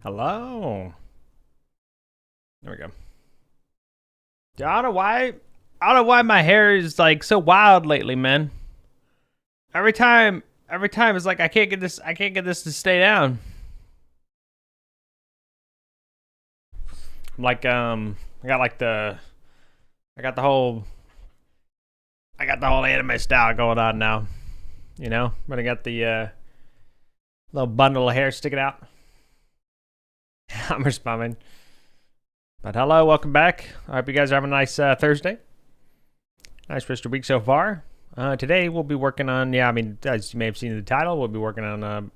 Hello. There we go. Dude, I don't know why my hair is like so wild lately, man. Every time it's like I can't get this to stay down. Like I got like the I got the whole I got the whole anime style going on now. But I got the little bundle of hair sticking out. I'm responding. But hello, welcome back. I hope you guys are having a nice Thursday. Nice rest of the week so far. Today we'll be working on, as you may have seen in the title, we'll be working on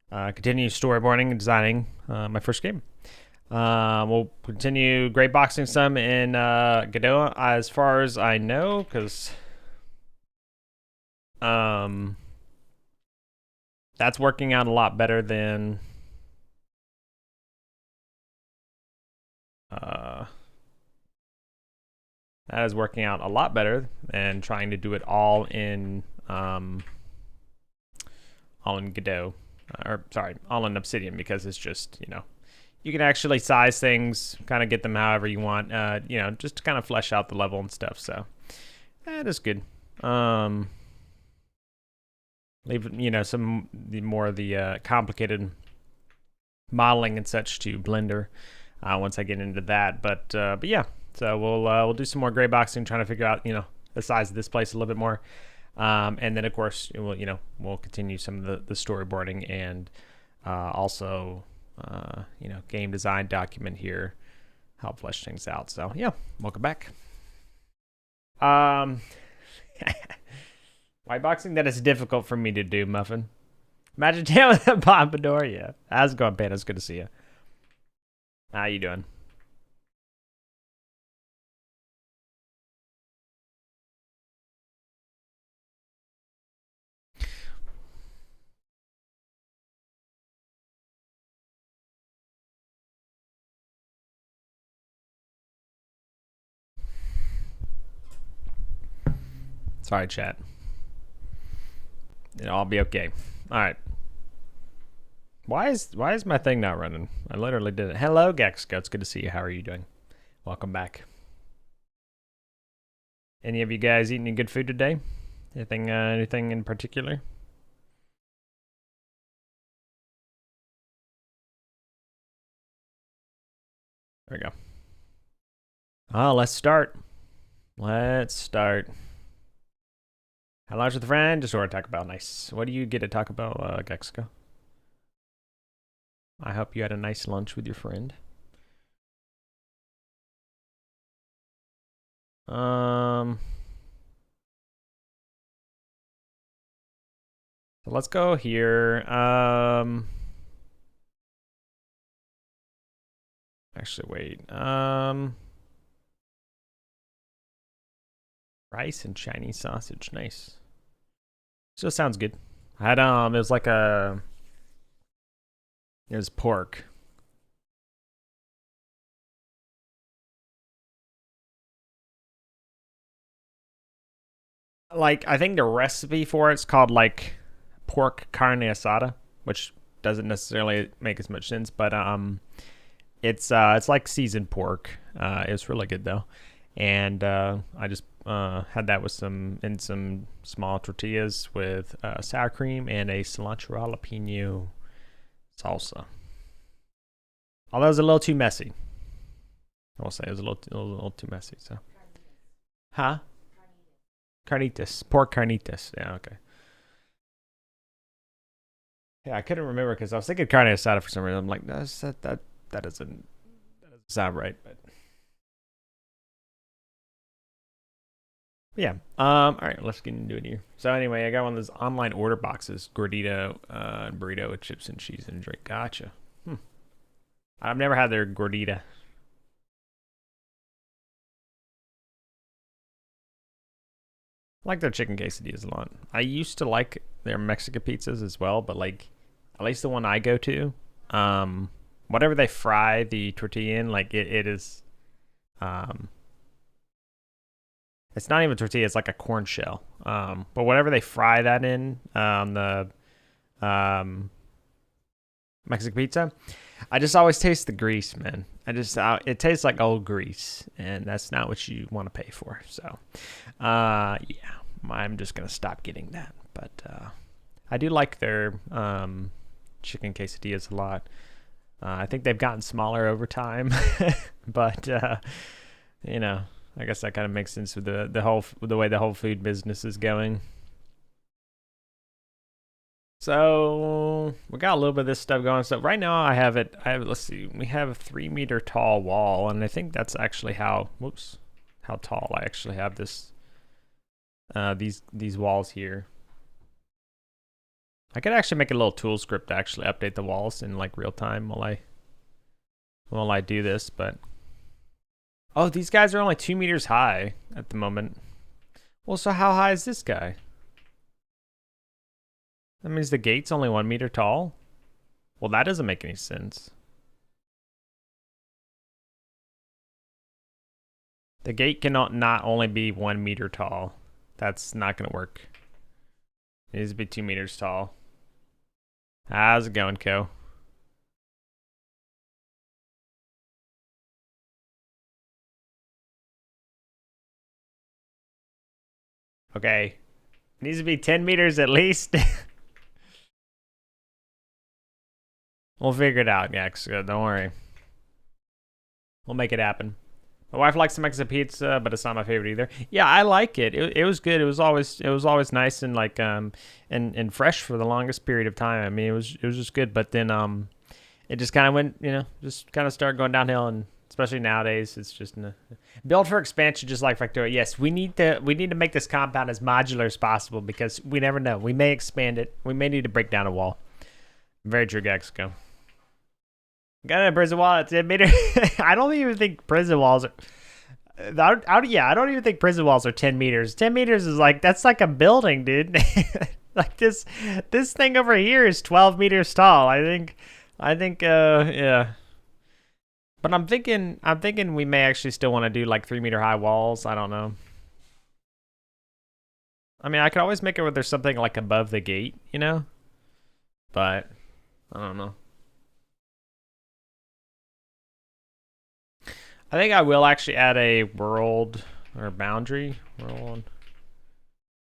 continue storyboarding and designing my first game. We'll continue great boxing some in Godot as far as I know, because that's working out a lot better than that is working out a lot better than trying to do it all in Godot, or sorry, all in Obsidian, because it's just you can actually size things, kind of get them however you want, just to kind of flesh out the level and stuff. So that is good. Leave some more of the complicated modeling and such to Blender once I get into that. But yeah. So we'll do some more gray boxing, trying to figure out the size of this place a little bit more, and then of course we'll continue some of the storyboarding and also game design document here, help flesh things out. So yeah, welcome back. White boxing, that is difficult for me to do, Muffin. Imagine dealing with a pompadour. Yeah, how's it going, Pan? It's good to see you. How you doing? Sorry, chat. It'll all be okay. All right. Why is my thing not running? I literally did it. Hello, Gexco. It's good to see you. How are you doing? Welcome back. Any of you guys eating any good food today? Anything in particular? There we go. Oh, let's start. Let's start. How large with a friend? Just order Taco Bell. Nice. What do you get at Taco Bell, Gexico? I hope you had a nice lunch with your friend. So let's go here. Actually, wait. Rice and Chinese sausage. Nice. So sounds good. I had it was like it was pork. Like, I think the recipe for it's called like pork carne asada, which doesn't necessarily make as much sense, but it's like seasoned pork. It's really good though, and I just had that with some small tortillas with sour cream and a cilantro jalapeno salsa. Although it was a little too messy. I will say it was a little too messy. So, huh? Carnitas, pork carnitas. Yeah, okay. Yeah, I couldn't remember because I was thinking carne asada for some reason. I'm like, no, that doesn't sound right, but. Yeah. All right, let's get into it here. So anyway, I got one of those online order boxes, gordita and burrito with chips and cheese and drink. Gotcha. I've never had their gordita. I like their chicken quesadillas a lot. I used to like their Mexican pizzas as well, but like at least the one I go to, whatever they fry the tortilla in, like it is, it's not even tortilla, it's like a corn shell. But whatever they fry that in on the Mexican pizza, I just always taste the grease, man. It tastes like old grease, and that's not what you want to pay for. So, yeah, I'm just gonna stop getting that. But I do like their chicken quesadillas a lot. I think they've gotten smaller over time, but you know, I guess that kind of makes sense with the way the whole food business is going. So we got a little bit of this stuff going. So right now let's see, we have a 3-meter tall wall, and I think that's actually how tall I actually have this these walls here. I could actually make a little tool script to actually update the walls in like real time while I do this, but oh, these guys are only 2 meters high at the moment. Well, so how high is this guy? That means the gate's only 1 meter tall? Well, that doesn't make any sense. The gate cannot not only be 1 meter tall. That's not going to work. It needs to be 2 meters tall. How's it going, Co? Okay. It needs to be 10 meters at least. We'll figure it out, Gex. Don't worry. We'll make it happen. My wife likes to make some pizza, but it's not my favorite either. Yeah, I like it. It was good. It was always nice and like and fresh for the longest period of time. I mean, it was just good. But then it just kind of went, just kind of started going downhill, and especially nowadays, it's just built for expansion, just like Factorio. Yes, we need to make this compound as modular as possible because we never know. We may expand it. We may need to break down a wall. Very true, Gaxico. Got a prison wall at 10 meters. I don't even think prison walls are. I don't even think prison walls are 10 meters. 10 meters is like, that's like a building, dude. Like this thing over here is 12 meters tall. I think, yeah. But I'm thinking we may actually still want to do like 3-meter high walls. I don't know. I mean, I could always make it where there's something like above the gate, But I don't know. I think I will actually add a world or boundary world.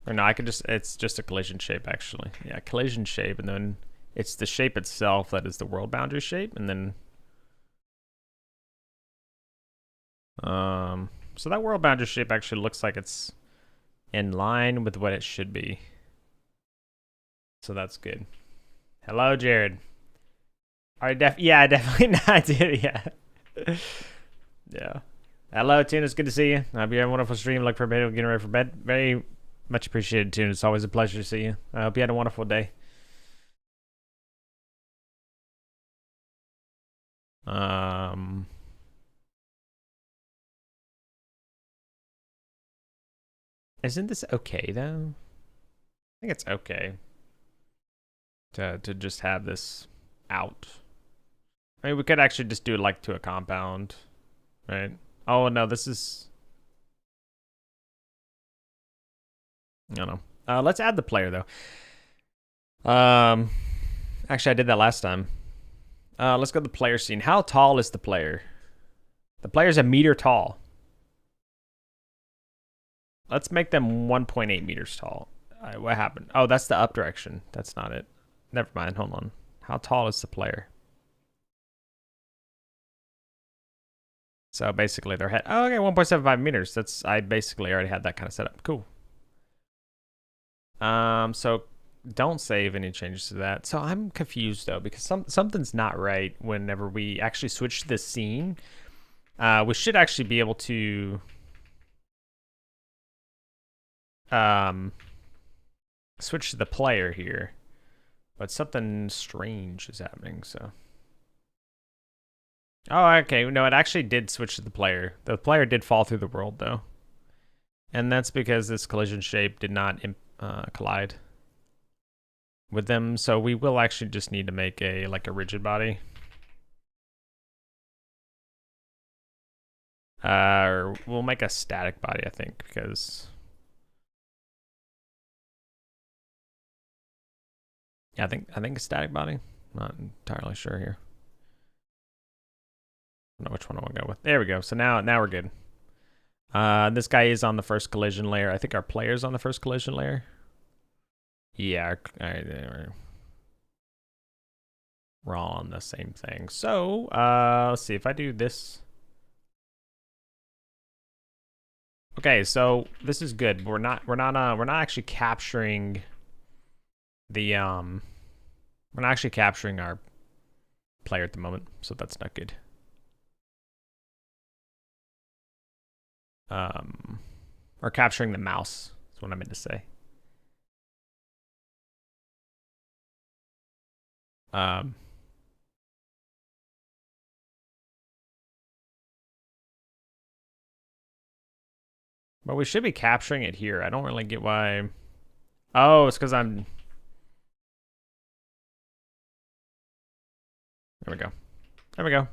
Or no, it's just a collision shape actually. Yeah, collision shape, and then it's the shape itself that is the world boundary shape, and then so that world boundary shape actually looks like it's in line with what it should be. So that's good. Hello, Jared. Yeah, definitely not, dude. Yeah. Yeah. Hello, Tune. It's good to see you. I hope you have a wonderful stream. Look for bed. Getting ready for bed. Very much appreciated, Tune. It's always a pleasure to see you. I hope you had a wonderful day. Isn't this okay though? I think it's okay to just have this out. I mean, we could actually just do it like to a compound, right? Oh no, this is. I don't know. Let's add the player though. Actually, I did that last time. Let's go to the player scene. How tall is the player? The player's a meter tall. Let's make them 1.8 meters tall. What happened? Oh, that's the up direction. That's not it. Never mind. Hold on. How tall is the player? So basically their head. Oh, okay, 1.75 meters. I basically already had that kind of setup. Cool. So don't save any changes to that. So I'm confused though, because something's not right whenever we actually switch the scene. We should actually be able to switch to the player here, but something strange is happening. So oh, okay, no, it actually did switch to the player. The player did fall through the world though, and that's because this collision shape did not collide with them. So we will actually just need to make a rigid body. Or we'll make a static body, I think, because yeah, I think a static body. Not entirely sure here. I don't know which one I want to go with. There we go. So now we're good. This guy is on the first collision layer. I think our player's on the first collision layer. Yeah, we're all on the same thing. So let's see if I do this. Okay, so this is good. We're not actually capturing the we're not actually capturing our player at the moment, so that's not good. Or capturing the mouse is what I meant to say. But we should be capturing it here. I don't really get why. Oh, it's because I'm. There we go. There we go.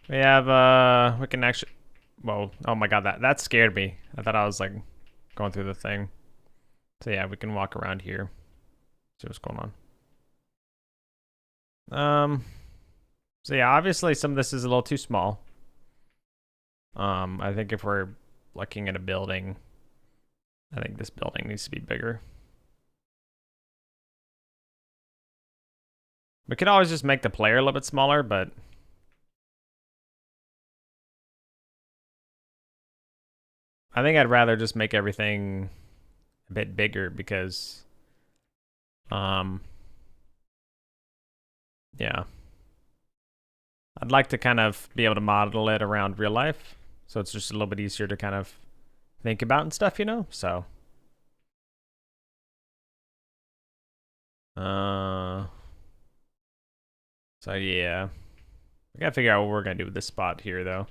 We have, we can actually. Whoa. Oh my god, that scared me. I thought I was like going through the thing. So yeah, we can walk around here. See what's going on. So yeah, obviously some of this is a little too small. I think if we're looking at a building, I think this building needs to be bigger. We could always just make the player a little bit smaller, but I think I'd rather just make everything a bit bigger because, yeah. I'd like to kind of be able to model it around real life, so it's just a little bit easier to kind of think about and stuff, you know? So, yeah. I gotta figure out what we're gonna do with this spot here, though.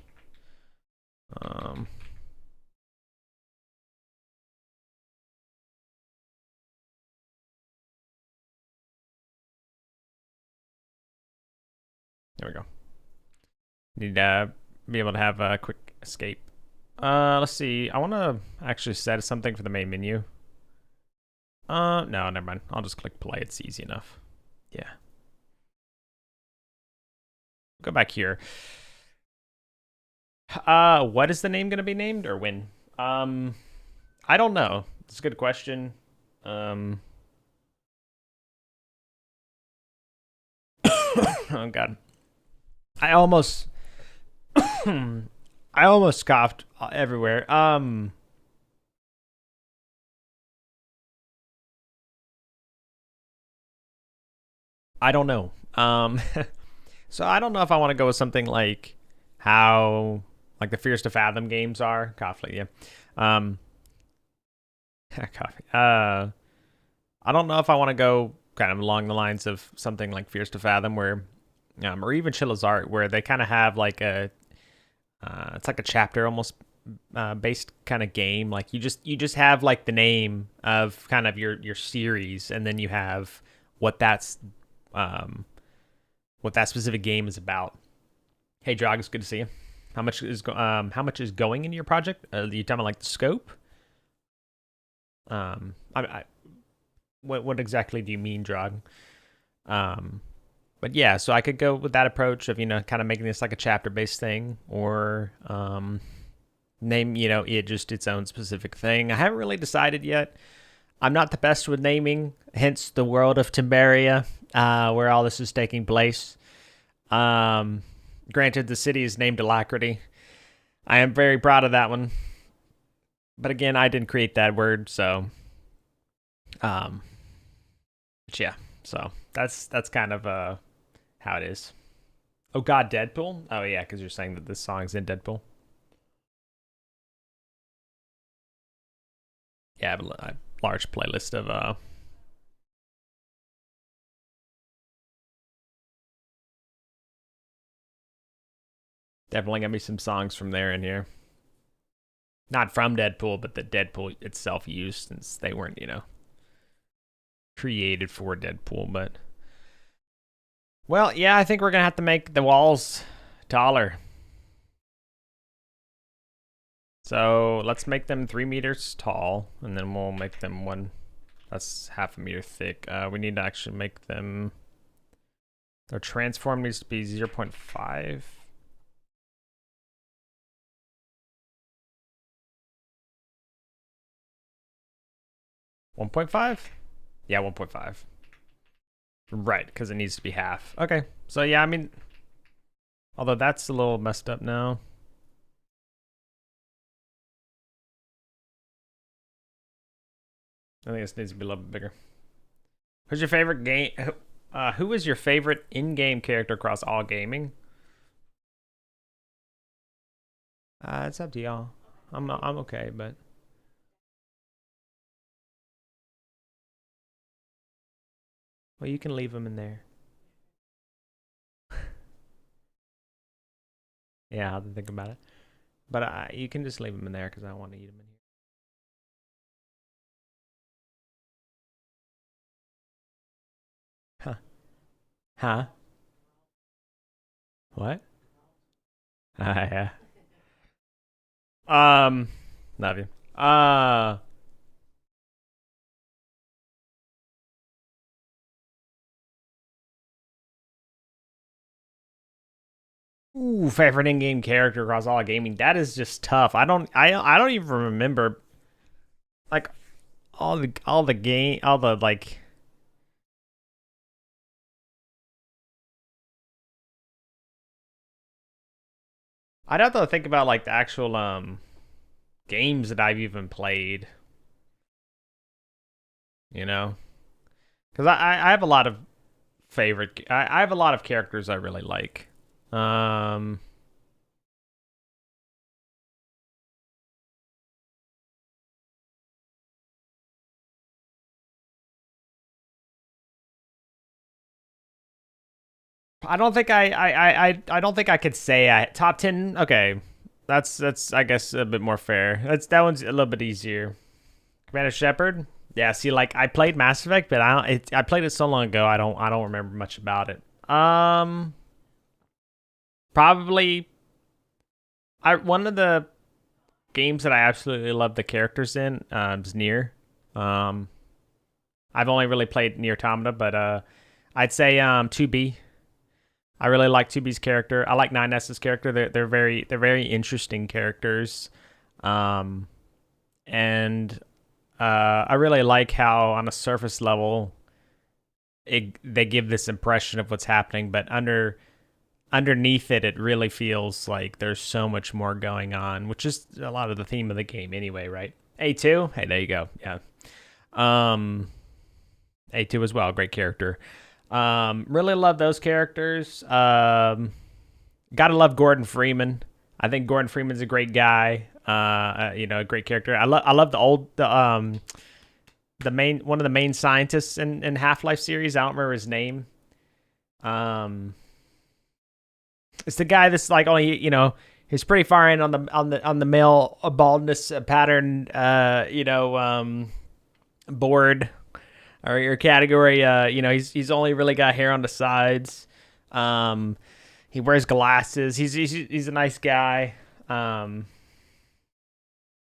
There we go. Need to be able to have a quick escape. Let's see. I want to actually set something for the main menu. No, never mind. I'll just click play. It's easy enough. Yeah. Go back here. What is the name going to be named or when? I don't know. It's a good question. Oh god. I almost coughed everywhere. I don't know. So I don't know if I want to go with something like how like the Fears to Fathom games are. Coffee, yeah. Coffee. I don't know if I want to go kind of along the lines of something like Fears to Fathom, where, or even Chilla's Art, where they kind of have like a, it's like a chapter almost based kind of game. Like you just have like the name of kind of your series, and then you have what that's what that specific game is about. Hey, Drog, it's good to see you. How much is going into your project? Are you talking about like the scope? What exactly do you mean, Drog? But yeah, so I could go with that approach of, kind of making this like a chapter-based thing, or name, it just its own specific thing. I haven't really decided yet. I'm not the best with naming, hence the world of Timberia, where all this is taking place. Granted, the city is named Alacrity. I am very proud of that one. But again, I didn't create that word, so but yeah, so that's kind of how it is. Oh god, Deadpool? Oh yeah, because you're saying that this song's in Deadpool. Yeah, I have a large playlist of definitely gonna be some songs from there in here. Not from Deadpool, but that Deadpool itself used, since they weren't, created for Deadpool. But well, yeah, I think we're gonna have to make the walls taller. So let's make them 3 meters tall, and then we'll make them that's half a meter thick. We need to actually make them, their transform needs to be 0.5. 1.5? Yeah, 1.5. Right, because it needs to be half. Okay, so yeah, I mean, although that's a little messed up now. I think this needs to be a little bit bigger. Who's your favorite game? Who is your favorite in-game character across all gaming? It's up to y'all. I'm okay, but well, you can leave them in there. Yeah, I'll have to think about it. But you can just leave them in there because I want to eat them in here. Huh? Huh? What? Yeah. Love you. Ooh, favorite in-game character across all gaming. That is just tough. I don't even remember like all the game all the like I'd have to think about like the actual games that I've even played. You know? Because I have a lot of I have a lot of characters I really like. Um I don't think I don't think I could say top 10. Okay. That's I guess a bit more fair. That one's a little bit easier. Commander Shepard? Yeah, see like I played Mass Effect, but I played it so long ago. I don't remember much about it. Probably I one of the games that I absolutely love the characters in is Nier. Um I've only really played Nier Automata, but I'd say 2B. I really like 2B's character. I like 9S's character. They're very interesting characters. Um and I really like how on a surface level they give this impression of what's happening, but underneath it, it really feels like there's so much more going on, which is a lot of the theme of the game anyway, right? A2, hey, there you go. Yeah. A2 as well, great character. Really love those characters. Gotta love Gordon Freeman. I think Gordon Freeman's a great guy. A great character. I love the main one of the main scientists in Half-Life series. I don't remember his name. It's the guy that's like only he's pretty far in on the male baldness pattern board or your category. He's only really got hair on the sides. He wears glasses. He's a nice guy.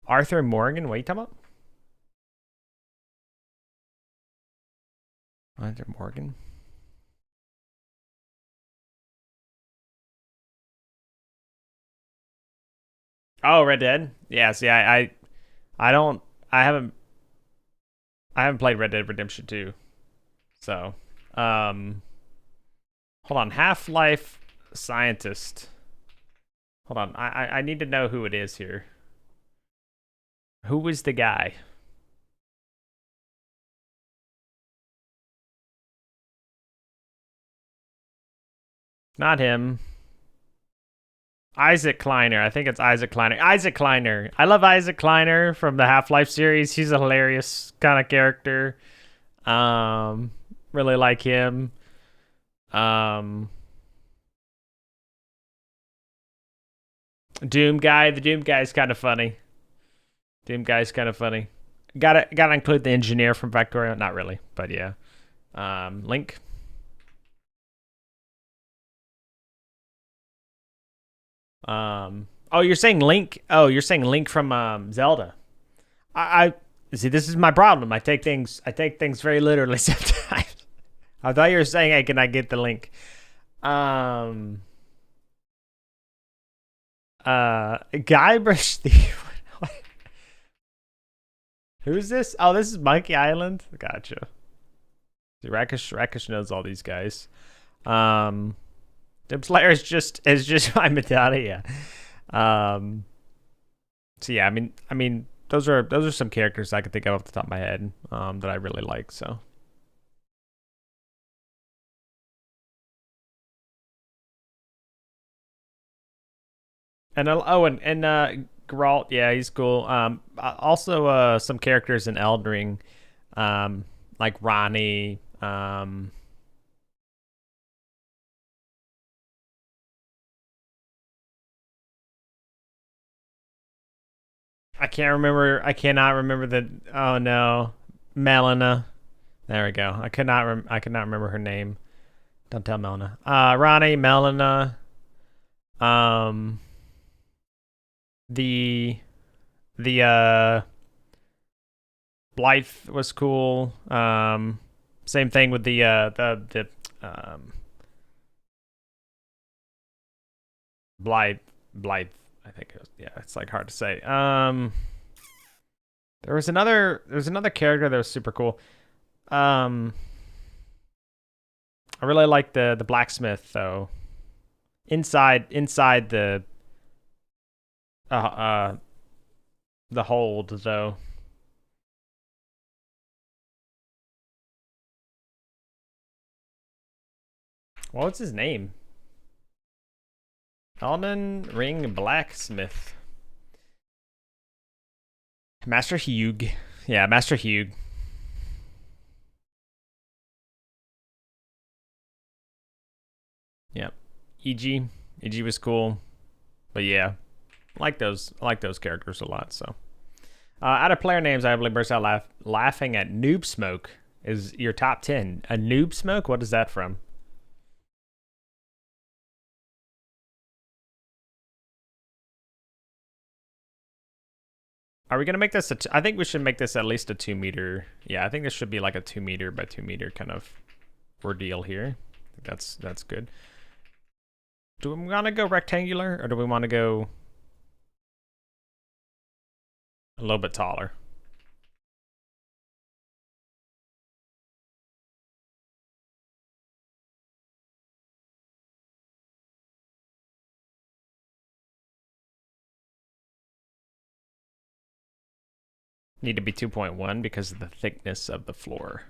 Arthur Morgan. What are you talking about? Arthur Morgan. Oh, Red Dead. Yeah. See, I don't. I haven't played Red Dead Redemption 2. So, hold on. Half-Life scientist. Hold on. I need to know who it is here. Who is the guy? Not him. Isaac Kleiner. I think it's Isaac Kleiner. Isaac Kleiner. I love Isaac Kleiner from the Half-Life series. He's a hilarious kind of character. Really like him. Doom guy. The Doom guy is kind of funny. Doom guy is kind of funny. Gotta include the engineer from Factorio. Not really, but yeah. Link. Oh, you're saying Link. Oh, you're saying Link from Zelda. I see. This is my problem. I take things very literally sometimes. I thought you were saying, "Hey, can I get the link?" Um. Guybrush Steve. Who's this? Oh, this is Monkey Island. Gotcha. See, Rakish knows all these guys. Dim Slayer is just my Medallia. So yeah, I mean, those are some characters I could think of off the top of my head that I really like. So. And Geralt, yeah, he's cool. Also, some characters in Elden Ring, like Ronnie. I can't remember. I cannot remember the. Oh no, Melina. There we go. I could not remember her name. Don't tell Melina. Ronnie, Melina. Um, the Blythe was cool. Same thing with Blythe. Blythe. I think it was, yeah, it's like hard to say. There's another character that was super cool. I really like the blacksmith though. Inside uh uh the hold though. What's his name? Elden Ring Blacksmith. Master Hugh. Yeah, Master Hugh. Yep. EG. EG was cool. But yeah. I like those characters a lot, so. Out of player names, I believe burst out laughing at Noob Smoke is your top 10. A Noob Smoke? What is that from? Are we gonna make this I think we should make this at least a 2 meter. Yeah, I think this should be like a 2 meter by 2 meter kind of ordeal here. I think that's good. Do we want to go rectangular or do we want to go a little bit taller? Need to be 2.1 because of the thickness of the floor.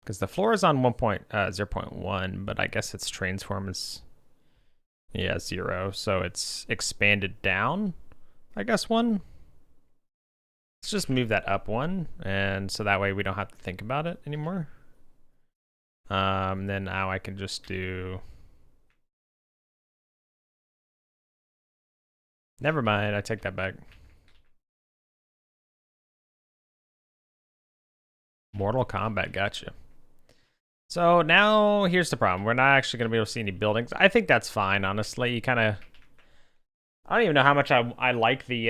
Because the floor is on 0.1, but I guess its transform is, yeah, 0. So it's expanded down, I guess, 1. Let's just move that up 1, and so that way we don't have to think about it anymore. Then now I can just do... Never mind, I take that back. Mortal Kombat, gotcha. So now here's the problem. We're not actually going to be able to see any buildings. I think that's fine, honestly. You kind of... I don't even know how much I like the...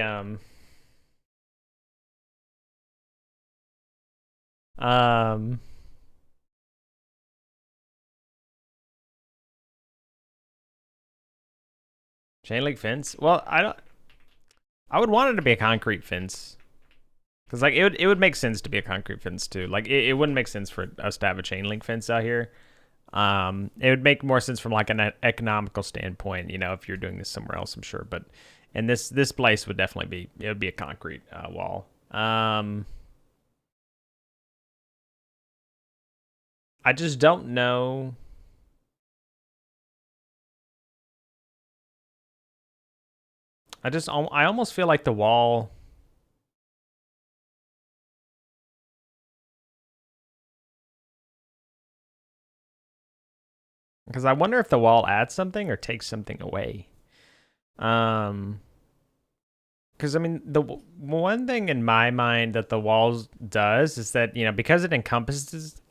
Chain link fence? Well, I would want it to be a concrete fence. Because like it would make sense to be a concrete fence too. Like it wouldn't make sense for us to have a chain link fence out here. It would make more sense from like an economical standpoint, you know, if you're doing this somewhere else, I'm sure. But and this place would definitely be, it would be a concrete wall. I just don't know. I almost feel like the wall. Because I wonder if the wall adds something or takes something away. Because I mean, the one thing in my mind that the walls does is that, you know, because it encompasses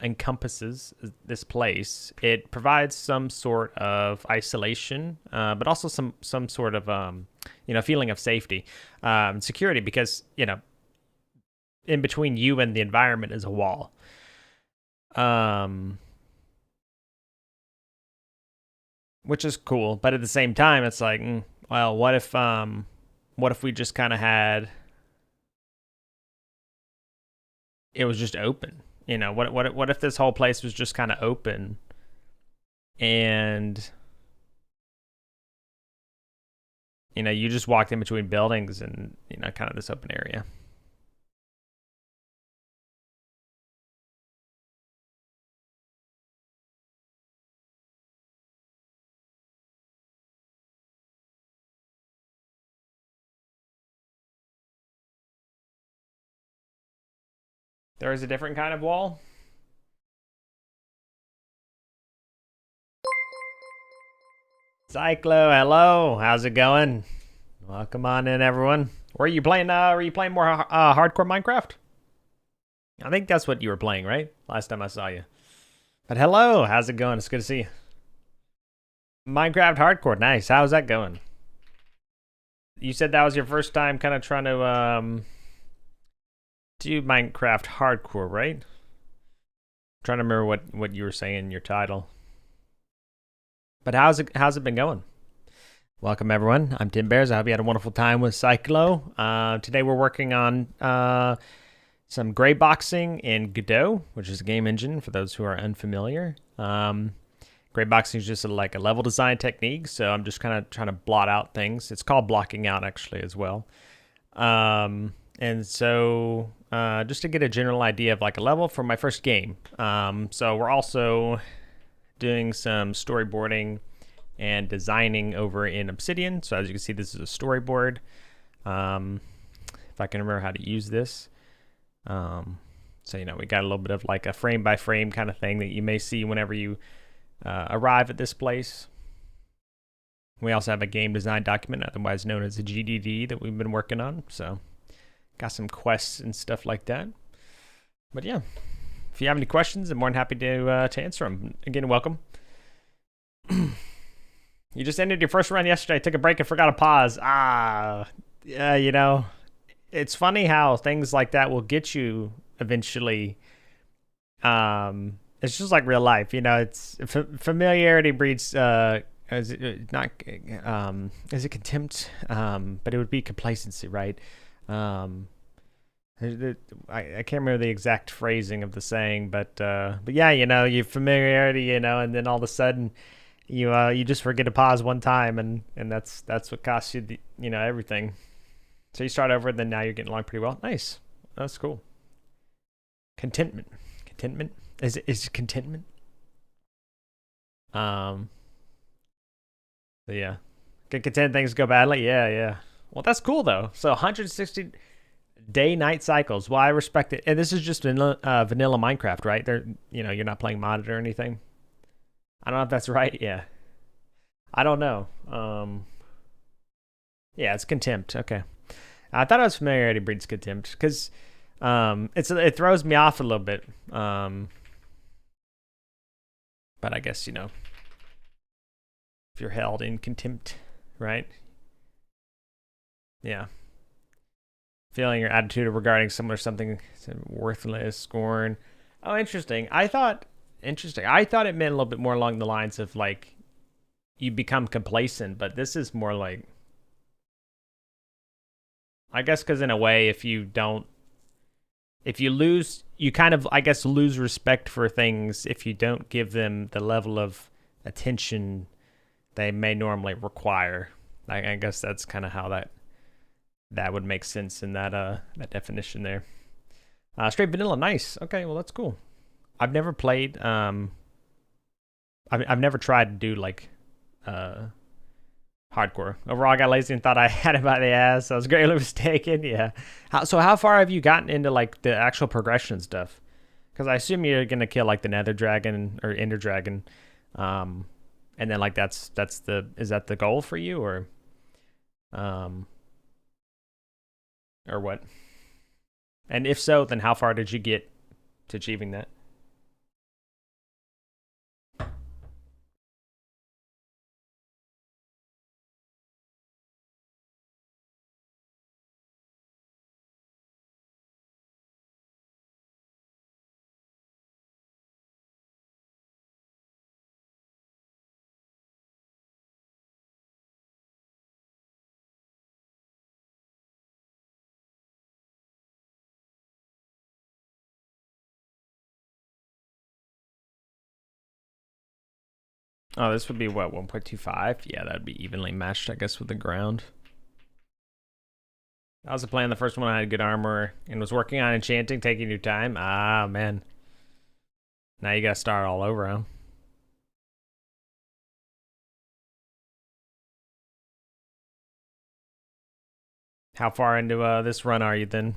this place, it provides some sort of isolation, but also some sort of you know, feeling of safety, security. Because, you know, in between you and the environment is a wall. Which is cool, but at the same time, it's like, well, what if what if we just kind of had it was just open? You know, what if this whole place was just kind of open and you know, you just walked in between buildings and, you know, kind of this open area. There is a different kind of wall. Cyclo, hello. How's it going? Welcome on in, everyone. Were you playing more hardcore Minecraft? I think that's what you were playing, right? Last time I saw you. But hello, how's it going? It's good to see you. Minecraft hardcore, nice. How's that going? You said that was your first time kind of trying to do Minecraft hardcore, right? I'm trying to remember what you were saying in your title. But how's it been going? Welcome everyone. I'm TinBears. I hope you had a wonderful time with Cyclo. Today we're working on some gray boxing in Godot, which is a game engine for those who are unfamiliar. Gray boxing is just like a level design technique, so I'm just kind of trying to blot out things. It's called blocking out actually as well. And so just to get a general idea of like a level for my first game. So we're also doing some storyboarding and designing over in Obsidian. So as you can see, this is a storyboard. If I can remember how to use this. So, you know, we got a little bit of like a frame by frame kind of thing that you may see whenever you arrive at this place. We also have a game design document, otherwise known as a GDD, that we've been working on. So got some quests and stuff like that. But yeah, if you have any questions, I'm more than happy to answer them. Again, welcome. You just ended your first run yesterday, took a break and forgot to pause. Yeah, you know, it's funny how things like that will get you eventually. It's just like real life, you know. It's familiarity breeds is it not is it contempt? But it would be complacency, right? I can't remember the exact phrasing of the saying, but yeah, you know, your familiarity, you know, and then all of a sudden you just forget to pause one time, and that's what costs you you know, everything. So you start over, and then now you're getting along pretty well. Nice, that's cool. Contentment is it contentment? So yeah, get content things go badly. Yeah. Well, that's cool though. So 160 day-night cycles. Well, I respect it. And this is just vanilla Minecraft, right? There, you know, you're not playing modded or anything. I don't know if that's right. Yeah, I don't know. Yeah, it's contempt. Okay, I thought it was familiarity breeds contempt because it throws me off a little bit. But I guess, you know, if you're held in contempt, right? Yeah. Feeling your attitude regarding someone or something worthless, scorn. Oh, interesting. I thought it meant a little bit more along the lines of like you become complacent, but this is more like, I guess, because in a way, if you lose, you kind of, I guess, lose respect for things if you don't give them the level of attention they may normally require. I guess that's kind of how that would make sense in that definition there. Straight vanilla, nice. Okay, well, that's cool. I've never played. I've never tried to do like hardcore. Overall, I got lazy and thought I had it by the ass. I was greatly mistaken. Yeah. So how far have you gotten into like the actual progression stuff? Because I assume you're gonna kill like the Nether Dragon or Ender Dragon, and then like is that the goal for you, or what? And if so, then how far did you get to achieving that? Oh, this would be what, 1.25? Yeah, that'd be evenly matched, I guess, with the ground. That was the plan. The first one I had good armor and was working on enchanting, taking your time. Ah, man. Now you gotta start all over, huh? How far into this run are you then?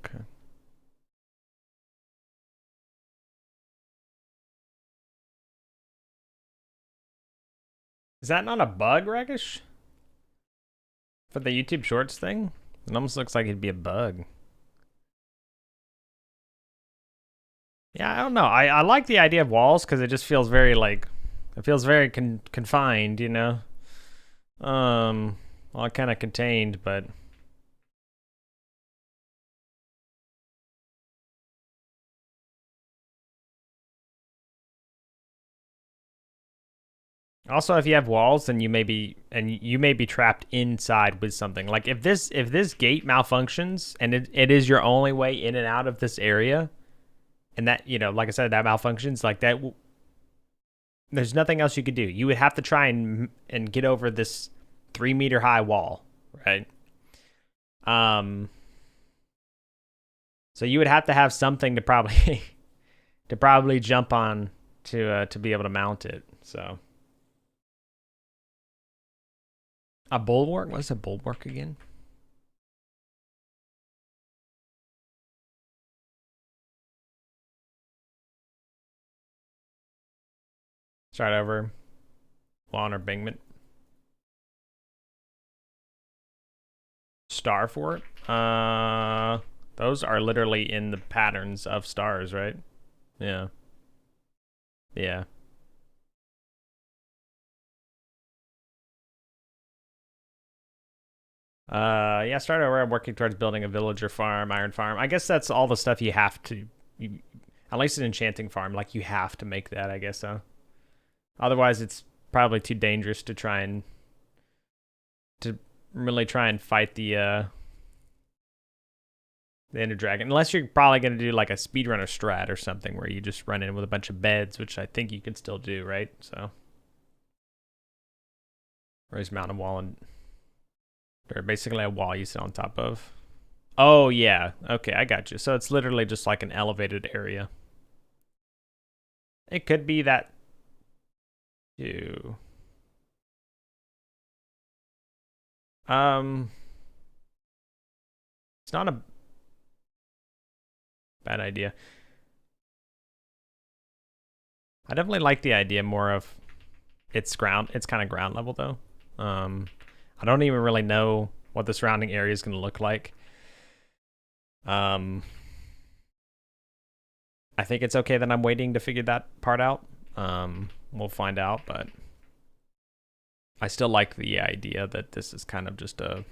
Okay. Is that not a bug, Rakish? For the YouTube Shorts thing? It almost looks like it'd be a bug. Yeah, I don't know. I like the idea of walls because it just feels very like, it feels very confined, you know? Well, kind of contained, but also if you have walls, then you may be trapped inside with something. Like if this gate malfunctions and it is your only way in and out of this area, and that, you know, like I said, that malfunctions, like that, there's nothing else you could do. You would have to try and get over this 3-meter high wall, right? So you would have to have something to probably jump on to be able to mount it. So a bulwark. What's a bulwark again? Start over. Lawn or Bingman. Star fort. Those are literally in the patterns of stars, right? Yeah. Yeah. Yeah, start over. I'm working towards building a villager farm, iron farm. I guess that's all the stuff you have to, at least an enchanting farm, like you have to make that, I guess so. Otherwise, it's probably too dangerous to try and, to really try and fight the Ender Dragon. Unless you're probably going to do like a speedrunner strat or something where you just run in with a bunch of beds, which I think you can still do, right? So. Raise mountain wall and they're basically a wall you sit on top of. Oh, yeah. Okay, I got you. So it's literally just like an elevated area. It could be that too. It's not a bad idea. I definitely like the idea more of it's kind of ground level though. I don't even really know what the surrounding area is going to look like. I think it's okay that I'm waiting to figure that part out. We'll find out, but I still like the idea that this is kind of just a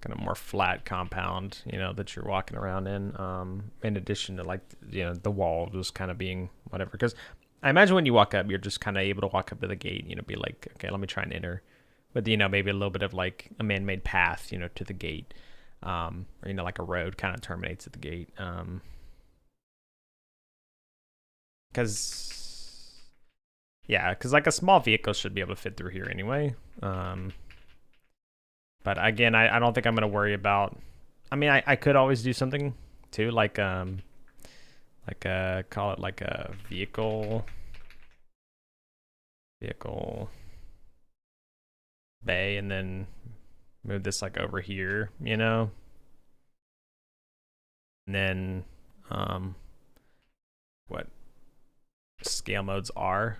kind of more flat compound, you know, that you're walking around in addition to like, you know, the wall just kind of being whatever. Because I imagine when you walk up, you're just kind of able to walk up to the gate, you know, be like, okay, let me try and enter. With, you know, maybe a little bit of like a man-made path, you know, to the gate. Or, you know, like a road kind of terminates at the gate. Because, yeah, because like a small vehicle should be able to fit through here anyway. But again, I don't think I'm going to worry about, I mean, I could always do something too, like call it like a vehicle bay and then move this like over here, you know? And then what scale modes are.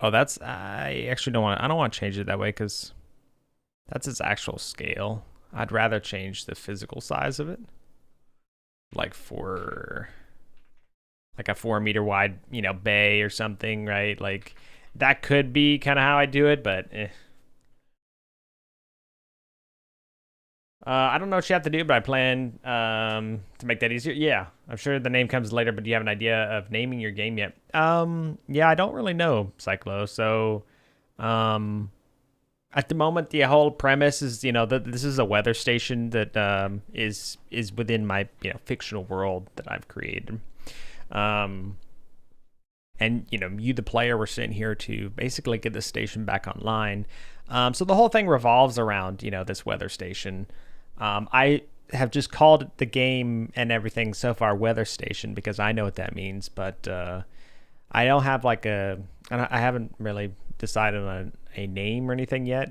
Oh, that's, I actually I don't want to change it that way because that's its actual scale. I'd rather change the physical size of it. Like for like a 4-meter wide, you know, bay or something, right? Like that could be kind of how I do it, but I don't know what you have to do, but I plan to make that easier. Yeah, I'm sure the name comes later, but do you have an idea of naming your game yet? Yeah, I don't really know, Cyclo. So, um, at the moment, the whole premise is, that this is a weather station that is within my fictional world that I've created. Um, and you, the player, were sitting here to basically get the station back online. So the whole thing revolves around this weather station. I have just called the game and everything so far weather station because I know what that means, but I don't have I haven't really decided on a name or anything yet.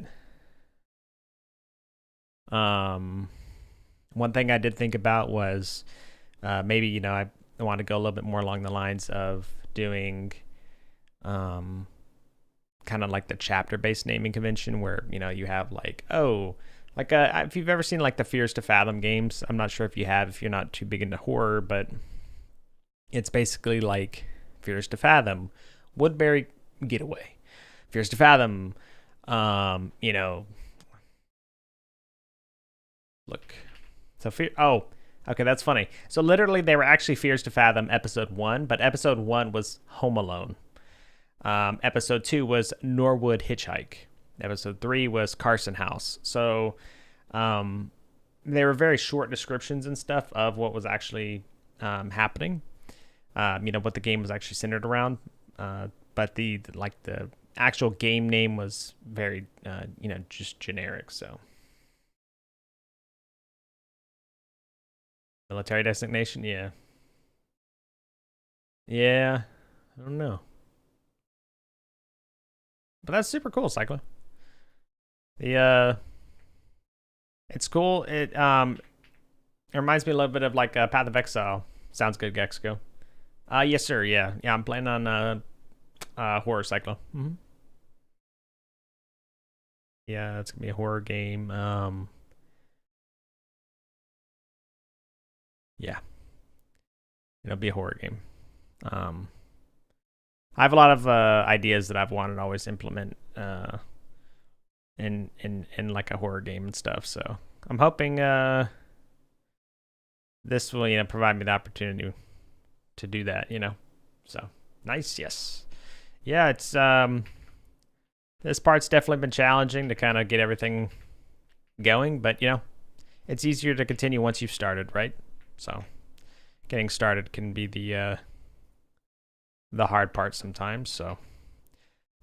One thing I did think about was maybe I want to go a little bit more along the lines of doing kind of like the chapter-based naming convention where you have if you've ever seen like the Fears to Fathom games. I'm not sure if you have, if you're not too big into horror, but it's basically like Fears to Fathom, Woodbury Getaway, Fears to Fathom, look. So okay, that's funny. So literally they were actually Fears to Fathom episode 1, but episode 1 was Home Alone. Episode 2 was Norwood Hitchhike. Episode 3 was Carson House. So they were very short descriptions and stuff of what was actually happening. What the game was actually centered around. But the actual game name was very just generic. So military designation, yeah. Yeah, I don't know. But that's super cool, Cycler. It's cool. It reminds me a little bit of like Path of Exile. Sounds good, Gexico. Yes, sir. Yeah, I'm playing on horror, Cyclo. Mm-hmm. Yeah, it's gonna be a horror game. Yeah, it'll be a horror game. I have a lot of ideas that I've wanted to always implement in like a horror game and stuff. So I'm hoping this will provide me the opportunity to do that. So nice. Yes. Yeah. It's this part's definitely been challenging to kind of get everything going, but it's easier to continue once you've started, right? So getting started can be the hard part sometimes. So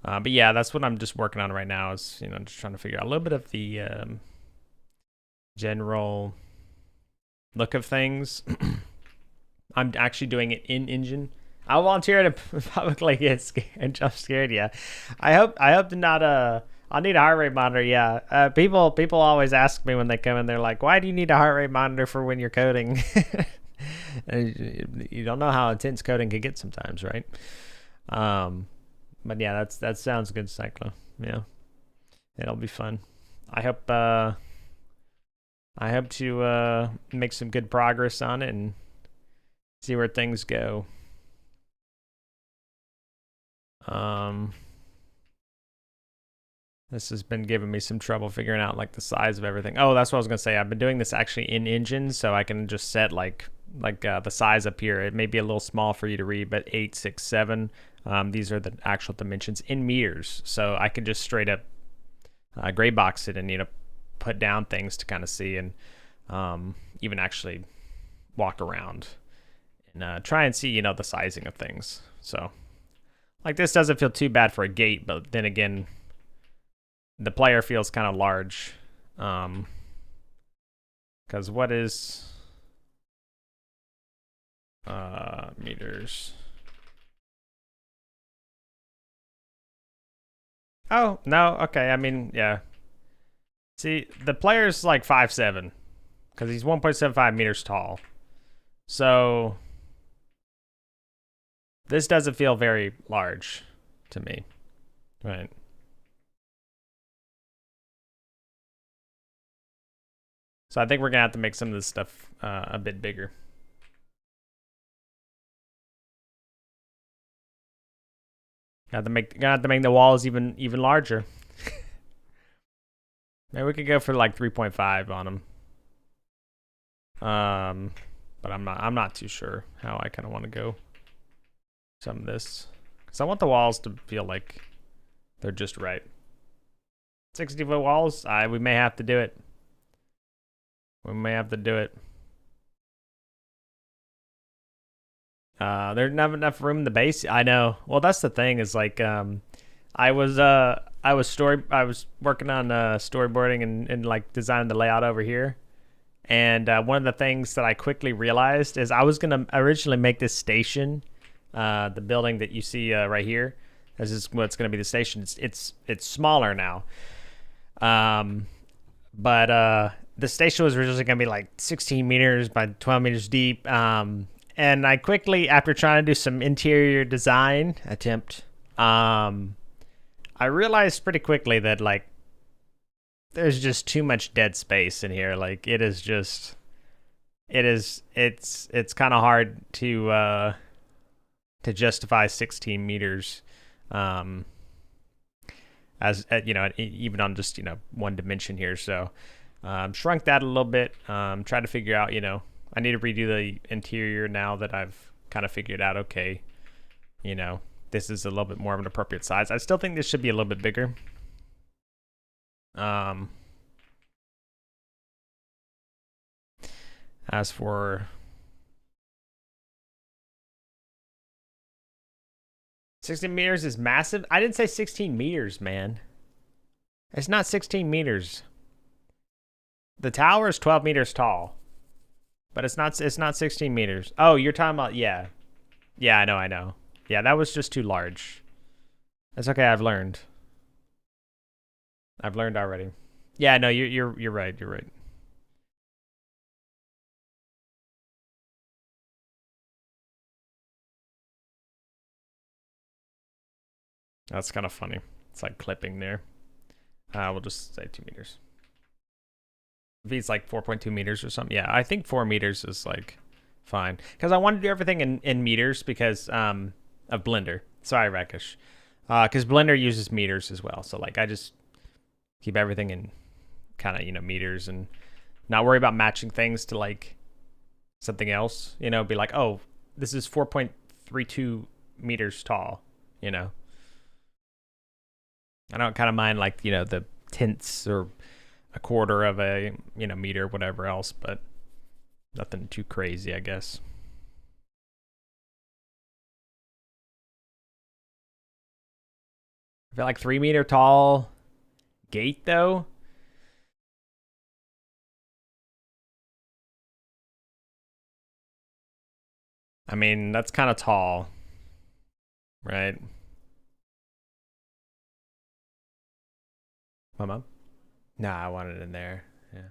but yeah, that's what I'm just working on right now, is just trying to figure out a little bit of the general look of things. I'm actually doing it in engine. I'll volunteer to publicly get scared and jump scared. Yeah, I hope to not I'll need a heart rate monitor. Yeah, people always ask me when they come in, they're like, why do you need a heart rate monitor for when you're coding? You don't know how intense coding can get sometimes, right? But yeah, that sounds good, Cyclo. Yeah, it'll be fun. I hope to make some good progress on it and see where things go. This has been giving me some trouble figuring out like the size of everything. Oh, that's what I was gonna say. I've been doing this actually in engine, so I can just set like the size up here. It may be a little small for you to read, but 8, 6, 7. These are the actual dimensions in meters, so I can just straight up gray box it and put down things to kind of see, and even actually walk around and try and see the sizing of things. So like this doesn't feel too bad for a gate, but then again, the player feels kind of large, because what is meters? Oh no, okay. I mean, yeah. See, the player's like 5'7", because he's 1.75 meters tall. So this doesn't feel very large to me, right? So I think we're gonna have to make some of this stuff a bit bigger. Got to make the walls even larger. Maybe we could go for like 3.5 on them. But I'm not too sure how I kind of want to go some of this, because I want the walls to feel like they're just right. 60-foot walls. We may have to do it. We may have to do it. There's not enough room in the base. I know. Well, that's the thing. Is like, I was working on storyboarding and like designing the layout over here. And one of the things that I quickly realized is I was gonna originally make this station, the building that you see right here. This is what's gonna be the station. It's smaller now. But the station was originally gonna be like 16 meters by 12 meters deep. And I quickly, after trying to do some interior design attempt, I realized pretty quickly that like there's just too much dead space in here. Like it's kind of hard to justify 16 meters, as you know, even on just, you know, one dimension here. So shrunk that a little bit. Try to figure out, you know, I need to redo the interior now that I've kind of figured out, okay, you know, this is a little bit more of an appropriate size. I still think this should be a little bit bigger. As for 16 meters is massive. I didn't say 16 meters, man. It's not 16 meters. The tower is 12 meters tall, but it's not 16 meters. Oh, you're talking about, yeah. Yeah, I know. Yeah, that was just too large. That's okay, I've learned. I've learned already. Yeah, no, you're right. You're right. That's kind of funny. It's like clipping there. We'll just say 2 meters. If he's like 4.2 meters or something. Yeah, I think 4 meters is like fine. Because I want to do everything in meters because of Blender. Sorry, Rakesh. Because Blender uses meters as well. So like I just keep everything in kind of, you know, meters and not worry about matching things to like something else. You know, be like, oh, this is 4.32 meters tall, you know. I don't kind of mind like, you know, the tenths or a quarter of a, you know, meter, whatever else, but nothing too crazy, I guess. I feel like 3 meter tall gate though. I mean, that's kind of tall, right? My mom? Nah, I want it in there. Yeah.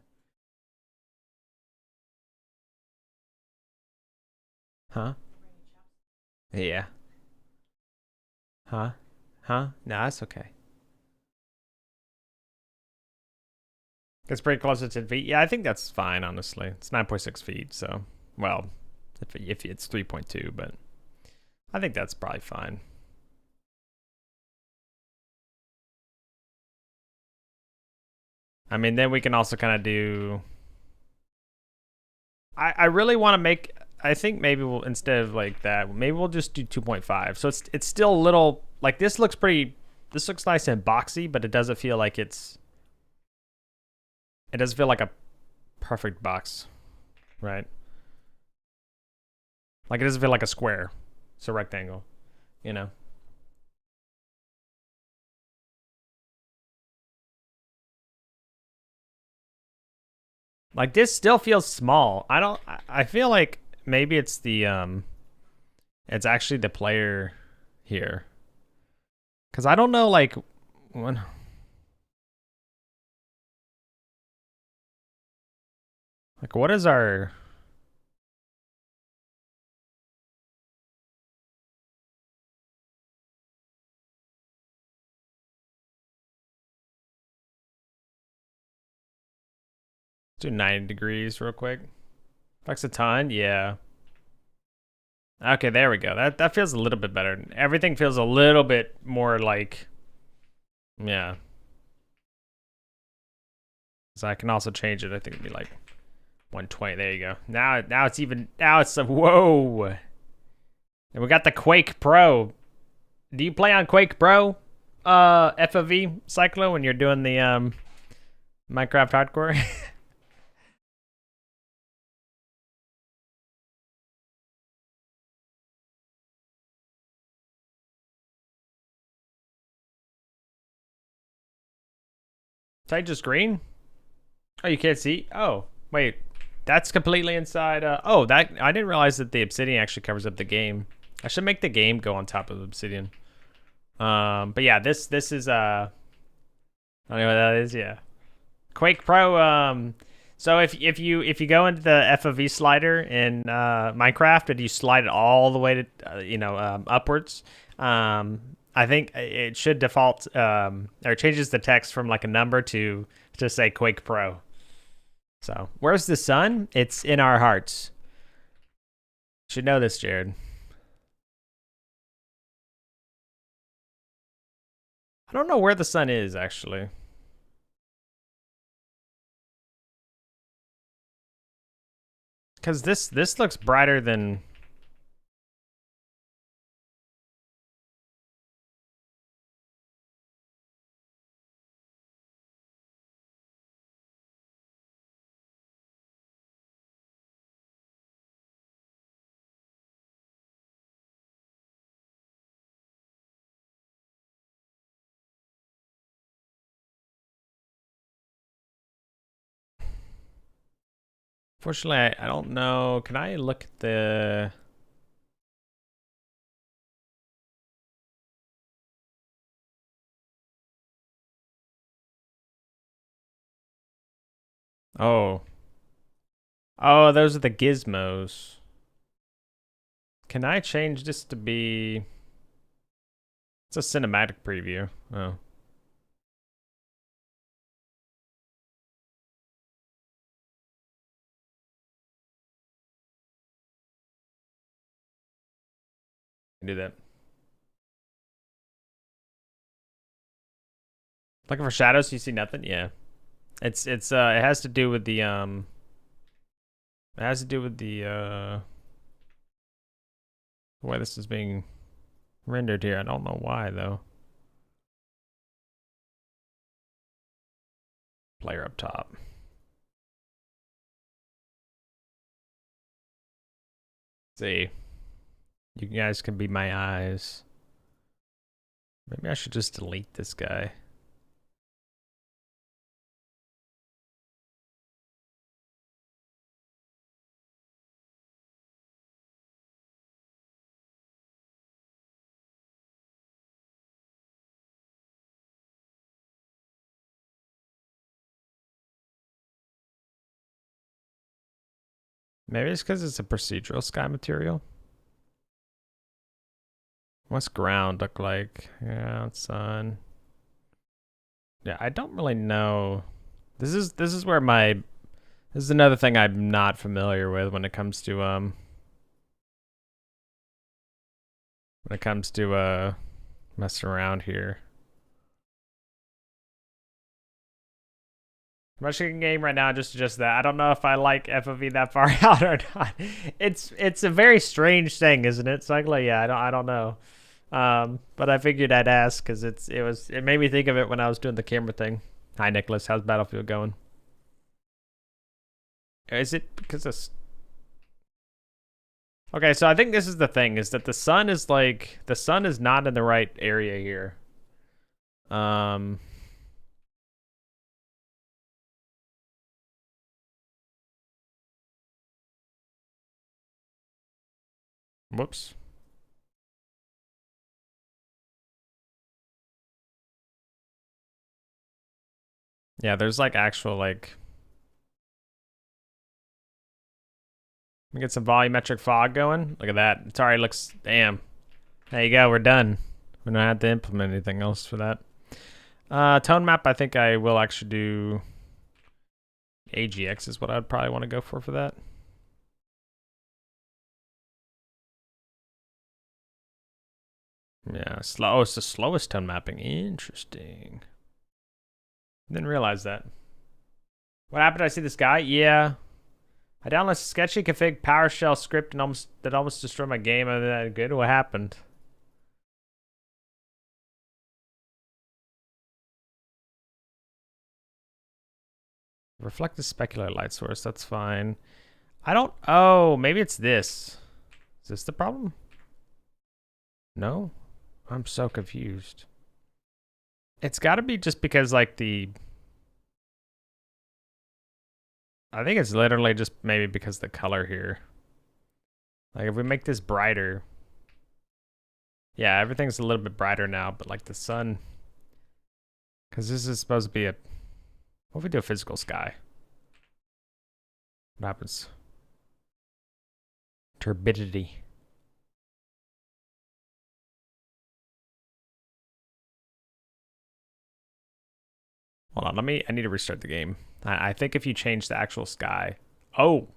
Huh? Yeah. Huh? Huh? Nah, that's okay. It's pretty close to 10 feet. Yeah, I think that's fine, honestly. It's 9.6 feet, so, well, if it's 3.2, but I think that's probably fine. I mean, then we can also kind of do... I really want to make... I think maybe we'll, instead of like that, maybe we'll just do 2.5. So it's still a little... Like, this looks pretty... This looks nice and boxy, but it doesn't feel like it's... It doesn't feel like a perfect box, right? Like, it doesn't feel like a square. It's a rectangle, you know? Like, this still feels small. I feel like maybe it's the, it's actually the player here. Because I don't know, like, when... Like, what is our... Let's do 90 degrees real quick. Flex a ton, yeah. Okay, there we go. That feels a little bit better. Everything feels a little bit more like... Yeah. So I can also change it. I think it'd be like 120. There you go. Now it's even. Now it's a whoa. And we got the Quake Pro. Do you play on Quake Pro, FOV Cyclo, when you're doing the Minecraft hardcore? Side just green? Oh, you can't see? Oh, wait. That's completely inside. Oh, that I didn't realize that the obsidian actually covers up the game. I should make the game go on top of obsidian. But yeah, this is I don't know what that is. Yeah, Quake Pro. So if you go into the FOV slider in Minecraft and you slide it all the way to upwards, I think it should default or it changes the text from like a number to say Quake Pro. So where's the sun? It's in our hearts. Should know this, Jared. I don't know where the sun is actually. Because this looks brighter than. Fortunately, I don't know. Can I look at the... Oh. Oh, those are the gizmos. Can I change this to be... It's a cinematic preview. Oh. Do that. Looking for shadows, you see nothing? Yeah. It has to do with the why this is being rendered here. I don't know why though. Player up top. See. You guys can be my eyes. Maybe I should just delete this guy. Maybe it's because it's a procedural sky material. What's ground look like? Yeah, sun. Yeah, I don't really know. This is where this is another thing I'm not familiar with when it comes to messing around here. I'm actually in game right now just that. I don't know if I like FOV that far out or not. It's a very strange thing, isn't it? Cyclo? Yeah, I don't know. But I figured I'd ask because it made me think of it when I was doing the camera thing. Hi Nicholas, how's Battlefield going? Is it because of... Okay, so I think this is the thing, is that the sun is not in the right area here. Whoops. Yeah, there's like actual like... Let me get some volumetric fog going. Look at that. It already looks... Damn. There you go, we're done. We don't have to implement anything else for that. Tone map, I think I will actually do... AGX is what I'd probably want to go for that. Yeah, slow. Oh, it's the slowest tone mapping. Interesting. Didn't realize that. What happened? Did I see this guy? Yeah. I downloaded a sketchy config PowerShell script and almost destroyed my game. Other than that, good. What happened? Reflect the specular light source. That's fine. I don't. Oh, maybe it's this. Is this the problem? No, I'm so confused. It's got to be just because like the. I think it's literally just maybe because the color here. Like if we make this brighter. Yeah, everything's a little bit brighter now, but like the sun. Because this is supposed to be a. What if we do a physical sky? What happens? Turbidity. Hold on, I need to restart the game. I think if you change the actual sky. Oh.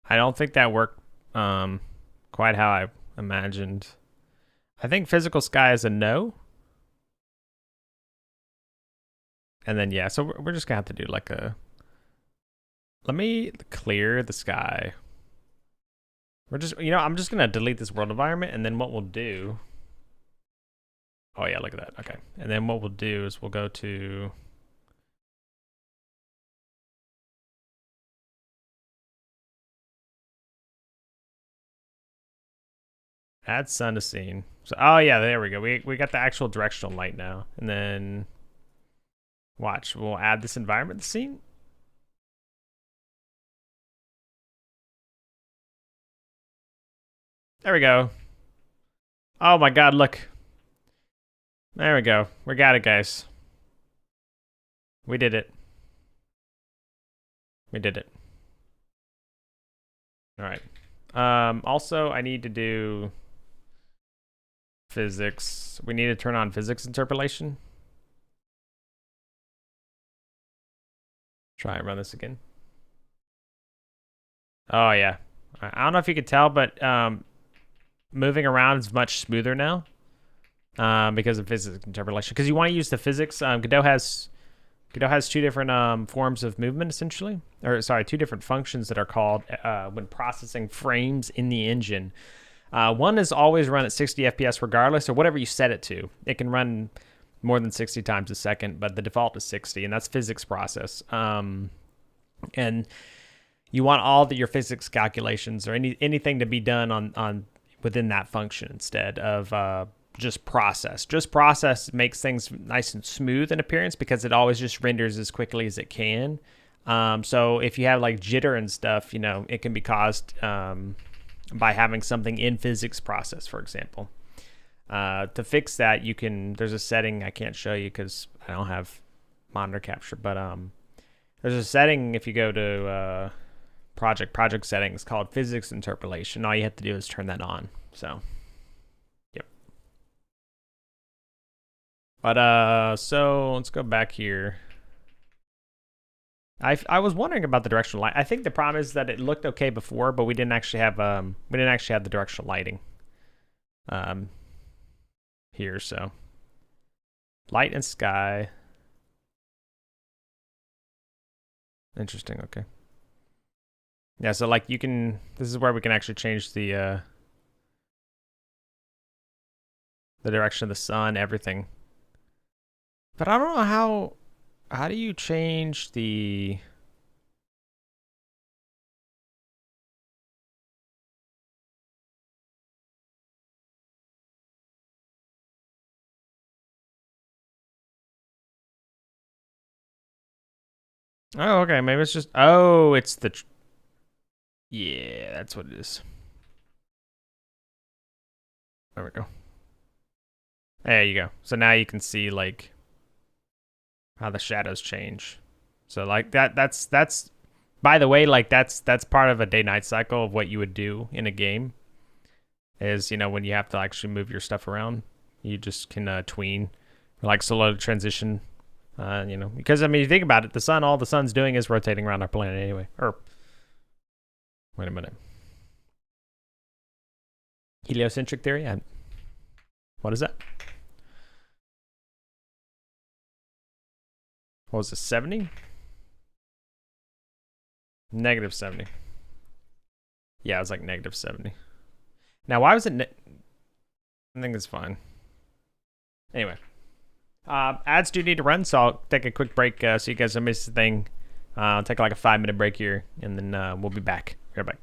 I don't think that worked quite how I imagined. I think physical sky is a no. And then, yeah, so we're just gonna have to do like a. Let me clear the sky. We're just, I'm just gonna delete this world environment, and then what we'll do. Oh yeah, look at that. Okay, and then what we'll do is we'll go to. Add sun to scene. So, oh yeah, there we go. We got the actual directional light now, and then. Watch, we'll add this environment to scene. There we go. Oh my god, look. There we go. We got it, guys. We did it. We did it. All right. Also, I need to do physics. We need to turn on physics interpolation. Try and run this again. Oh, yeah. I don't know if you could tell, but moving around is much smoother now because of physics interpolation. Because you want to use the physics. Godot has two different forms of movement, essentially. Or, sorry, two different functions that are called when processing frames in the engine. One is always run at 60 FPS regardless, or whatever you set it to. It can run more than 60 times a second, but the default is 60, and that's physics process. And you want all your physics calculations or anything to be done on within that function instead of just process. Just process makes things nice and smooth in appearance because it always just renders as quickly as it can. So if you have like jitter and stuff, it can be caused by having something in physics process, for example. To fix that, there's a setting I can't show you because I don't have monitor capture, but there's a setting if you go to project settings called physics interpolation. All you have to do is turn that on. So, yep. But so let's go back here. I was wondering about the directional light. I think the problem is that it looked okay before, but we didn't actually have the directional lighting. Here, so light and sky. Interesting. Okay. Yeah, so like this is where we can actually change the direction of the sun, everything. But I don't know how do you change the Oh, okay. Maybe it's just. Oh, it's the. Yeah, that's what it is. There we go. There you go. So now you can see like how the shadows change. So like that's by the way, like that's part of a day-night cycle of what you would do in a game. Is when you have to actually move your stuff around, you just can tween, like slow transition. Because I mean, you think about it, all the sun's doing is rotating around our planet anyway. Or wait a minute, heliocentric theory. What is that? What was it, 70? Negative 70. Yeah, it was like negative 70. Now, why was it... I think it's fine. Anyway. Ads do need to run, so I'll take a quick break so you guys don't miss the thing. I'll take like a 5-minute break here, and then we'll be back. Right back.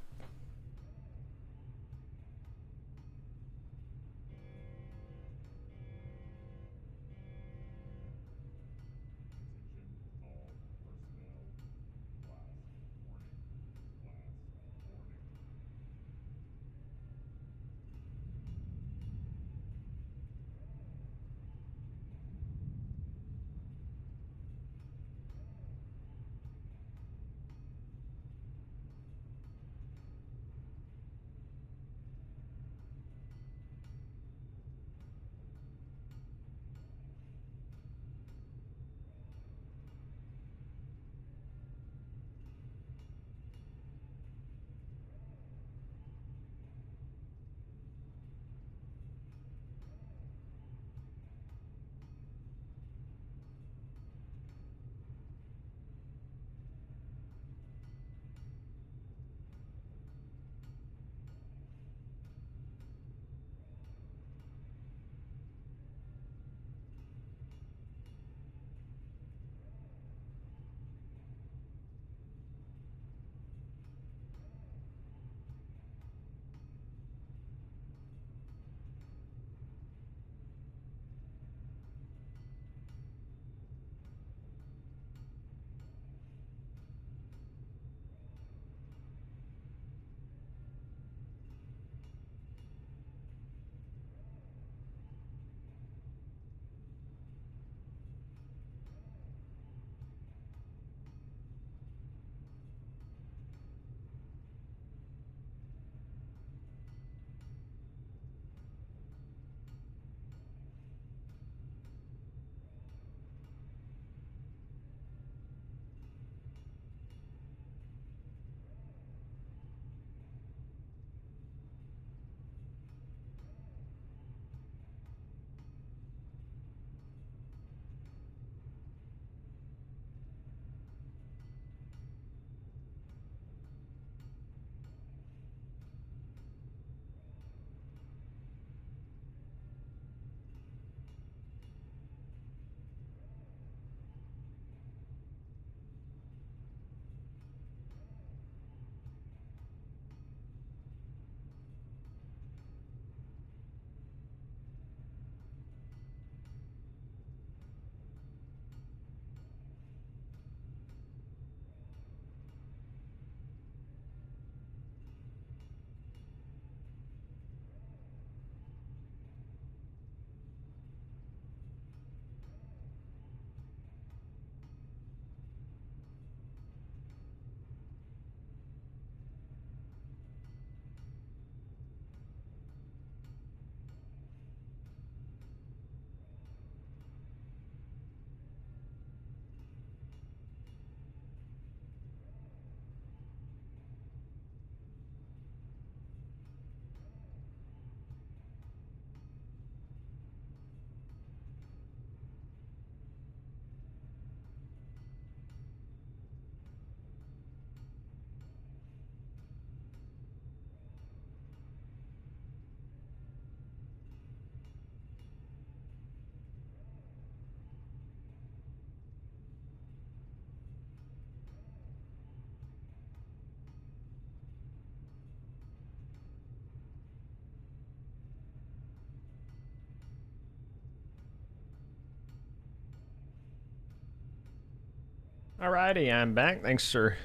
Alrighty, I'm back. Thanks for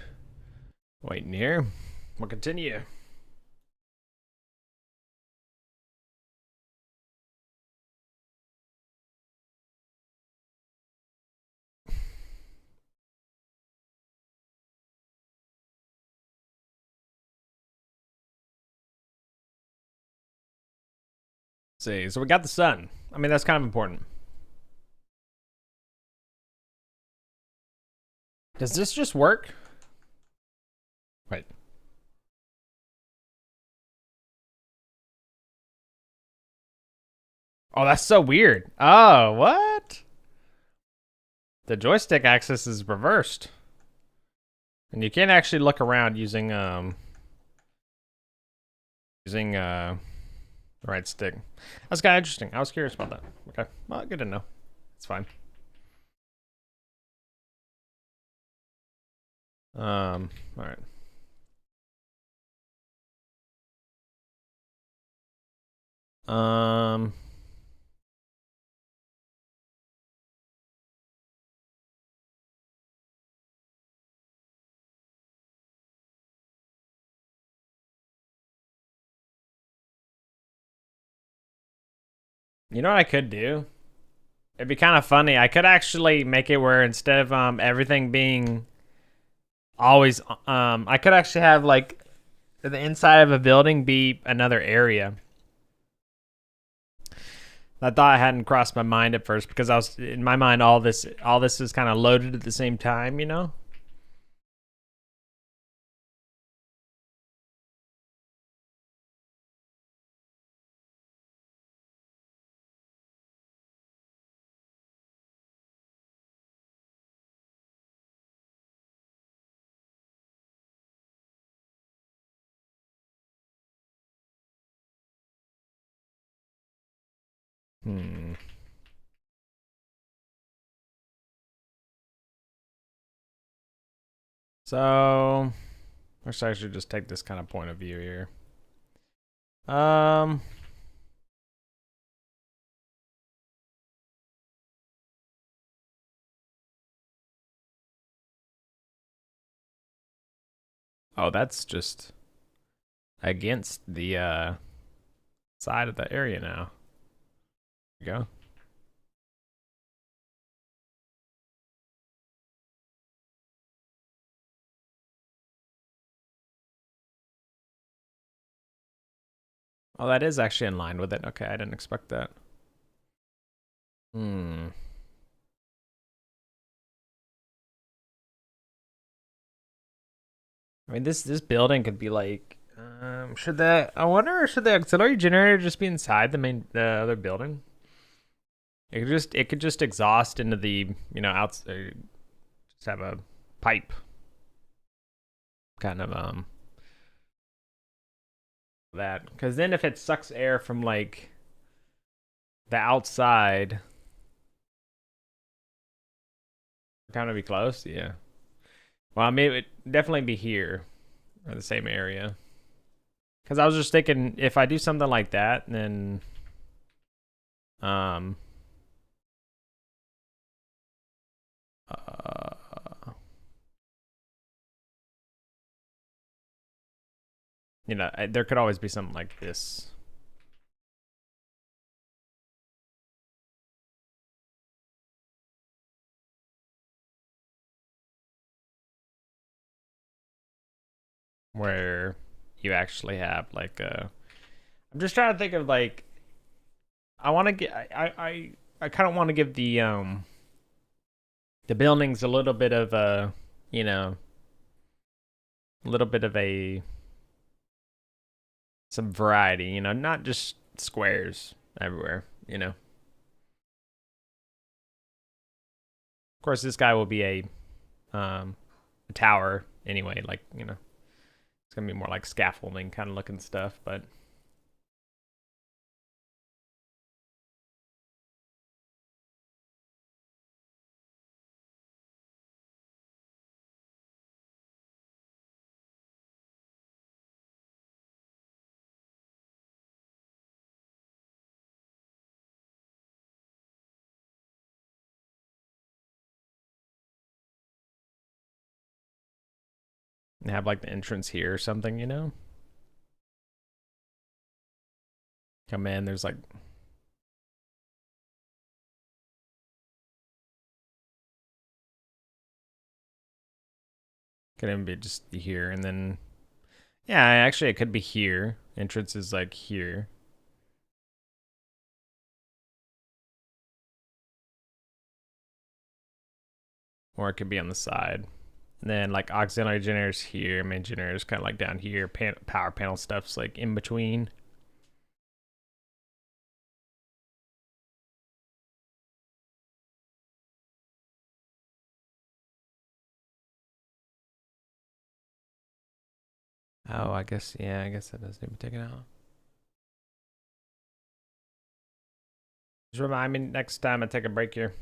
waiting here. We'll continue. See, so we got the sun. I mean, that's kind of important. Does this just work? Wait. Oh, that's so weird. Oh, what? The joystick axis is reversed. And you can't actually look around using the right stick. That's kind of interesting. I was curious about that. Okay, well, good to know. It's fine. All right. You know what I could do? It'd be kind of funny. I could actually make it where instead of everything being always I could actually have like the inside of a building be another area. I thought I hadn't crossed my mind at first because I was in my mind all this is kind of loaded at the same time, you know? So, I should just take this kind of point of view here. Oh, that's just against the side of the area now. There you go. Oh, that is actually in line with it. Okay, I didn't expect that. I mean, this building could be like, I wonder, should the auxiliary generator just be inside the other building? It could just exhaust into the, outside, just have a pipe, kind of that. Because then if it sucks air from like the outside, kind of be close, yeah. Well, maybe it would definitely be here or the same area. Because I was just thinking, if I do something like that, then uh, there could always be something like this. Where you actually have like a. I'm just trying to think of like. I want to get. I kind of want to give the buildings a little bit of a, a little bit of a some variety, not just squares everywhere, Of course, this guy will be a tower anyway, like, it's gonna be more like scaffolding kind of looking stuff, but have like the entrance here or something. Come in, there's like could even be just here, and then yeah, actually it could be here. Entrance is like here. Or it could be on the side. And then like auxiliary generators here, main generators kind of like down here. Power panel stuff's like in between. Oh, I guess, yeah, I guess that does need to be taken out. Just remind me next time I take a break here.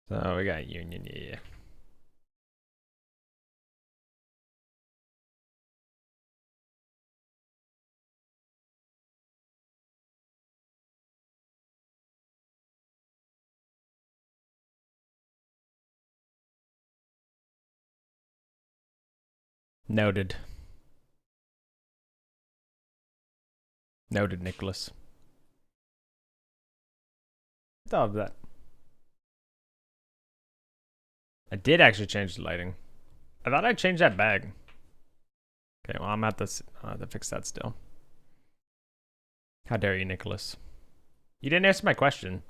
So we got Union, yeah. Noted. Noted, Nicholas. I thought of that. I did actually change the lighting. I thought I changed that bag. Okay, well, I'll have to fix that still. How dare you, Nicholas? You didn't answer my question.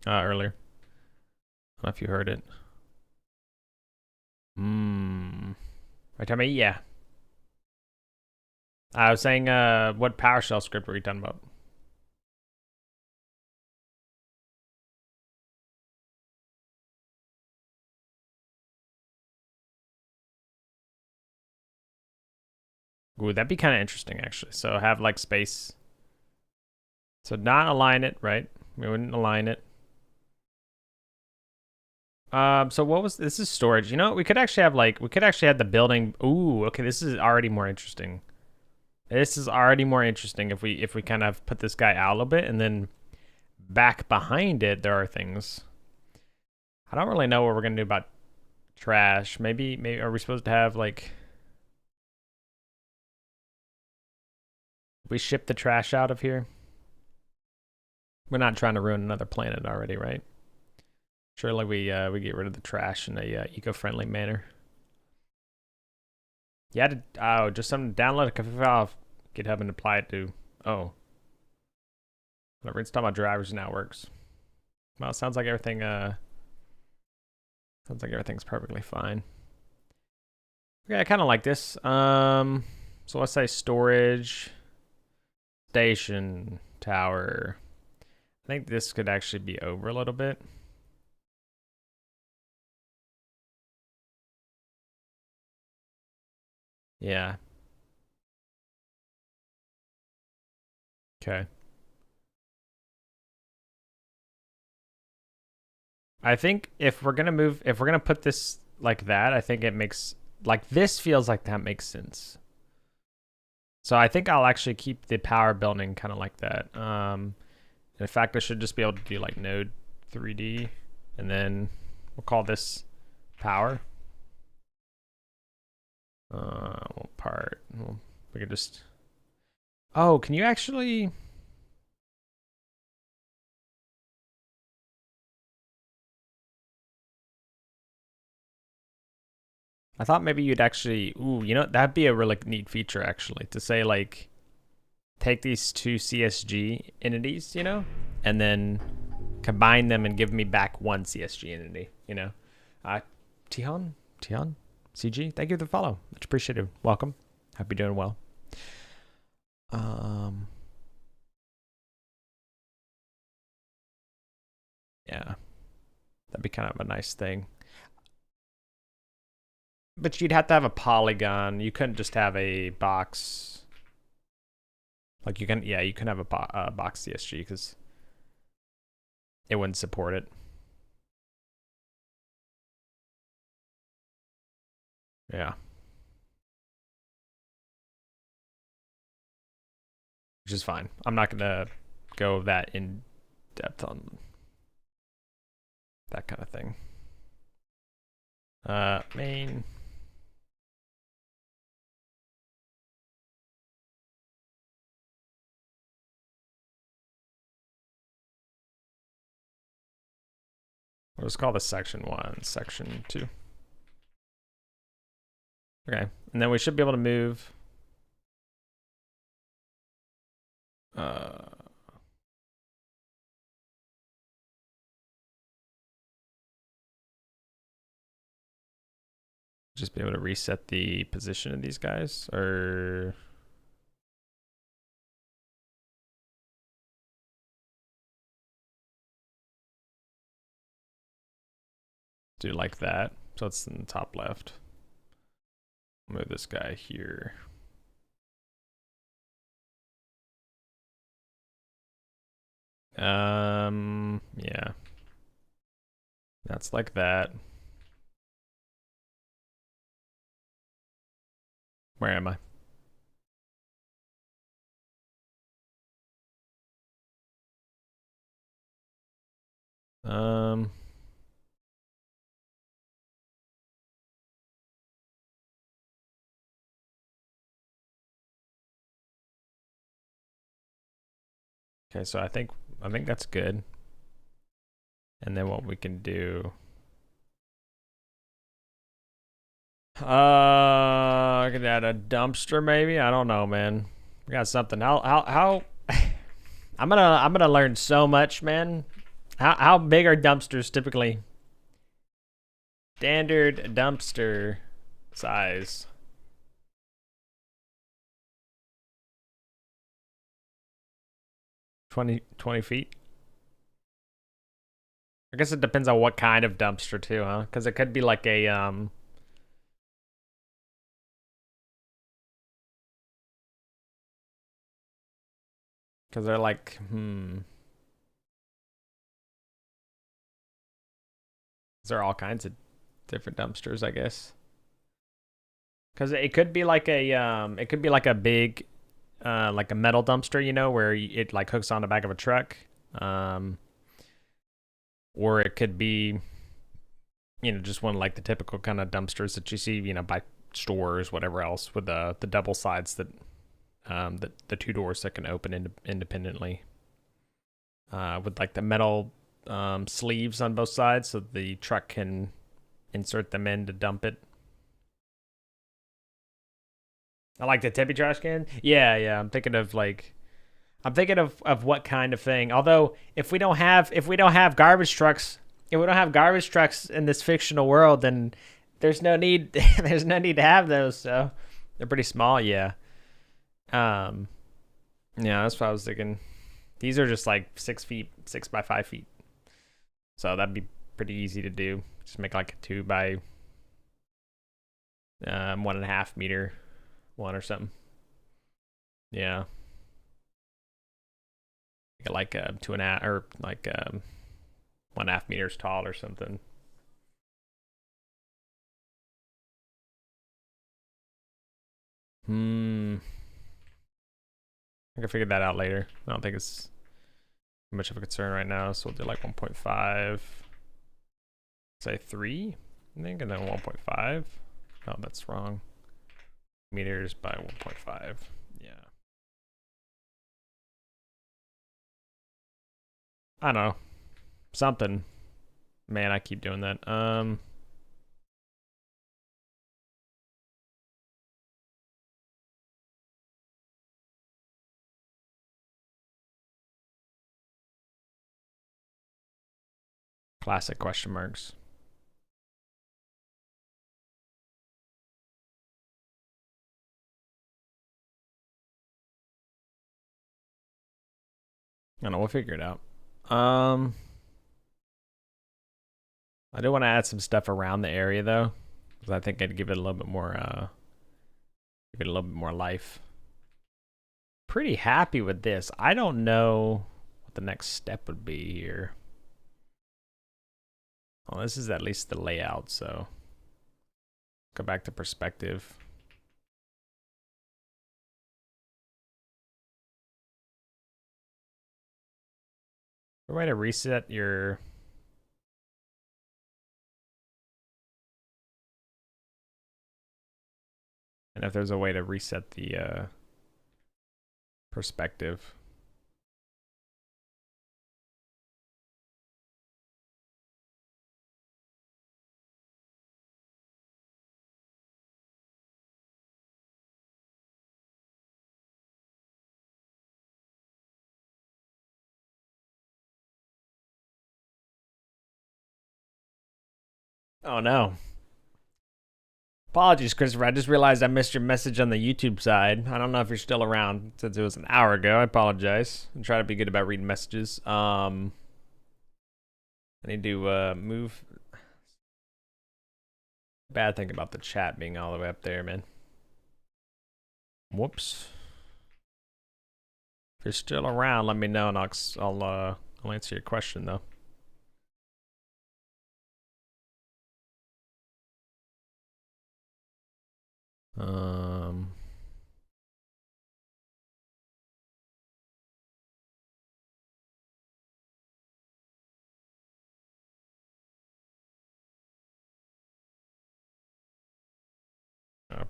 Earlier. I don't know if you heard it. Right, tell me, yeah. I was saying, what PowerShell script were you talking about? Ooh, that'd be kind of interesting, actually. So have like space. So not align it, right? We wouldn't align it. So what was this? Is storage. You know, we could actually have the building. Ooh, okay, this is already more interesting. This is already more interesting if we kind of put this guy out a little bit, and then back behind it there are things. I don't really know what we're gonna do about trash. Maybe are we supposed to have like, we ship the trash out of here? We're not trying to ruin another planet already, right? Surely we get rid of the trash in a eco-friendly manner. Yeah, just something to download a file off GitHub and apply it to. Oh, whatever. Install my drivers now works. Well, it sounds like everything. Sounds like everything's perfectly fine. Okay, I kind of like this. So let's say storage, station, tower. I think this could actually be over a little bit. Yeah. Okay. I think if we're gonna put this like that, I think it makes, like, this feels like that makes sense. So I think I'll actually keep the power building kind of like that. In fact, I should just be able to do like node 3D, and then we'll call this power. Part. We could just. Oh, can you actually? I thought maybe you'd actually. Ooh, you know, that'd be a really neat feature actually, to say like, take these two CSG entities, you know, and then combine them and give me back one CSG entity, you know. Tihan, CG, thank you for the follow. Much appreciated. Welcome. Hope you're doing well. Yeah, that'd be kind of a nice thing. But you'd have to have a polygon. You couldn't just have a box. Like you can, yeah, you can have a box CSG because it wouldn't support it. Yeah. Which is fine. I'm not gonna go that in depth on that kind of thing. Main. Let's call this section 1, section 2. Okay, and then we should be able to move. Just be able to reset the position of these guys, or do like that. So it's in the top left. Move this guy here. Yeah. That's like that. Where am I? Okay, so I think that's good. And then what we can do, I could add a dumpster maybe. I don't know, man. We got something. How I'm gonna learn so much, man. How big are dumpsters typically? Standard dumpster size. 20 feet. I guess it depends on what kind of dumpster too, huh? Because it could be like a because they're like there are all kinds of different dumpsters, I guess. Because it could be like a big like a metal dumpster, you know, where it like hooks on the back of a truck. Or it could be, you know, just one like the typical kind of dumpsters that you see, you know, by stores, whatever else, with the double sides that the two doors that can open independently, with like the metal sleeves on both sides, so the truck can insert them in to dump it. I like the tippy trash can. Yeah. I'm thinking of what kind of thing. Although if we don't have garbage trucks, in this fictional world, then there's no need to have those. So they're pretty small. Yeah. Yeah, that's what I was thinking. These are just like 6 feet, 6 by 5 feet. So that'd be pretty easy to do. Just make like a 2 by 1.5 meter one or something. Yeah. Like 2.5 or like 1.5 meters tall or something. I can figure that out later. I don't think it's much of a concern right now, so we'll do like 1.5. Say 3, I think, and then 1.5. Oh, that's wrong. Meters by 1.5. Yeah. I don't know. Something. Man, I keep doing that. Classic question marks. I don't know, we'll figure it out. I do want to add some stuff around the area though, because I think I'd give it a little bit more life. Pretty happy with this. I don't know what the next step would be here. Well, this is at least the layout, so go back to perspective. A way to reset your and if there's a way to reset the perspective. Oh no. Apologies, Christopher. I just realized I missed your message on the YouTube side. I don't know if you're still around since it was an hour ago. I apologize. I try to be good about reading messages. I need to move Bad thing about the chat being all the way up there, man. Whoops. If you're still around, let me know and I'll answer your question though. Um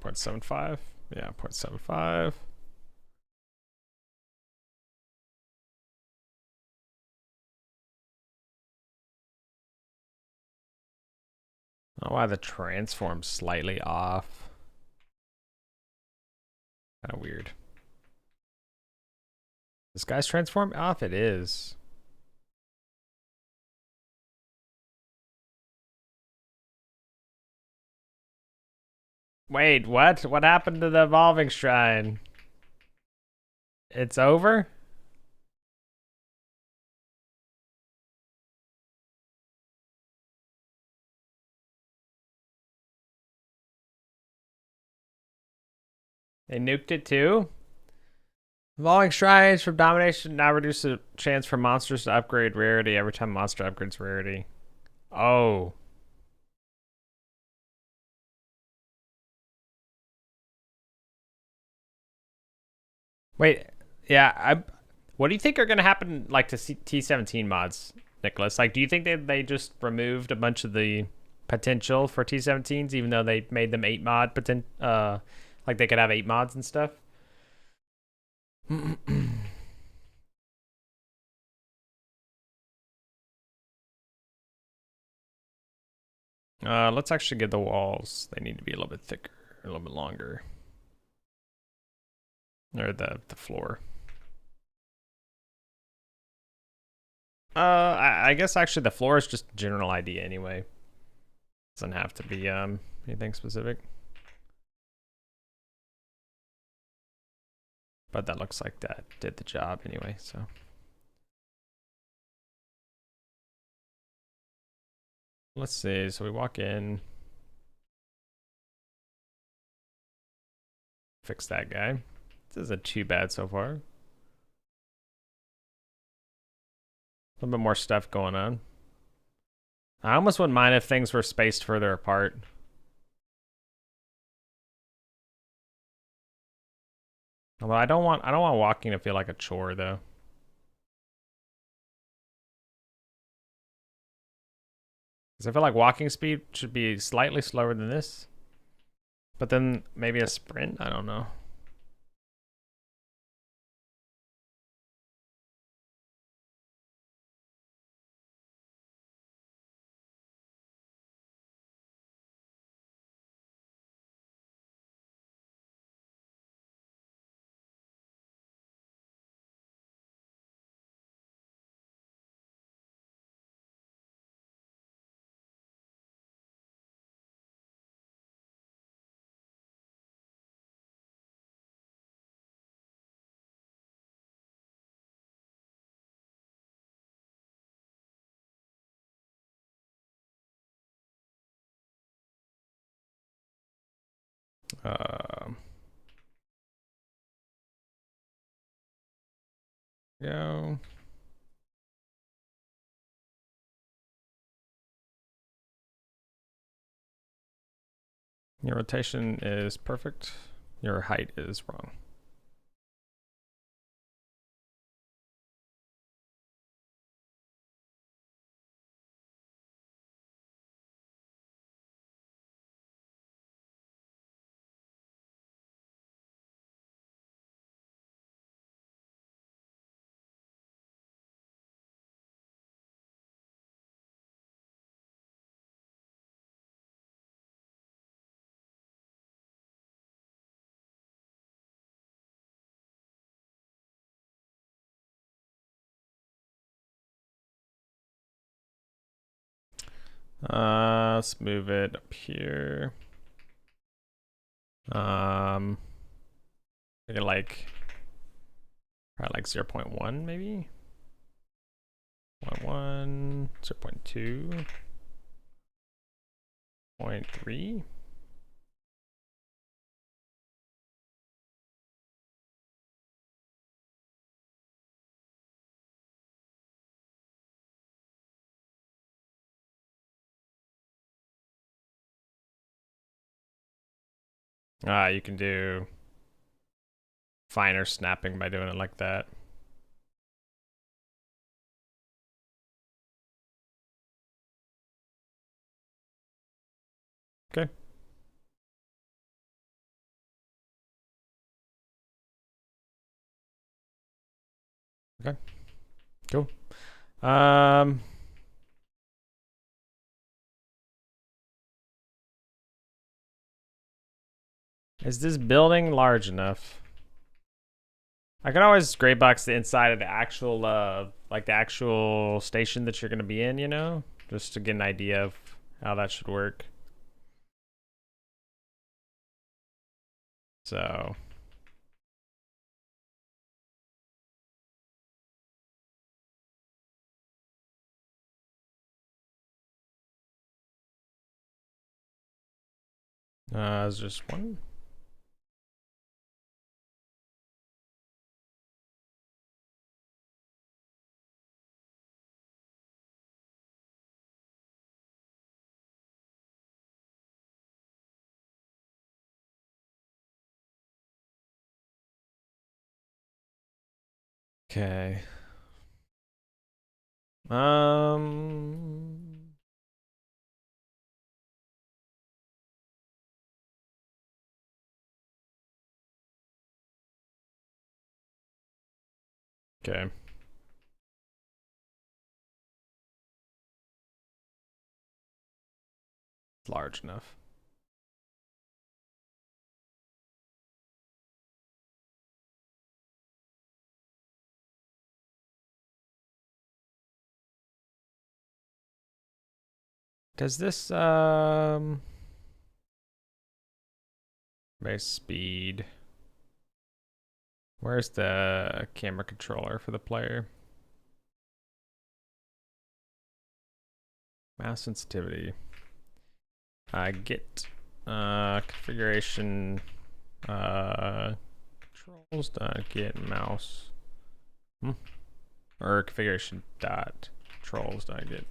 0.75. Yeah, 0.75. Oh, why the transform's slightly off. Kind of weird. This guy's transform off? It is. Wait, what? What happened to the evolving shrine? It's over? They nuked it too? Evolving shrines from domination now reduce the chance for monsters to upgrade rarity every time monster upgrades rarity. Oh. Wait, yeah, what do you think are gonna happen like to T17 mods, Nicholas? Like, do you think they just removed a bunch of the potential for T17s, even though they made them 8 mod like they could have 8 mods and stuff? Let's actually get the walls. They need to be a little bit thicker, a little bit longer. Or the floor. I guess actually the floor is just general idea anyway. Doesn't have to be anything specific. But that looks like that did the job anyway, so. Let's see, so we walk in. Fix that guy. This isn't too bad so far. A little bit more stuff going on. I almost wouldn't mind if things were spaced further apart. Although I don't want walking to feel like a chore though. Because I feel like walking speed should be slightly slower than this. But then maybe a sprint? I don't know. Go. Your rotation is perfect. Your height is wrong. Let's move it up here. Maybe like probably like 0.1 maybe. 0.1, 0.2, 0.3. You can do finer snapping by doing it like that. Okay. Okay. Cool. Is this building large enough? I can always gray box the inside of the actual, like the actual station that you're gonna be in, you know, just to get an idea of how that should work. So. Is just one? Okay. Okay. It's large enough. Does this, base speed. Where's the camera controller for the player? Mouse sensitivity. Get configuration controls dot get mouse or configuration dot controls dot get.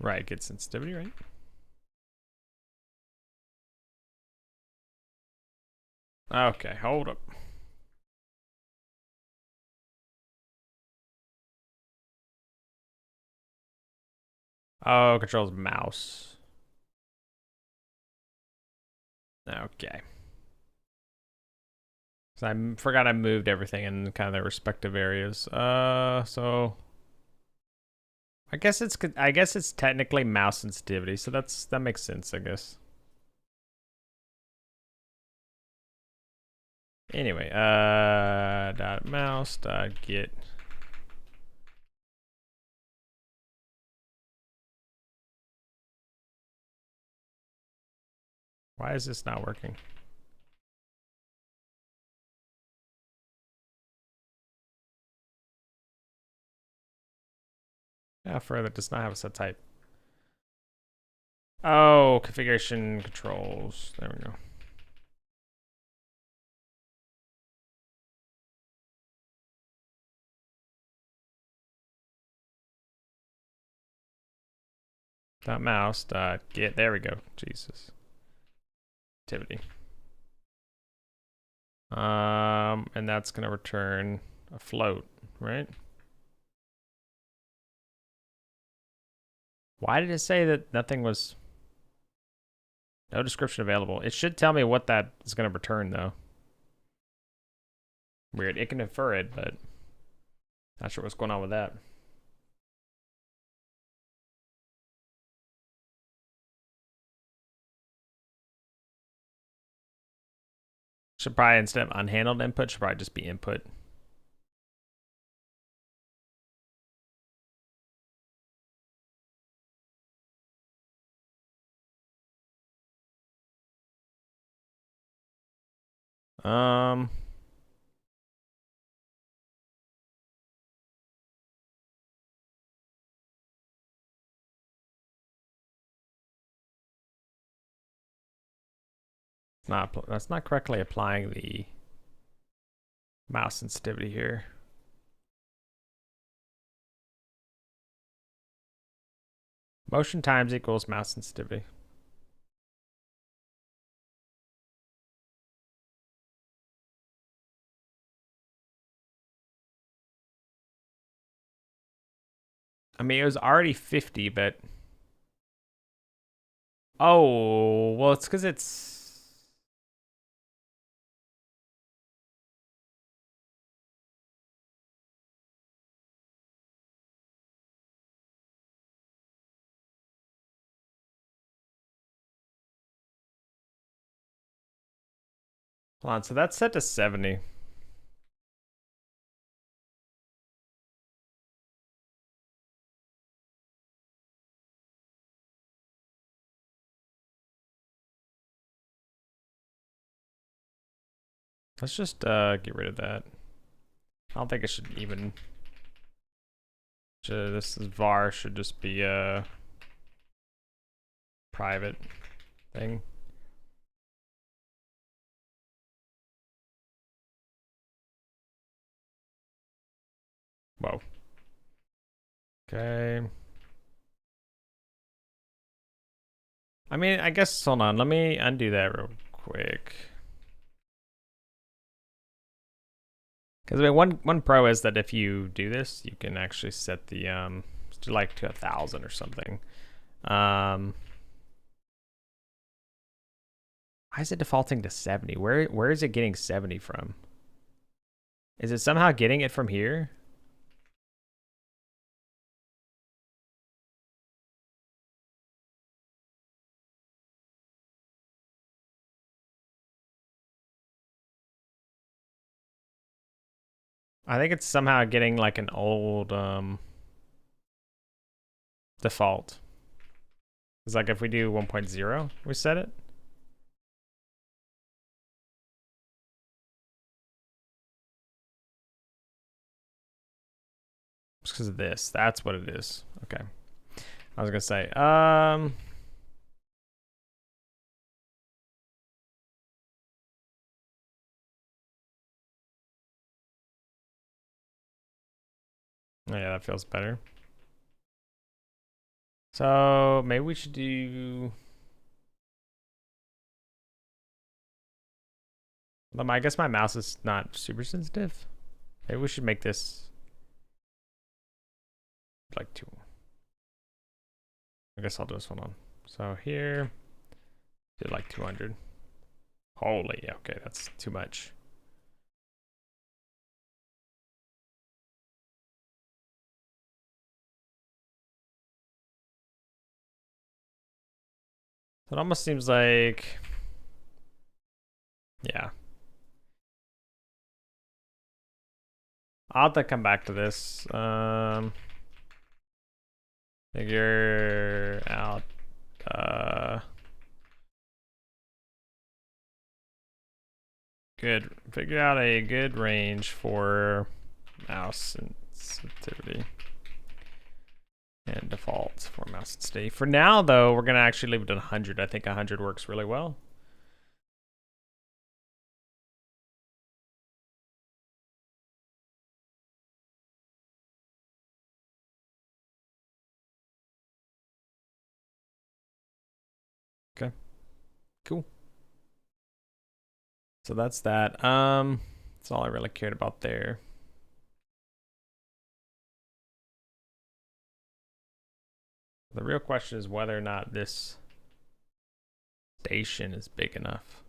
Right, get sensitivity, right? Okay, hold up. Oh, controls mouse. Okay. So I forgot I moved everything in kind of their respective areas. So I guess it's technically mouse sensitivity, so that makes sense, I guess. Anyway, dot mouse dot get. Why is this not working? Yeah, further does not have a set type. Oh, configuration controls. There we go. Dot mouse dot get. There we go. Jesus. Activity. And that's gonna return a float, right? Why did it say that nothing was? No description available. It should tell me what that is gonna return though. Weird. It can infer it, but not sure what's going on with that. Should probably, instead of unhandled input, should probably just be input. Um, that's not correctly applying the mouse sensitivity here. Motion times equals mouse sensitivity. I mean, it was already 50, but... Oh, well, it's because it's... Hold on, so that's set to 70. Let's just get rid of that. I don't think it should even... This is var should just be a private thing. Whoa. Okay. I mean, I guess, hold on. Let me undo that real quick. Because I mean, one pro is that if you do this, you can actually set the like to 1,000 or something. Why is it defaulting to 70? Where is it getting 70 from? Is it somehow getting it from here? I think it's somehow getting like an old default. It's like if we do 1.0, we set it. Just because of this. That's what it is. Okay. I was gonna say, oh yeah, that feels better. So maybe we should do... I guess my mouse is not super sensitive. Maybe we should make this like 2. I guess I'll do this one on. So here, did like 200. Holy, okay, that's too much. It almost seems like, yeah. I'll have to come back to this. Figure out figure out a good range for mouse sensitivity and default for mouse sensitivity. For now, though, we're gonna actually leave it at 100. I think 100 works really well. Okay, cool. So that's that. That's all I really cared about there. The real question is whether or not this station is big enough.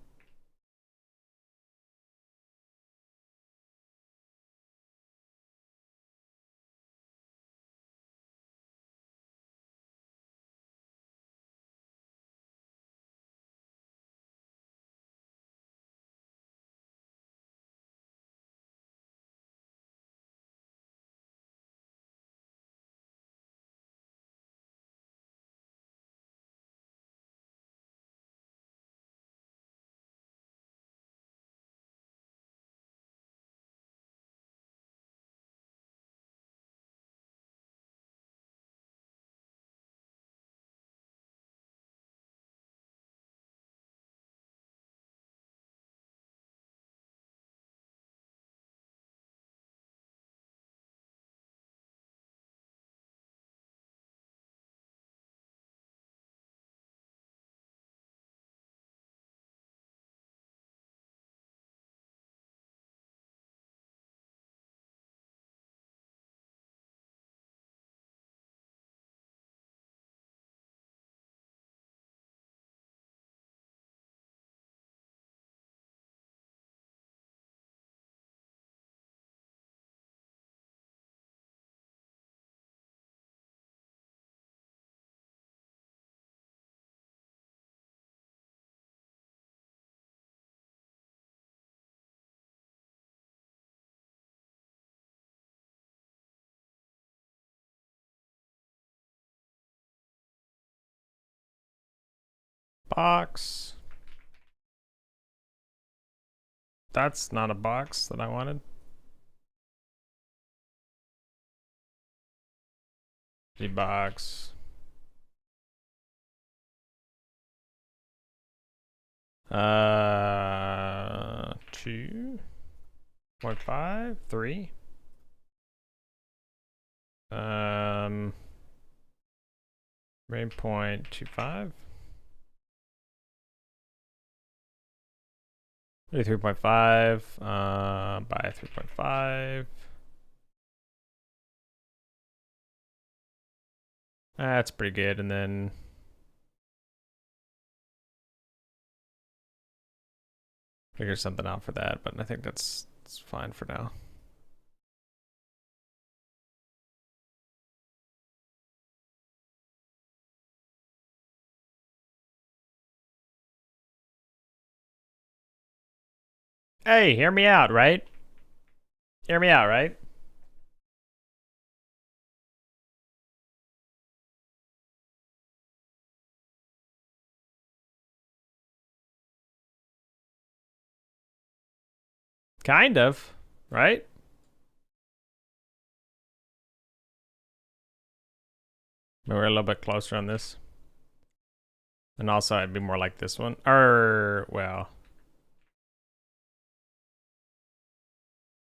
box. That's not a box that I wanted. The box. 2.5, 3. 3.25. 3.5 by 3.5. That's pretty good. And then figure something out for that, but I think that's fine for now. Hey, hear me out, right? Hear me out, right? Kind of, right? Maybe we're a little bit closer on this. And also, I'd be more like this one. Or, well.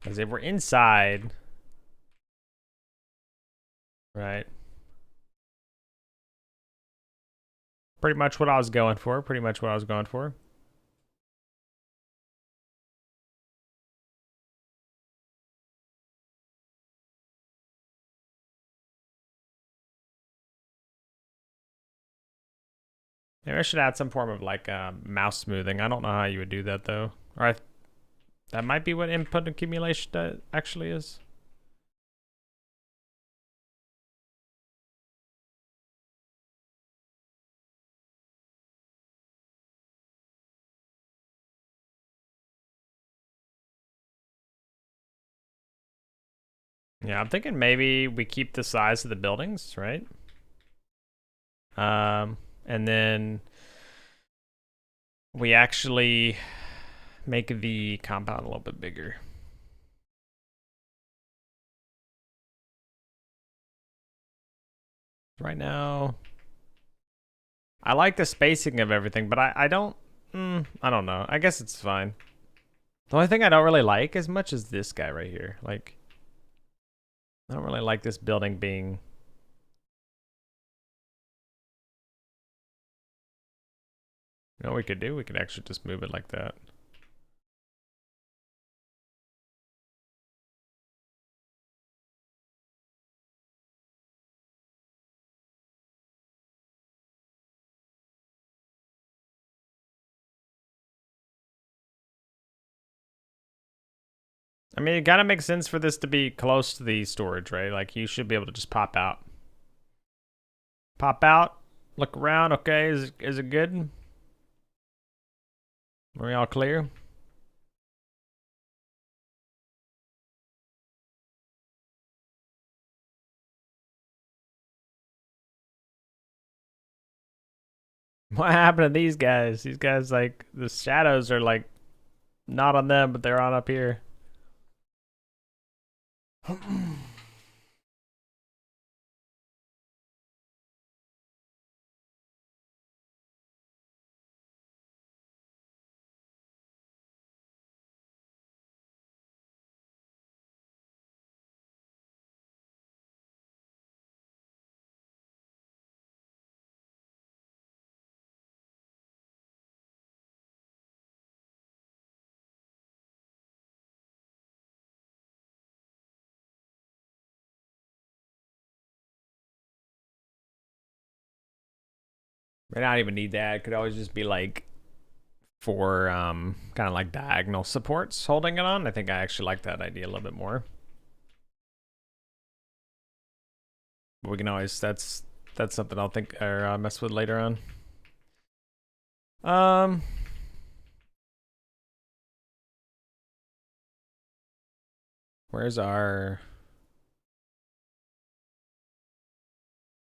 Because if we're inside, right? Pretty much what I was going for. Pretty much what I was going for. Maybe I should add some form of like mouse smoothing. I don't know how you would do that though. Or that might be what input accumulation actually is. Yeah, I'm thinking maybe we keep the size of the buildings, right? And then we actually make the compound a little bit bigger. Right now, I like the spacing of everything, but I don't know. I guess it's fine. The only thing I don't really like as much is this guy right here. Like, I don't really like this building being... You know what we could do? We could actually just move it like that. I mean, it gotta make sense for this to be close to the storage, right? Like, you should be able to just pop out. Pop out, look around, okay, is it good? Are we all clear? What happened to these guys? These guys, like, the shadows are, like, not on them, but they're on up here. May not even need that. It could always just be like for kind of like diagonal supports holding it on. I think I actually like that idea a little bit more. But we can always that's something I'll think or mess with later on. Where's our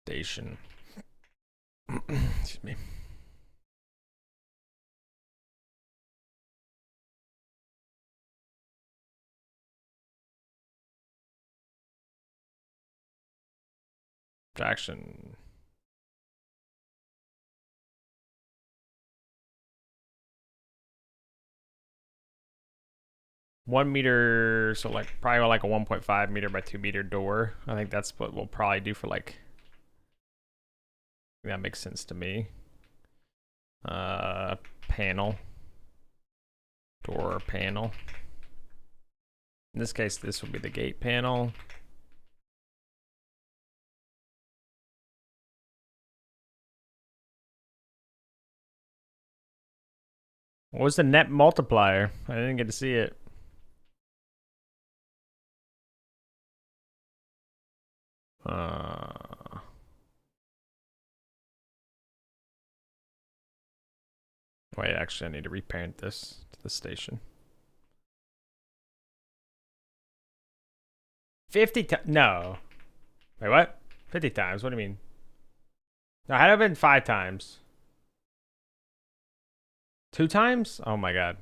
station? Excuse me. Subtraction. $1 meter, so like probably like a 1.5 meter by 2 meter door. I think that's what we'll probably do for like. That makes sense to me. Panel. Door panel. In this case, this will be the gate panel. What was the net multiplier? I didn't get to see it. Wait, actually, I need to reparent this to the station. 50 times? No. Wait, what? 50 times? What do you mean? No, had it been 5 times? 2 times? Oh my god.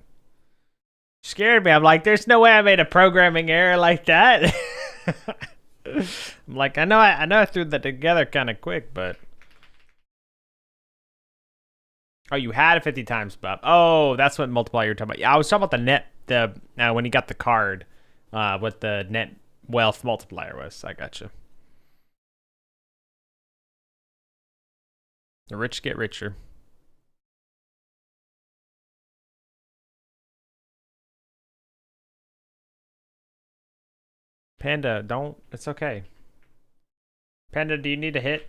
Scared me. I'm like, there's no way I made a programming error like that. I'm like, I know I threw that together kind of quick, but oh, you had a 50 times buff. Oh, that's what multiplier you're talking about. Yeah, I was talking about the net, when you got the card, what the net wealth multiplier was. I gotcha. The rich get richer. Panda, don't. It's okay. Panda, do you need a hit?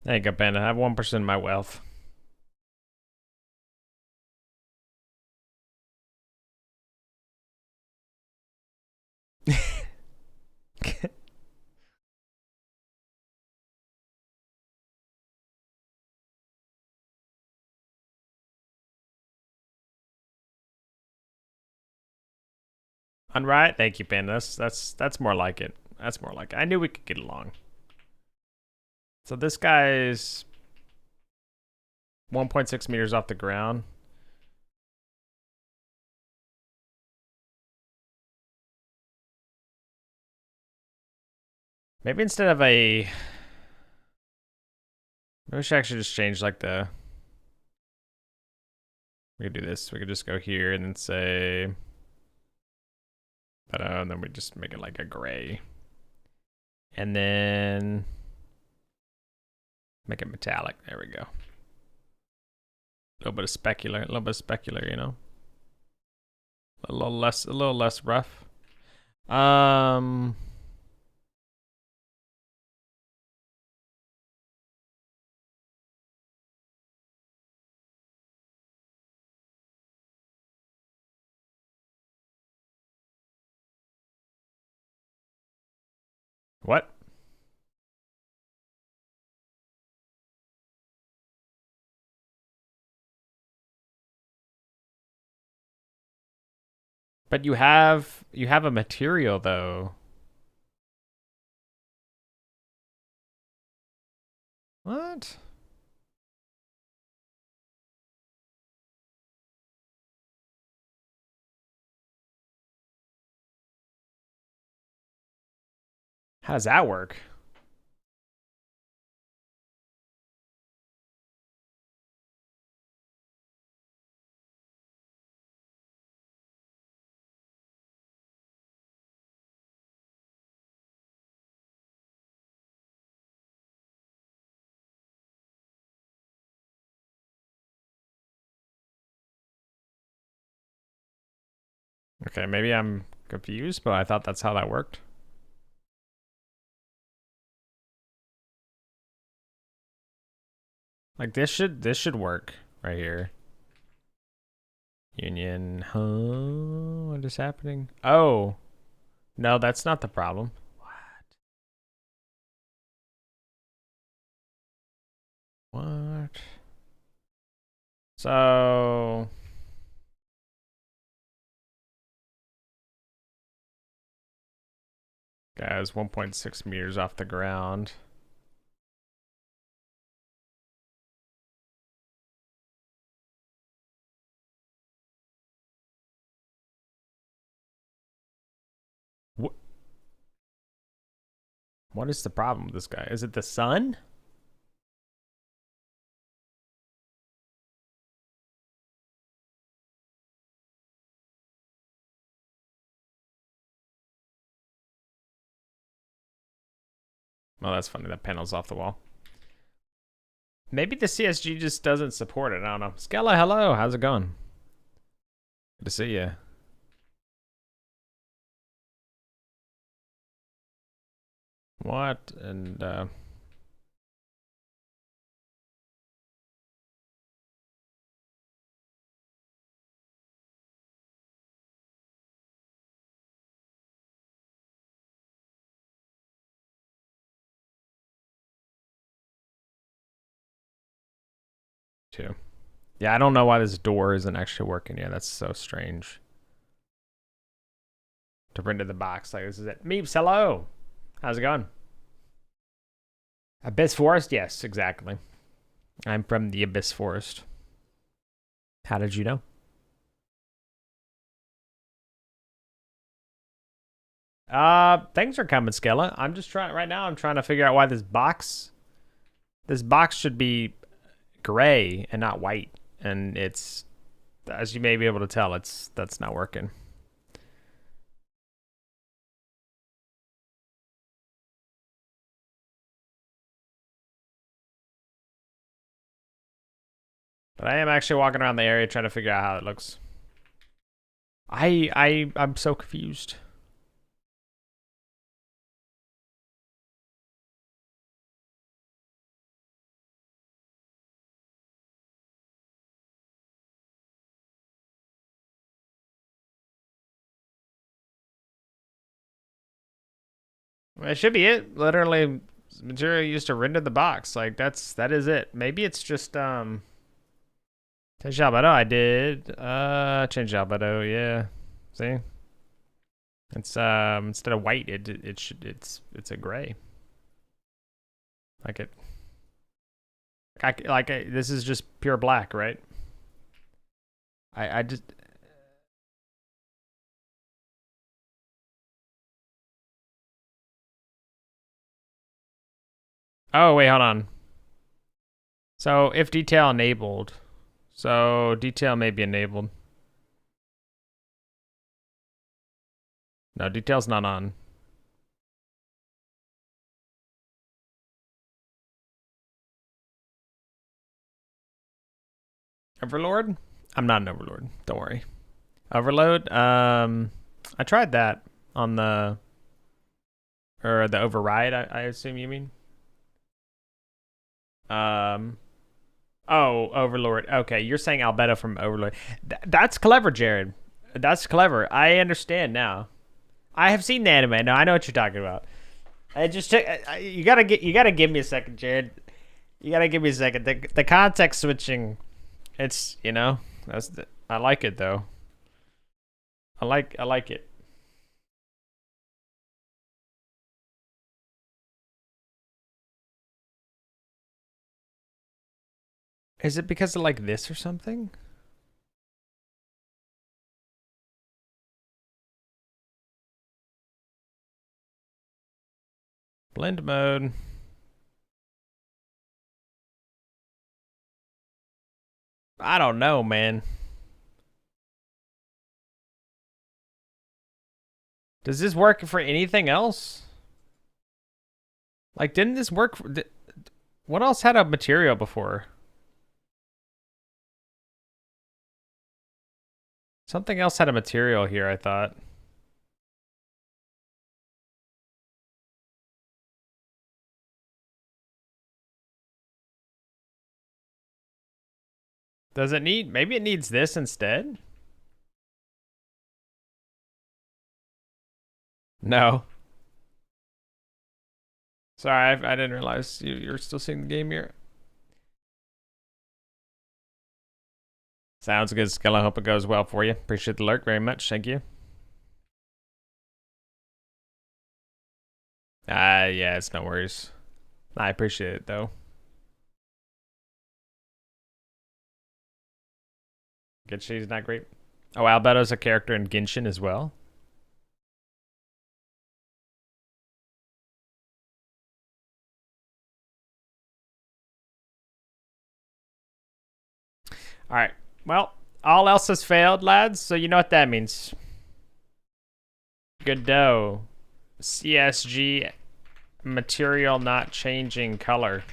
There you go, Panda. I have 1% of my wealth. Unright? Thank you, Panda. That's more like it. That's more like it. I knew we could get along. So this guy's 1.6 meters off the ground. Maybe instead of a... Maybe we should actually just change like the... We could do this. We could just go here and then say... and then we just make it like a gray. And then... Make it metallic. There we go. A little bit of specular, you know? A little less rough. What? But you have a material though. What? How does that work? Okay, maybe I'm confused, but I thought that's how that worked. Like this should work right here. Union, huh? What is happening? Oh, no, that's not the problem. What? So... Guys, 1.6 meters off the ground. What is the problem with this guy? Is it the sun? Oh, that's funny. That panel's off the wall. Maybe the CSG just doesn't support it. I don't know. Skella, hello. How's it going? Good to see you. What? And, two. Yeah, I don't know why this door isn't actually working. Yeah, that's so strange. To print in the box. Like, this is it. Meeps, hello. How's it going? Abyss Forest? Yes, exactly. I'm from the Abyss Forest. How did you know? Things are coming, Skella. I'm just trying right now. I'm trying to figure out why this box should be gray and not white, and it's, as you may be able to tell, that's not working. But I am actually walking around the area trying to figure out how it looks. I'm so confused. It should be it. Literally, material used to render the box. Like that is it. Maybe it's just change albedo. I did change albedo. Yeah, see, it's instead of white, it's a gray. This is just pure black, right? I just. Oh, wait, hold on. So if detail enabled, so detail may be enabled. No, detail's not on. Overlord? I'm not an overlord. Don't worry. Overload? I tried that on the, or the override, I assume you mean. Oh, Overlord. Okay, you're saying albedo from Overlord. That's clever, Jared. That's clever. I understand now. I have seen the anime. No, I know what you're talking about. I just took. You gotta give me a second, Jared. You gotta give me a second. The context switching. It's, you know, I like it though. I like it. Is it because of like this or something? Blend mode. I don't know, man. Does this work for anything else? Like, didn't this work for, what else had a material before? Something else had a material here, I thought. Does it need, maybe it needs this instead? No. Sorry, I didn't realize you're still seeing the game here. Sounds good, Skella. I hope it goes well for you. Appreciate the lurk very much. Thank you. Yeah, it's no worries. I appreciate it, though. Genshin's not great. Oh, Albedo's a character in Genshin as well. All right. Well, all else has failed, lads. So you know what that means. Godot. CSG material not changing color.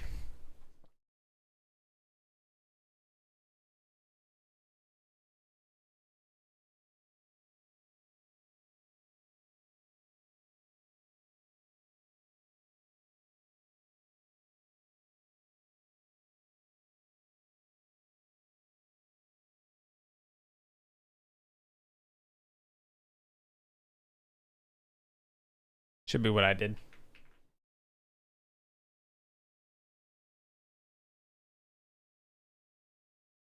Should be what I did.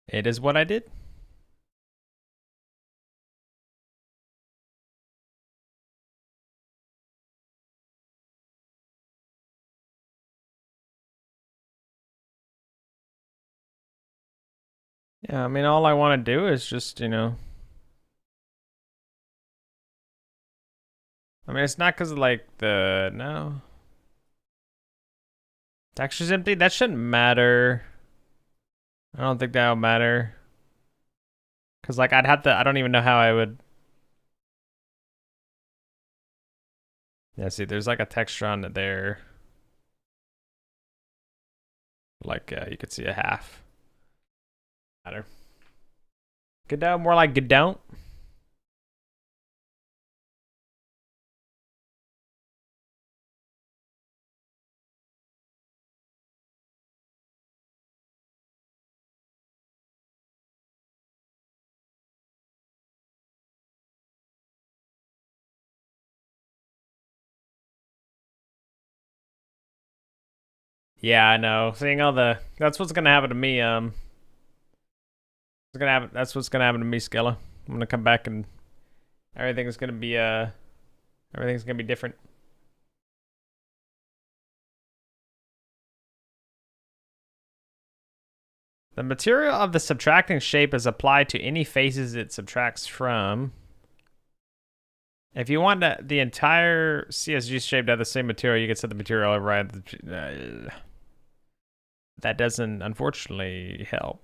It is what I did. Yeah, I mean, all I want to do is just, you know. I mean, it's not because of like the. No. Texture's empty? That shouldn't matter. I don't think that'll matter. Because, like, I'd have to. I don't even know how I would. Yeah, see, there's like a texture on it there. Like, you could see a half. Matter. Godot, more like Godot. Yeah, I know. Seeing all the. That's what's gonna happen to me. That's what's gonna happen to me, Skilla. I'm gonna come back and everything's gonna be everything's gonna be different. The material of the subtracting shape is applied to any faces it subtracts from. If you want the entire CSG shape to have the same material, you can set the material override. That doesn't, unfortunately, help.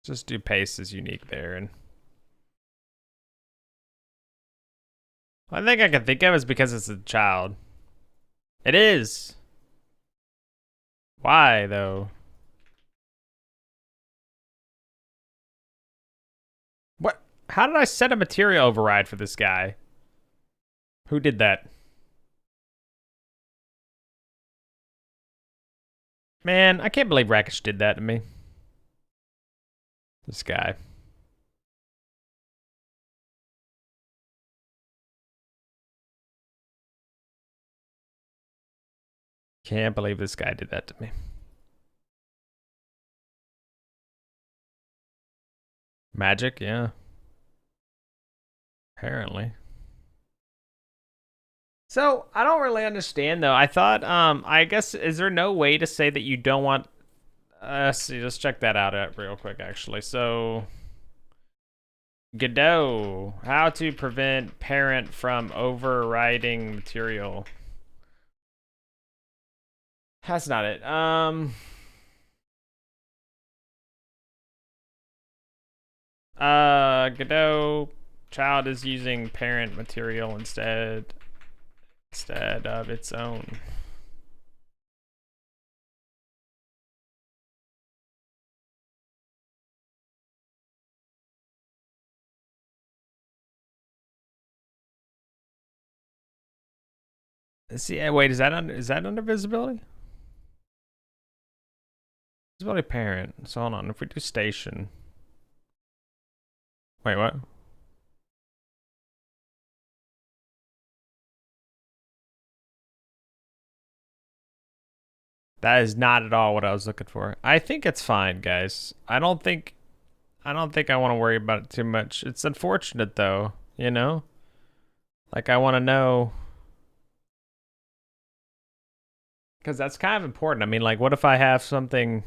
Just do paste is unique there, and one thing I can think of is because it's a child. It is. Why though? What? How did I set a material override for this guy? Who did that? Man, I can't believe Rakish did that to me. This guy. Can't believe this guy did that to me. Magic, yeah. Apparently. So, I don't really understand though. I thought, I guess, is there no way to say that you don't want, see, let's check that out real quick actually. So, Godot, how to prevent parent from overriding material. That's not it. Godot, child is using parent material instead of its own. See, wait, is that under visibility? Visibility parent. So hold on. If we do station, wait, what? That is not at all what I was looking for. I think it's fine, guys. I don't think I want to worry about it too much. It's unfortunate though, you know? Like I want to know because that's kind of important. I mean, like what if I have something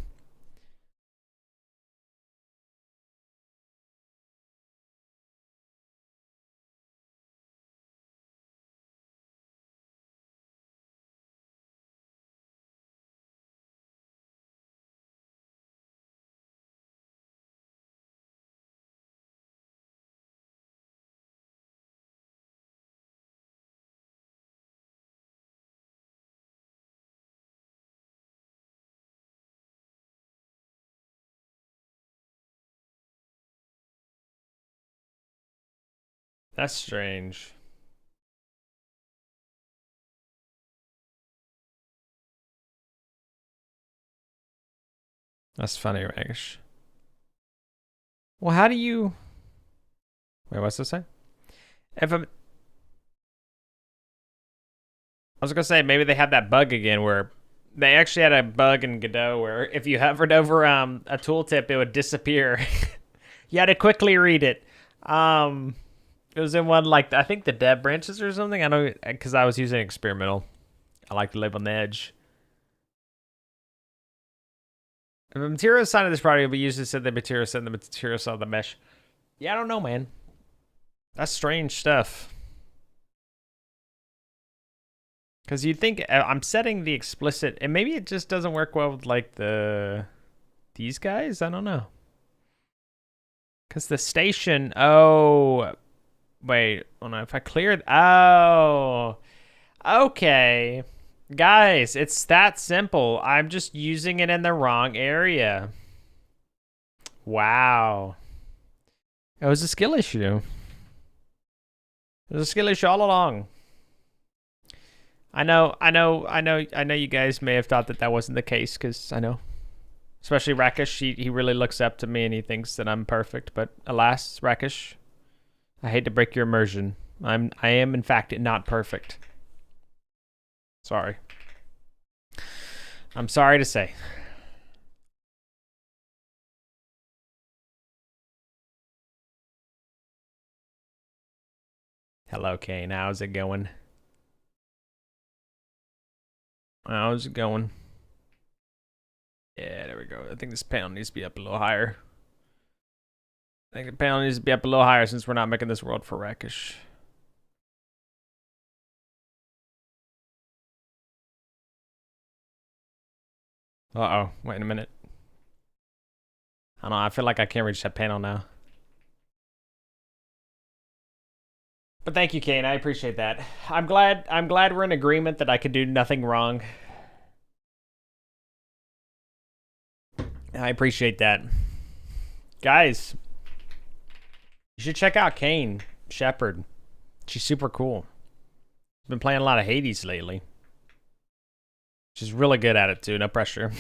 That's strange. That's funny, Ragish. Well, how do you... Wait, what's this say? If I'm... I was gonna say, maybe they had that bug again where... They actually had a bug in Godot where if you hovered over a tooltip, it would disappear. You had to quickly read it. It was in one, like, I think the dev branches or something. I know, because I was using experimental. I like to live on the edge. If the material side of this project will be used to set the material set the material side of the mesh. Yeah, I don't know, man. That's strange stuff. Because you'd think I'm setting the explicit, and maybe it just doesn't work well with like these guys. I don't know. Because the station, oh, wait, oh no, if I cleared, oh, okay. Guys, it's that simple. I'm just using it in the wrong area. Wow. It was a skill issue. It was a skill issue all along. I know you guys may have thought that that wasn't the case, because I know. Especially Rakesh, he really looks up to me and he thinks that I'm perfect, but alas, Rakesh, I hate to break your immersion. I am in fact not perfect. Sorry. I'm sorry to say. Hello, Kane. How's it going? How's it going? Yeah, there we go. I think this panel needs to be up a little higher. I think the panel needs to be up a little higher since we're not making this world for Rakesh. Uh-oh. Wait a minute. I don't know. I feel like I can't reach that panel now. But thank you, Kane. I appreciate that. I'm glad we're in agreement that I could do nothing wrong. I appreciate that. Guys, you should check out Kane Shepard. She's super cool. Been playing a lot of Hades lately. She's really good at it too, no pressure.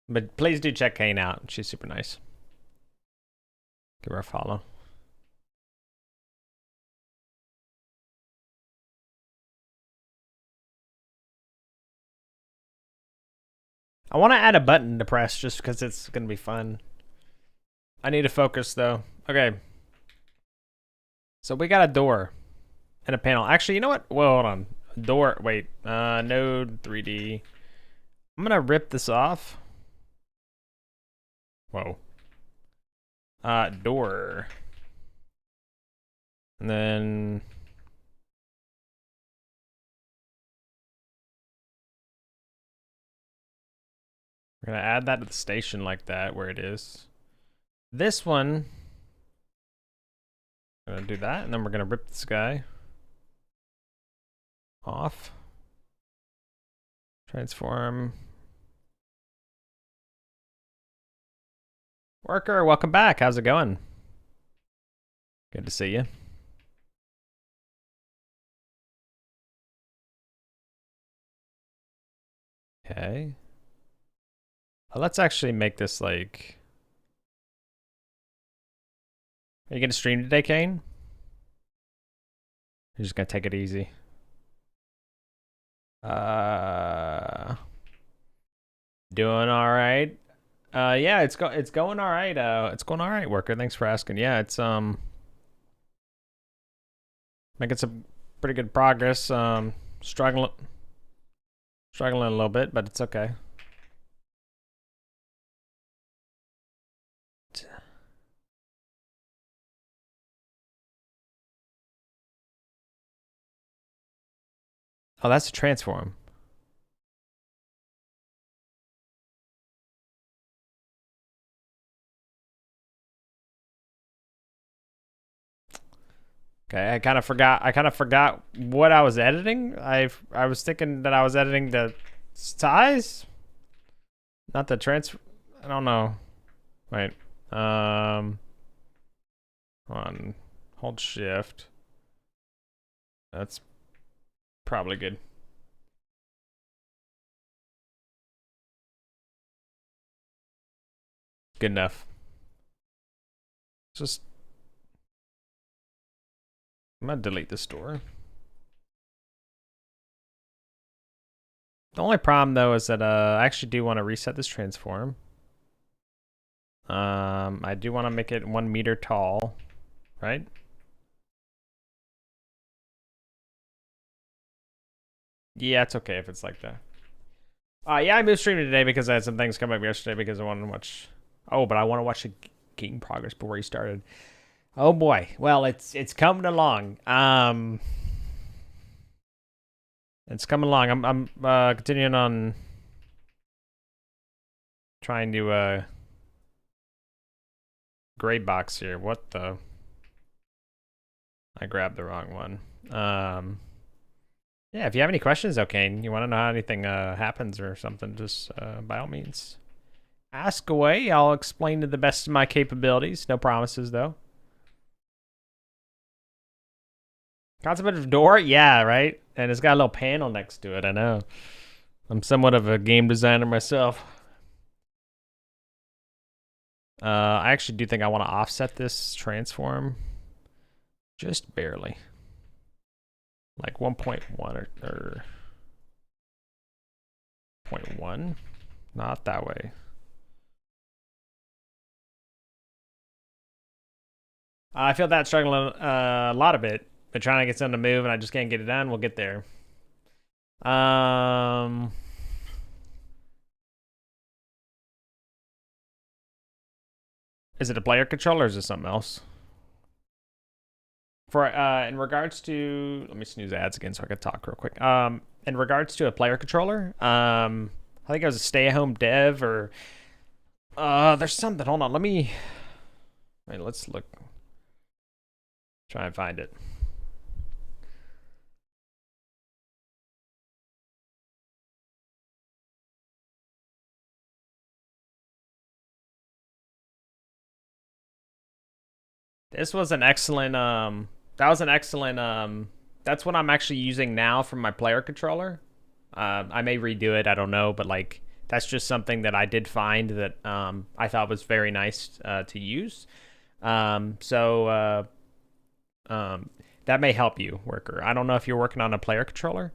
But please do check Kane out. She's super nice. Give her a follow. I want to add a button to press just because it's going to be fun. I need to focus though. Okay. So we got a door and a panel. Actually, you know what? Well, hold on. Door. Wait. Node 3D. I'm going to rip this off. Whoa. Door. And then... We're going to add that to the station like that, where it is. This one... I'm going to do that, and then we're going to rip this guy off. Transform. Worker, welcome back. How's it going? Good to see you. Okay. Let's actually make this like... Are you gonna stream today, Kane? You're just gonna take it easy. Doing all right. Yeah, it's going all right. It's going all right, Worker. Thanks for asking. Yeah, it's making some pretty good progress. Struggling a little bit, but it's okay. Oh, that's a transform. Okay, I kind of forgot. I kind of forgot what I was editing. I was thinking that I was editing the size, not the transfer. I don't know. Wait. On hold shift. That's probably good. Good enough. Just I'm gonna delete this door. The only problem though is that I actually do want to reset this transform. I do want to make it 1 meter tall, right? Yeah, it's okay if it's like that. Yeah, I moved streaming today because I had some things come up yesterday because I wanted to watch. Oh, but I want to watch the game progress before he started. Oh boy. Well, it's coming along. It's coming along. I'm continuing on trying to grade box here. What the? I grabbed the wrong one. Yeah, if you have any questions, okay, you want to know how anything happens or something, just by all means, ask away. I'll explain to the best of my capabilities. No promises, though. Concept of door? Yeah, right? And it's got a little panel next to it, I know. I'm somewhat of a game designer myself. I actually do think I want to offset this transform just barely. Like 1.1 or 0.1. Not that way. I feel that struggling a lot of it. Been trying to get something to move and I just can't get it done. We'll get there. Is it a player controller or is it something else? For in regards to, let me snooze ads again so I can talk real quick. In regards to a player controller, I think it was a stay-at-home dev or there's something. Hold on, wait, let's look. Try and find it. This was an excellent that was an excellent that's what I'm actually using now for my player controller. I may redo it, I don't know, but like that's just something that I did find that I thought was very nice to use. That may help you, worker. I don't know if you're working on a player controller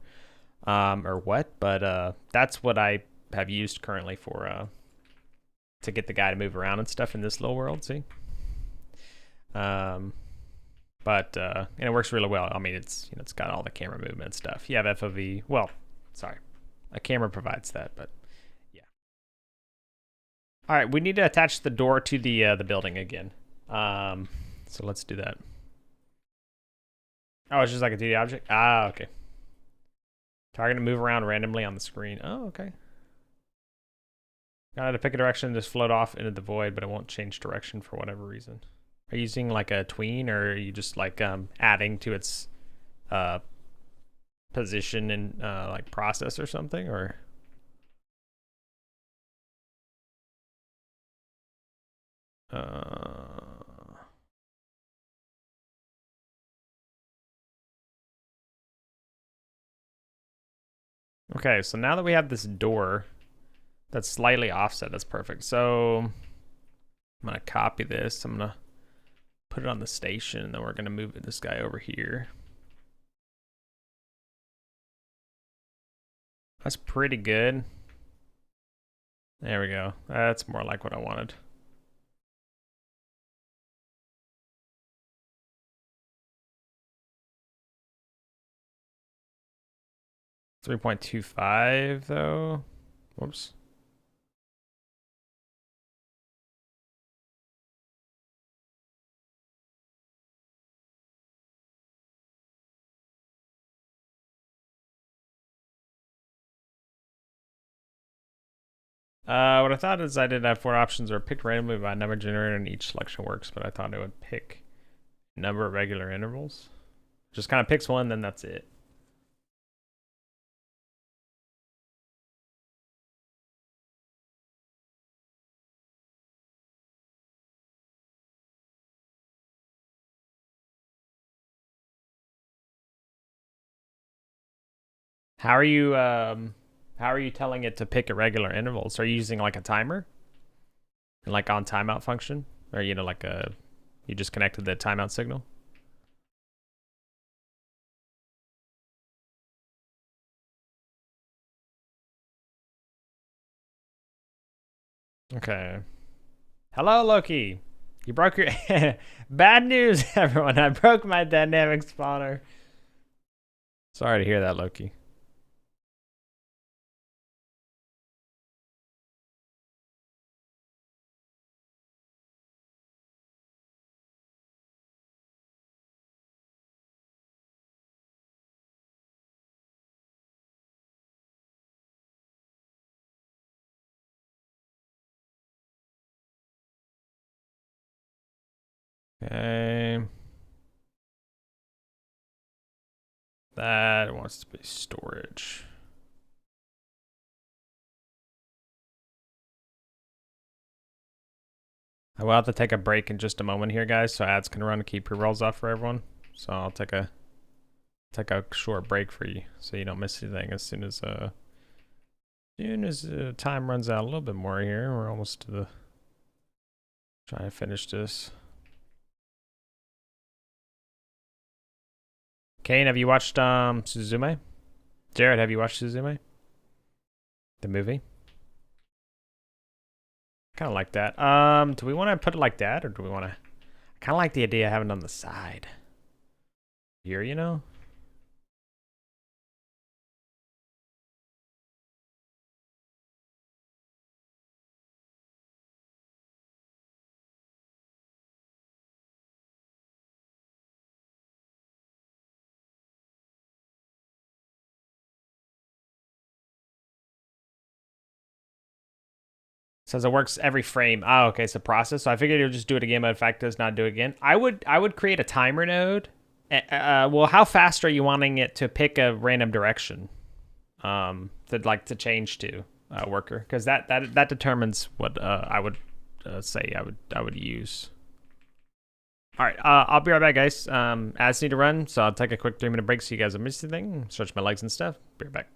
or what, but that's what I have used currently for to get the guy to move around and stuff in this little world. See, and it works really well. I mean, it's it's got all the camera movement stuff. You have FOV. Well, sorry, a camera provides that, but yeah. All right, we need to attach the door to the building again. So let's do that. Oh, it's just like a 2D object? Ah, okay. Target to move around randomly on the screen. Oh, okay. Gotta pick a direction, just float off into the void, but it won't change direction for whatever reason. Are you using like a tween, or are you just like adding to its position and like process or something, or? Okay, so now that we have this door that's slightly offset, that's perfect. So I'm gonna copy this. I'm gonna put it on the station, and then we're gonna move this guy over here. That's pretty good. There we go. That's more like what I wanted. $3.25 though. Whoops. What I thought is I did have 4 options or picked randomly by number generator and each selection works, but I thought it would pick number of regular intervals. Just kind of picks one, then that's it. How are you telling it to pick at regular intervals? Are you using like a timer? And like on timeout function? Or like you just connected the timeout signal? Okay. Hello, Loki. You broke your bad news, everyone. I broke my dynamic spawner. Sorry to hear that, Loki. Okay. That wants to be storage. I will have to take a break in just a moment here, guys, so ads can run to keep pre-rolls off for everyone. So I'll take a short break for you so you don't miss anything as soon as time runs out a little bit more here. We're almost to the trying to finish this. Kane, have you watched Suzume? Jared, have you watched Suzume? The movie? Kind of like that. Do we want to put it like that, or do we want to? I kind of like the idea of having it on the side. Here, Says it works every frame. Oh, okay, so process. So I figured it would just do it again, but in fact does not do it again. I would create a timer node. Well, how fast are you wanting it to pick a random direction? To change to worker, because that determines what I would say I would use. All right, I'll be right back, guys. Ads need to run, so I'll take a quick 3-minute break so you guys don't miss anything. Stretch my legs and stuff. Be right back.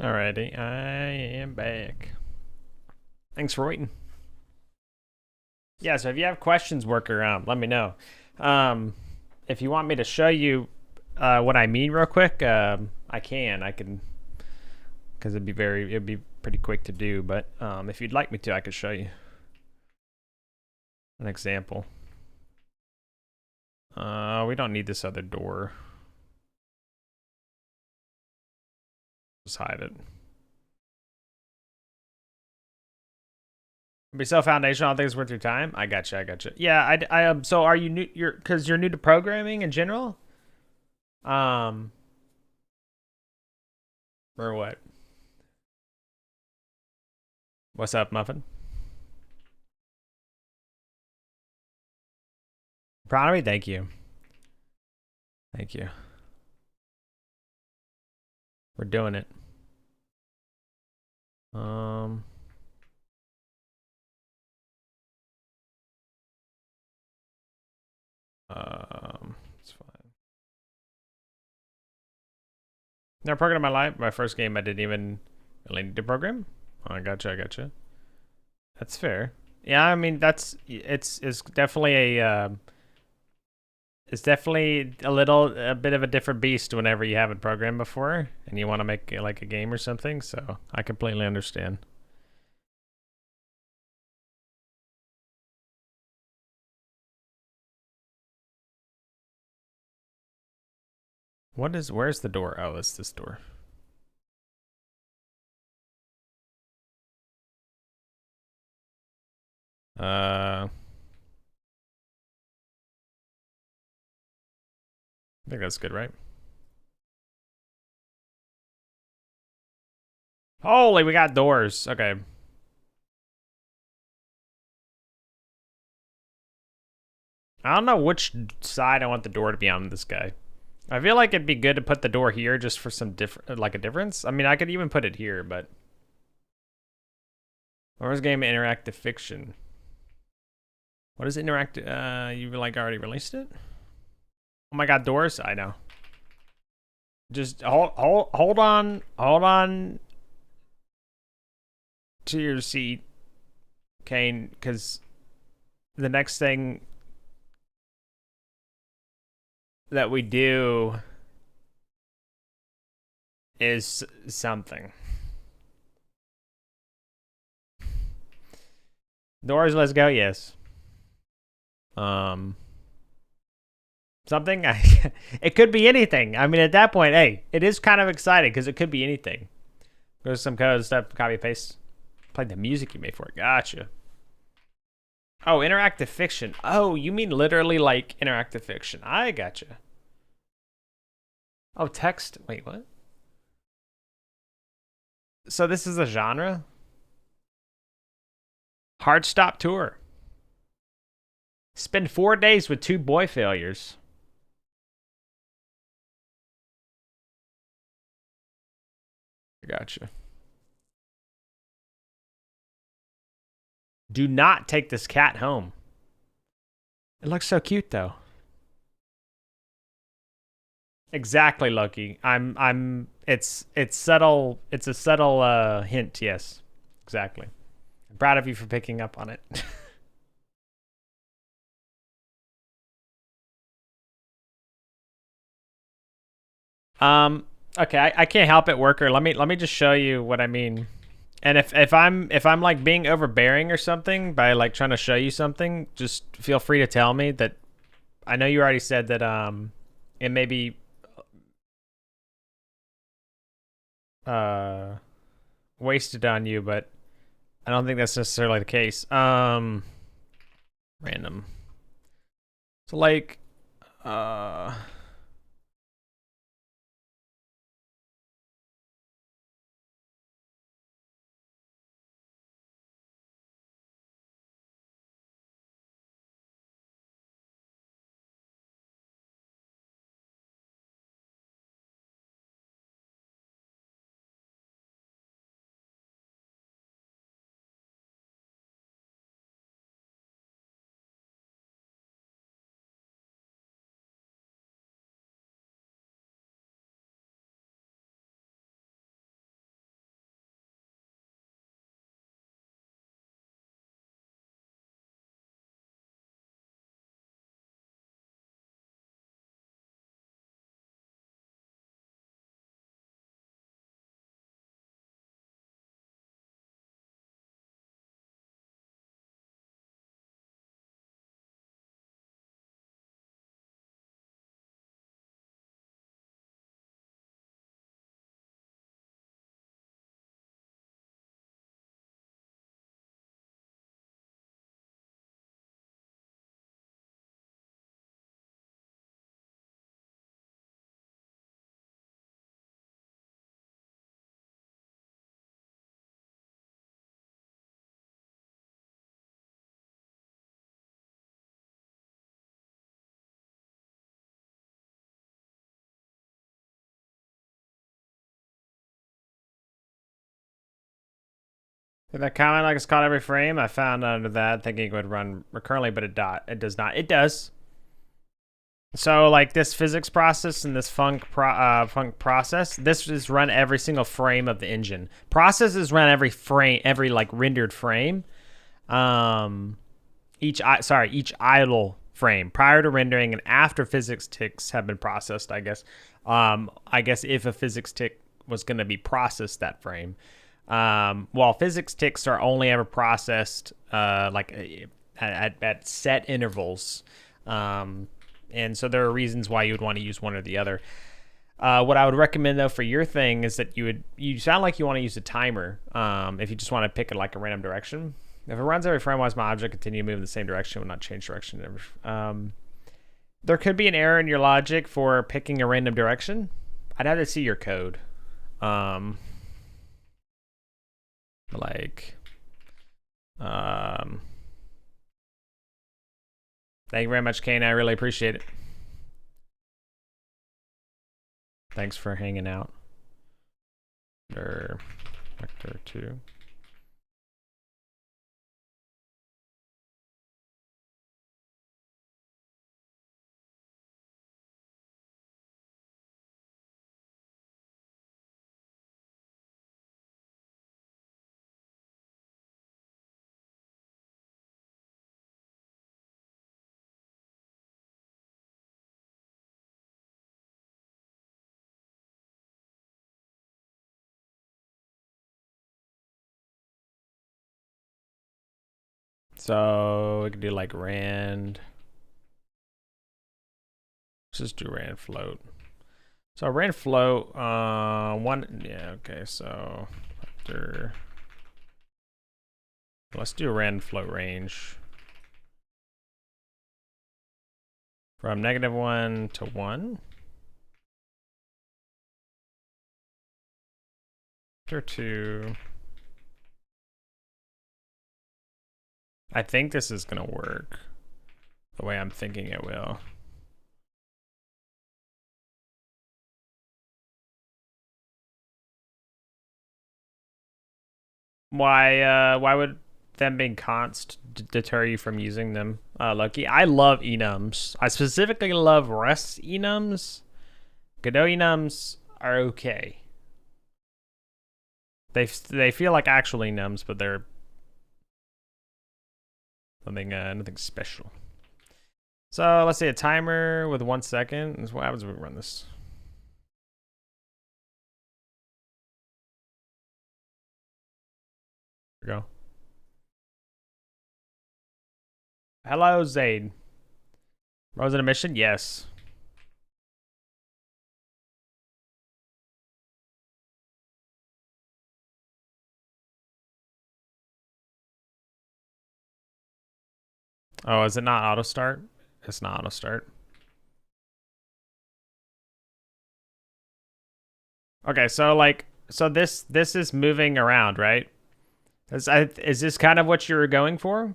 Alrighty, I am back. Thanks for waiting. Yeah, so if you have questions, workaround, let me know. If you want me to show you what I mean real quick, I can, because it'd be pretty quick to do. But if you'd like me to, I could show you an example. We don't need this other door. Just hide it. Be so foundational. I don't think it's worth your time. I gotcha. Yeah, I so are you new? Because you're new to programming in general. Or what? What's up, Muffin? Proud of me? Thank you. Thank you. We're doing it. It's fine. Never programmed in my life. My first game, I didn't even really need to program. Oh, I gotcha. That's fair. Yeah, I mean it's definitely a it's definitely a bit of a different beast whenever you haven't programmed before and you want to make like a game or something. So I completely understand. Where's the door? Oh, it's this door. I think that's good, right? Holy, we got doors. Okay. I don't know which side I want the door to be on this guy. I feel like it'd be good to put the door here just for some like a difference. I mean, I could even put it here, but Where's game interactive fiction? What is interactive? You like already released it? Oh my god, doors! I know. Just hold on to your seat, Kane, because the next thing that we do is something. Doors, let's go. Yes. Something. It could be anything. I mean, at that point, hey, it is kind of exciting because it could be anything. Go to some code stuff, copy paste. Play the music you made for it. Gotcha. Oh, interactive fiction. Oh, you mean literally like interactive fiction. I gotcha. Oh, text. Wait, what? So this is a genre? Hard stop tour. Spend 4 days with 2 boy failures. Gotcha. Do not take this cat home. It looks so cute though. Exactly, Loki. It's subtle. It's a subtle hint, yes. Exactly. I'm proud of you for picking up on it. Okay, I can't help it, worker. Let me just show you what I mean. And if I'm like being overbearing or something by like trying to show you something, just feel free to tell me that. I know you already said that it may be wasted on you, but I don't think that's necessarily the case. Random. So like That comment like it's caught every frame. I found under that thinking it would run recurrently, but it does not. It does. So like this physics process and this func process, this is run every single frame of the engine. Processes run every frame, every like rendered frame. Each idle frame prior to rendering and after physics ticks have been processed. I guess if a physics tick was going to be processed that frame. While physics ticks are only ever processed like at set intervals. And so there are reasons why you would want to use one or the other. What I would recommend though for your thing is that you sound like you want to use a timer if you just want to pick like a random direction. If it runs every frame while my object continue to move in the same direction, it will not change direction. There could be an error in your logic for picking a random direction. I'd have to see your code. Thank you very much, Kane. I really appreciate it. Thanks for hanging out. Vector 2. So we could do like rand. Let's just do rand float. So rand float, okay, so after, let's do rand float range. From -1 to 1. Vector 2. I think this is gonna work the way I'm thinking it will. Why would them being const deter you from using them, Loki? I love enums. I specifically love rest enums. Godot enums are okay. They feel like actual enums, but they're nothing special. So let's say a timer with 1 second. What happens when we run this? Here we go. Hello, Zaid. Was it a mission? Yes. Oh, is it not auto start? It's not auto start. Okay, so like, this is moving around, right? Is this kind of what you were going for?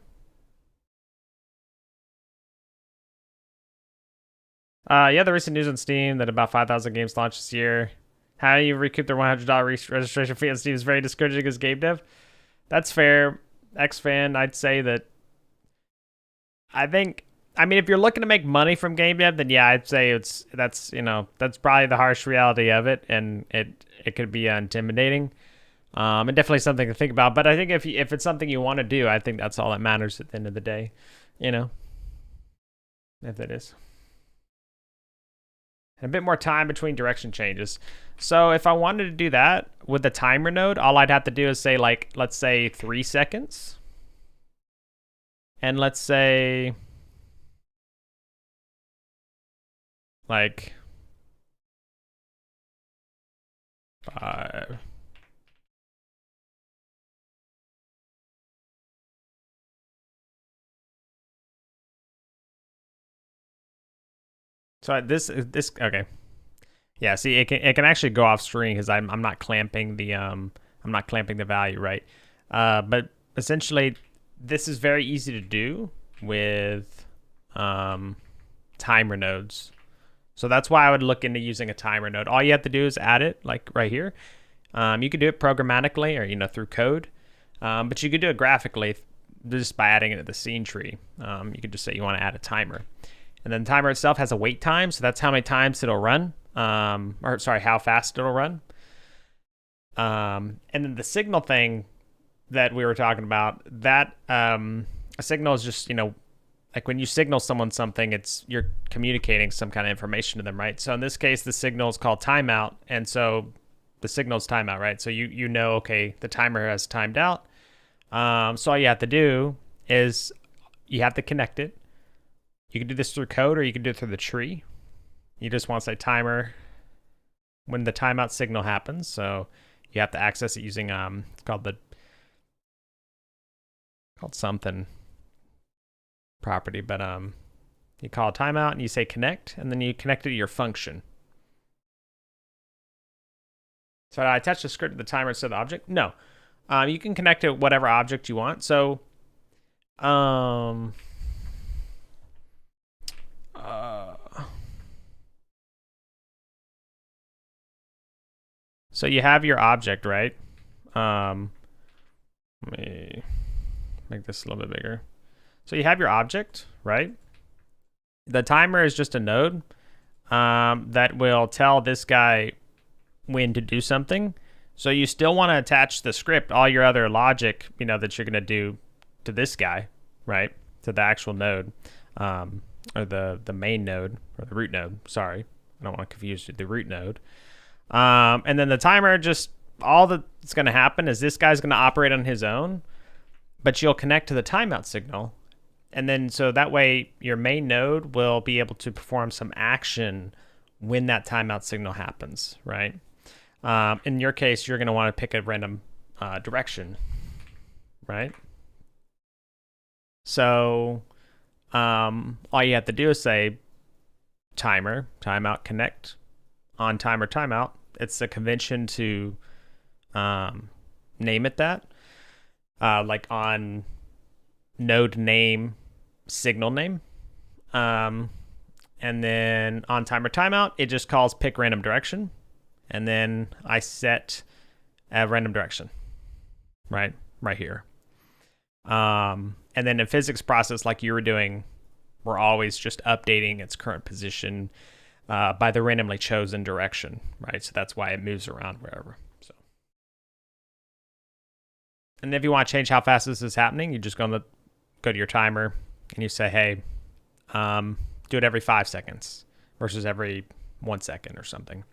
Yeah, the recent news on Steam that about 5,000 games launched this year. How you recoup their $100 registration fee on Steam is very discouraging as game dev. That's fair. X-Fan, I'd say that. I mean, if you're looking to make money from game dev, then yeah, I'd say that's probably the harsh reality of it, and it could be intimidating. And definitely something to think about. But I think if it's something you want to do, I think that's all that matters at the end of the day, if it is. And a bit more time between direction changes. So if I wanted to do that with the timer node, all I'd have to do is say, like, let's say 3 seconds. And let's say, like, 5. So this okay. Yeah, see, it can actually go off screen because I'm not clamping the value, right? But essentially, this is very easy to do with timer nodes. So that's why I would look into using a timer node. All you have to do is add it, like right here. You can do it programmatically or through code. But you could do it graphically just by adding it to the scene tree. You could just say you want to add a timer. And then the timer itself has a wait time, so that's how many times it'll run. Or sorry, how fast it'll run. And then the signal thing that we were talking about, that a signal is just, like when you signal someone something, you're communicating some kind of information to them, right? So in this case, the signal is called timeout, and so the signal's timeout, right? So you know, okay, the timer has timed out. So all you have to do is you have to connect it. You can do this through code, or you can do it through the tree. You just want to say timer when the timeout signal happens. So you have to access it using it's called something property, but you call timeout and you say connect, and then you connect it to your function. So I attach the script to the timer instead of the object? No. You can connect to whatever object you want. So so you have your object, right? Let me make this a little bit bigger. So you have your object, right? The timer is just a node that will tell this guy when to do something. So you still want to attach the script, all your other logic, that you're going to do to this guy, right? To the actual node, or the main node, or the root node. Sorry, I don't want to confuse you. The root node. And then the timer, just all that's going to happen is this guy's going to operate on his own, but you'll connect to the timeout signal. And then so that way your main node will be able to perform some action when that timeout signal happens, right? In your case, you're going to want to pick a random direction, right? So all you have to do is say timer, timeout, connect, on timer, timeout. It's a convention to name it that, like on node name, signal name. And then on timer, timeout, it just calls pick random direction. And then I set a random direction, right here. And then in physics process, like you were doing, we're always just updating its current position by the randomly chosen direction, right? So that's why it moves around wherever. So, and if you want to change how fast this is happening, you just go to your timer and you say, hey, do it every 5 seconds versus every 1 second or something.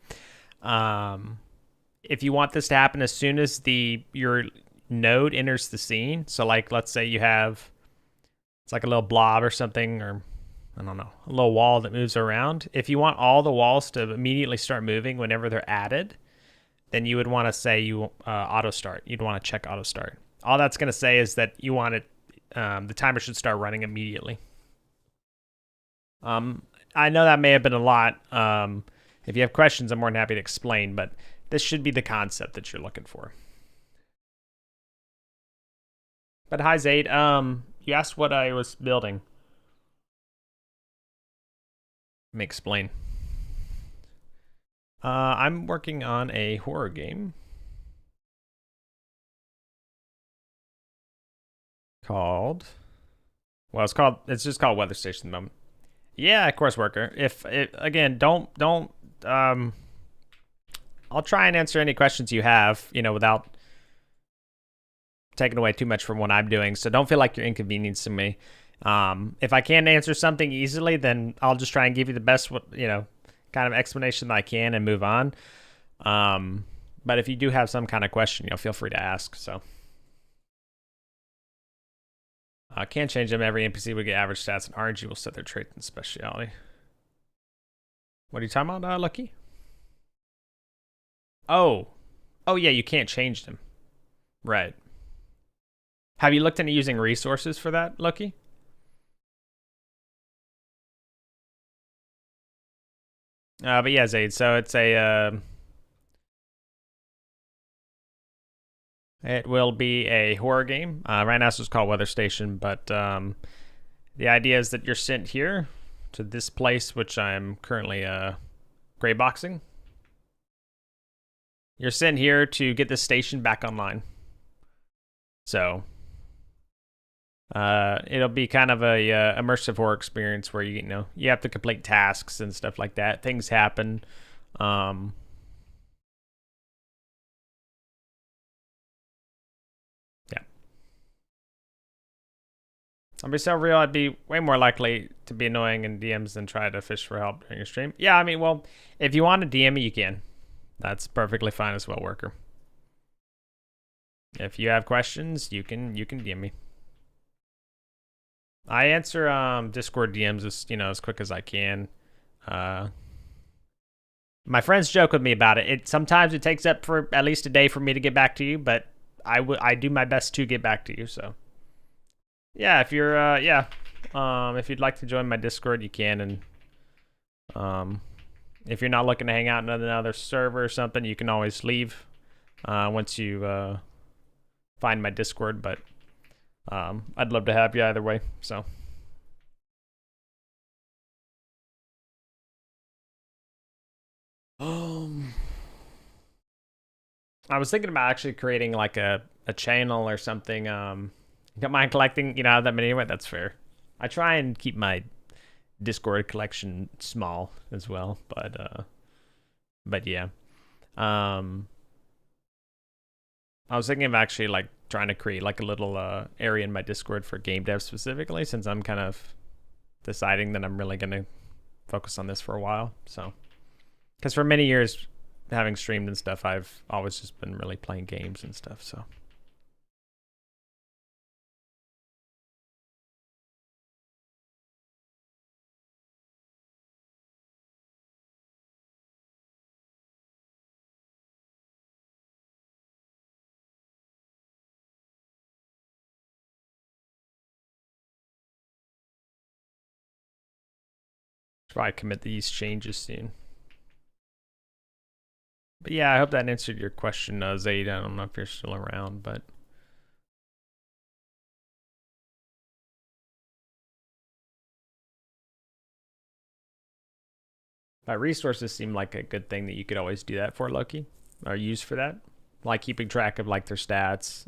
If you want this to happen as soon as your node enters the scene, so like let's say you have, it's like a little blob or something, or I don't know, a little wall that moves around. If you want all the walls to immediately start moving whenever they're added, then you would want to say auto start. You'd want to check auto start. All that's going to say is that you want it, the timer should start running immediately. I know that may have been a lot. If you have questions, I'm more than happy to explain, but this should be the concept that you're looking for. But hi, Zaid. You asked what I was building. Let me explain. I'm working on a horror game called, it's just called Weather Station at the moment. Yeah, courseworker. Again, don't I'll try and answer any questions you have, without taking away too much from what I'm doing. So don't feel like you're inconveniencing me. If I can't answer something easily, then I'll just try and give you the best, kind of explanation that I can and move on. But if you do have some kind of question, feel free to ask. So I can't change them. Every NPC would get average stats, and RNG will set their trait and speciality. What are you talking about, Lucky? Oh yeah, you can't change them. Right. Have you looked into using resources for that, Lucky? But yeah, Zaid, so it's it will be a horror game. Right now it's just called Weather Station, but the idea is that you're sent here to this place, which I'm currently gray boxing. You're sent here to get this station back online. So it'll be kind of a immersive horror experience where you know you have to complete tasks and stuff like that. Things happen. Yeah. I'll be so real. I'd be way more likely to be annoying in DMs than try to fish for help during your stream. Yeah, I mean, well, if you want to DM me, you can. That's perfectly fine as well, worker. If you have questions, you can DM me. I answer Discord DMs as quick as I can. My friends joke with me about it. Sometimes it takes up for at least a day for me to get back to you, but I do my best to get back to you. So yeah, if you're if you'd like to join my Discord, you can, and if you're not looking to hang out in another server or something, you can always leave once you find my Discord. But I'd love to have you either way. So. I was thinking about actually creating like a channel or something. Don't mind collecting, that many anyway. That's fair. I try and keep my Discord collection small as well, but yeah. I was thinking of actually like trying to create like a little area in my Discord for game dev specifically, since I'm kind of deciding that I'm really gonna focus on this for a while. So, because for many years, having streamed and stuff, I've always just been really playing games and stuff. So. Probably commit these changes soon. But yeah, I hope that answered your question, Zaid. I don't know if you're still around, but my resources seem like a good thing that you could always do that for, Loki, or use for that, like keeping track of like their stats,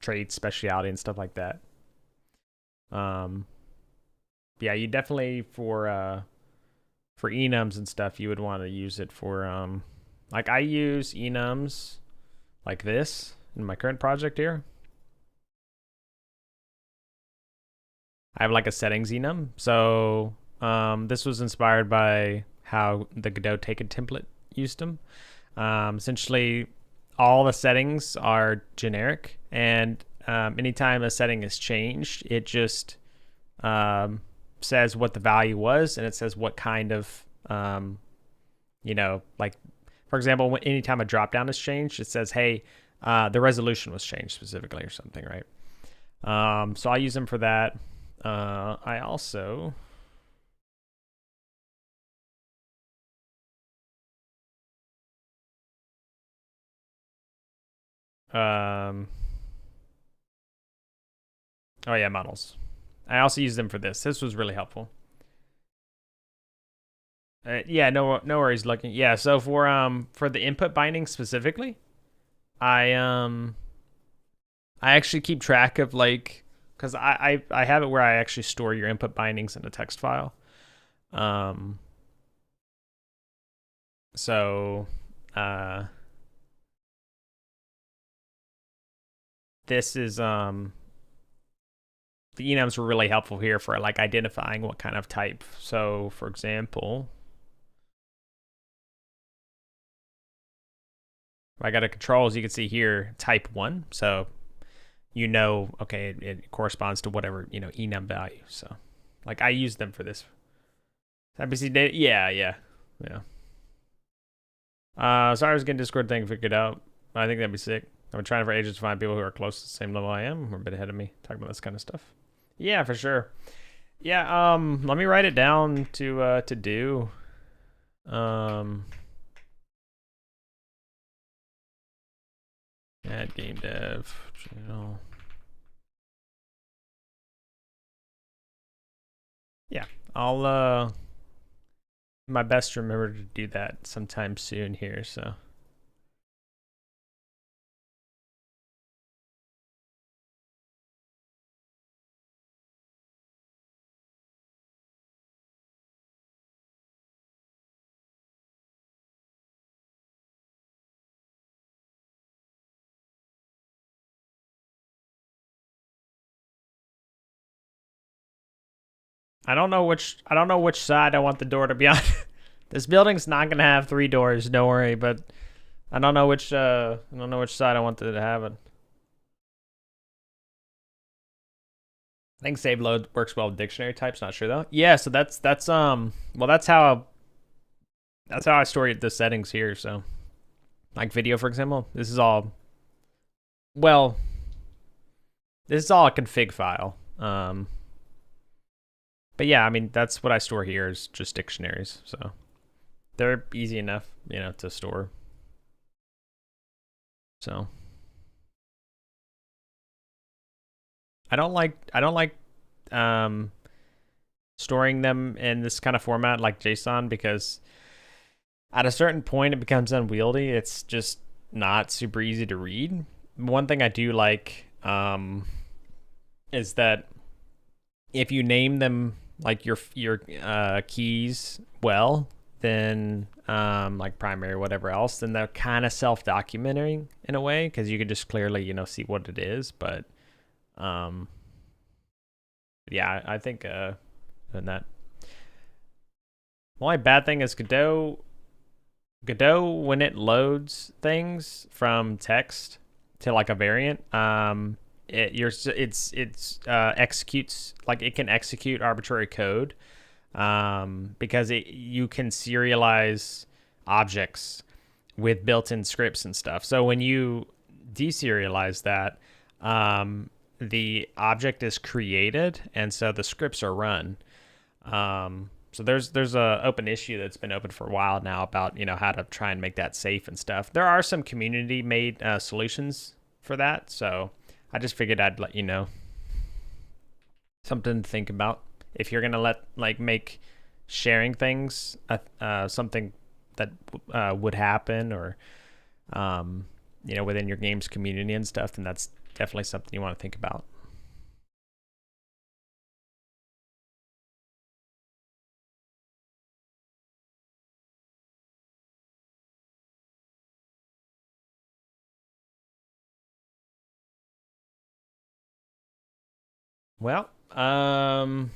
traits, speciality, and stuff like that. Yeah, you definitely for enums and stuff, you would want to use it for like I use enums like this in my current project here. I have like a settings enum. So this was inspired by how the Godot take a template used them. Essentially, all the settings are generic, and anytime a setting is changed, it just says what the value was, and it says what kind of like, for example, anytime a dropdown is changed, it says, hey, the resolution was changed specifically or something, right? So I use them for that. I also oh yeah, models. I also use them for this. This was really helpful. Yeah, no worries. Looking, yeah. So for the input binding specifically, I actually keep track of like, because I have it where I actually store your input bindings in a text file. So this is the enums were really helpful here for like identifying what kind of type. So for example, if I got a control, as you can see here, type 1. So okay, it corresponds to whatever enum value. So like I use them for this. IBC data, yeah. Sorry, I was getting Discord thing figured out. I think that'd be sick. I've been trying for ages to find people who are close to the same level I am, or a bit ahead of me, talking about this kind of stuff. Yeah, for sure. Yeah, let me write it down to do. Add game dev channel. Yeah, I'll my best to remember to do that sometime soon here, so. I don't know which side I want the door to be on. This building's not gonna have 3 doors, don't worry, but I don't know which side I want it to have it. I think save load works well with dictionary types, not sure though. Yeah, so that's well that's how I store the settings here, so like video for example. This is all well this is all a config file. But yeah, I mean that's what I store here is just dictionaries, so they're easy enough, to store. So I don't like storing them in this kind of format like JSON because at a certain point it becomes unwieldy. It's just not super easy to read. One thing I do like is that if you name them like your keys well, then like primary or whatever else, then they're kind of self-documenting in a way because you can just clearly see what it is. But yeah, I think and that. The only bad thing is Godot when it loads things from text to like a variant, it executes, like it can execute arbitrary code because you can serialize objects with built-in scripts and stuff. So when you deserialize that, the object is created and so the scripts are run. So there's a open issue that's been open for a while now about how to try and make that safe and stuff. There are some community made solutions for that, so I just figured I'd let you know. Something to think about if you're gonna make sharing things something that would happen or within your game's community and stuff, then that's definitely something you want to think about. Well, I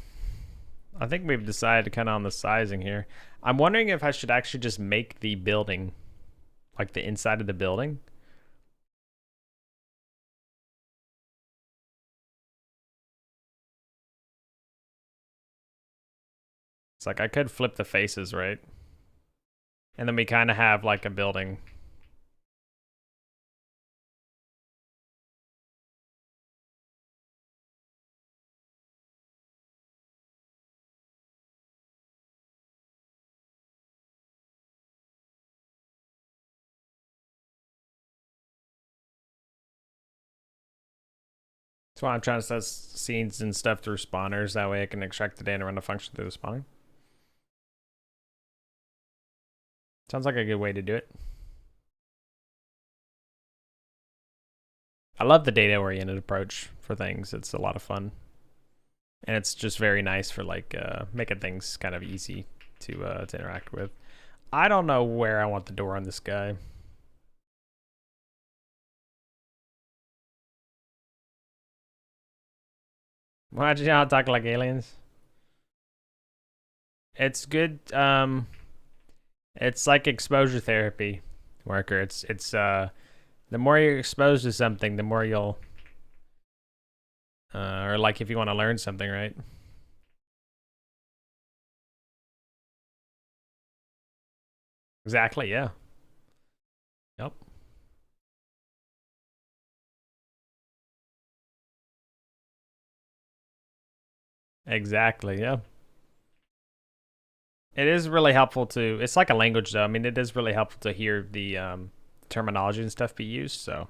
think we've decided kind of on the sizing here. I'm wondering if I should actually just make the building, like the inside of the building. It's like I could flip the faces, right? And then we kind of have like a building. That's why I'm trying to set scenes and stuff through spawners. That way I can extract the data and run the function through the spawning. Sounds like a good way to do it. I love the data-oriented approach for things. It's a lot of fun. And it's just very nice for like making things kind of easy to interact with. I don't know where I want the door on this guy. Why did you not talk like aliens? It's good. It's like exposure therapy, Worker. It's the more you're exposed to something, the more you'll or like if you want to learn something, right? Exactly, yeah. Yep. Exactly, yeah. It is really helpful to, it's like a language though. I mean, it is really helpful to hear the terminology and stuff be used, so.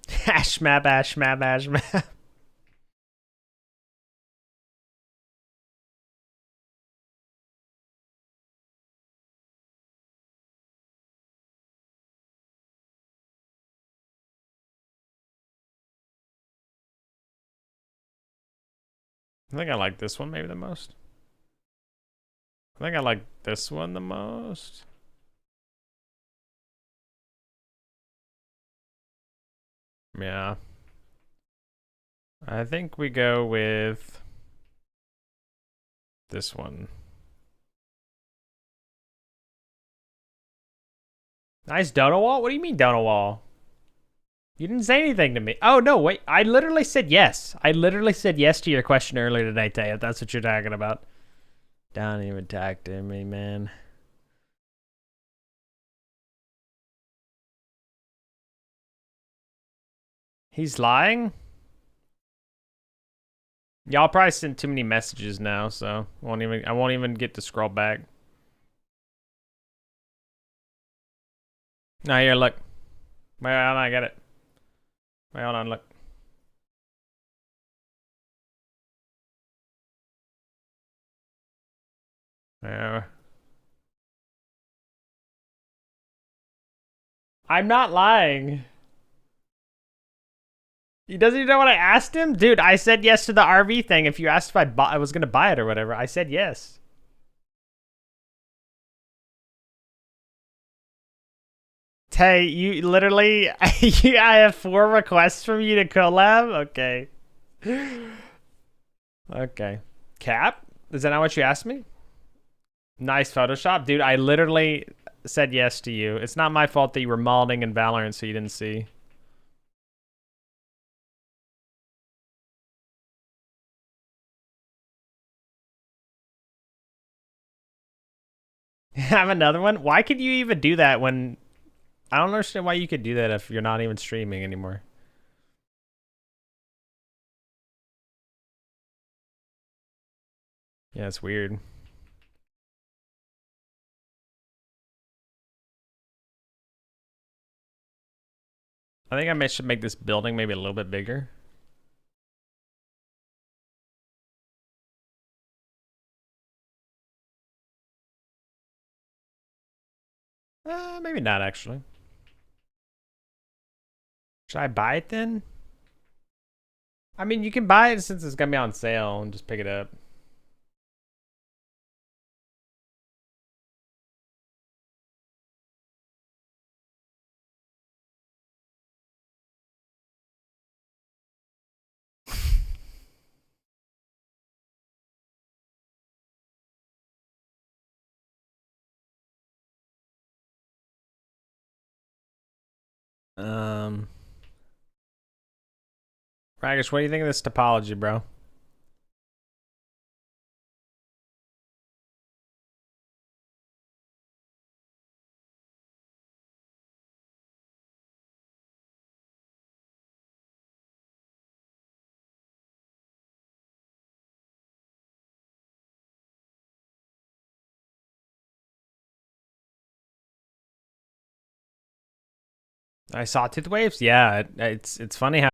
Hash map, hash map, hash map. I think I like this one maybe the most. I think I like this one the most. Yeah. I think we go with this one. Nice donut wall? What do you mean donut wall? You didn't say anything to me. Oh, no, wait. I literally said yes. I literally said yes to your question earlier today, Tay, if that's what you're talking about. Don't even talk to me, man. He's lying? Y'all probably sent too many messages now, so I won't even get to scroll back. No, here, look. Wait, hold on, I get it. Wait, hold on, look. I'm not lying. He doesn't even know what I asked him? Dude, I said yes to the RV thing. If you asked if I was going to buy it or whatever, I said yes. Tay, you literally, I have 4 requests from you to collab? Okay. Okay. Cap? Is that not what you asked me? Nice Photoshop? Dude, I literally said yes to you. It's not my fault that you were modding in Valorant so you didn't see. Have another one? Why could you even do that when... I don't understand why you could do that if you're not even streaming anymore. Yeah, it's weird. I think I should make this building maybe a little bit bigger. Maybe not actually. Should I buy it then? I mean, you can buy it since it's gonna be on sale and just pick it up. Ragish, what do you think of this topology, bro? I saw tooth waves. Yeah, it's funny how.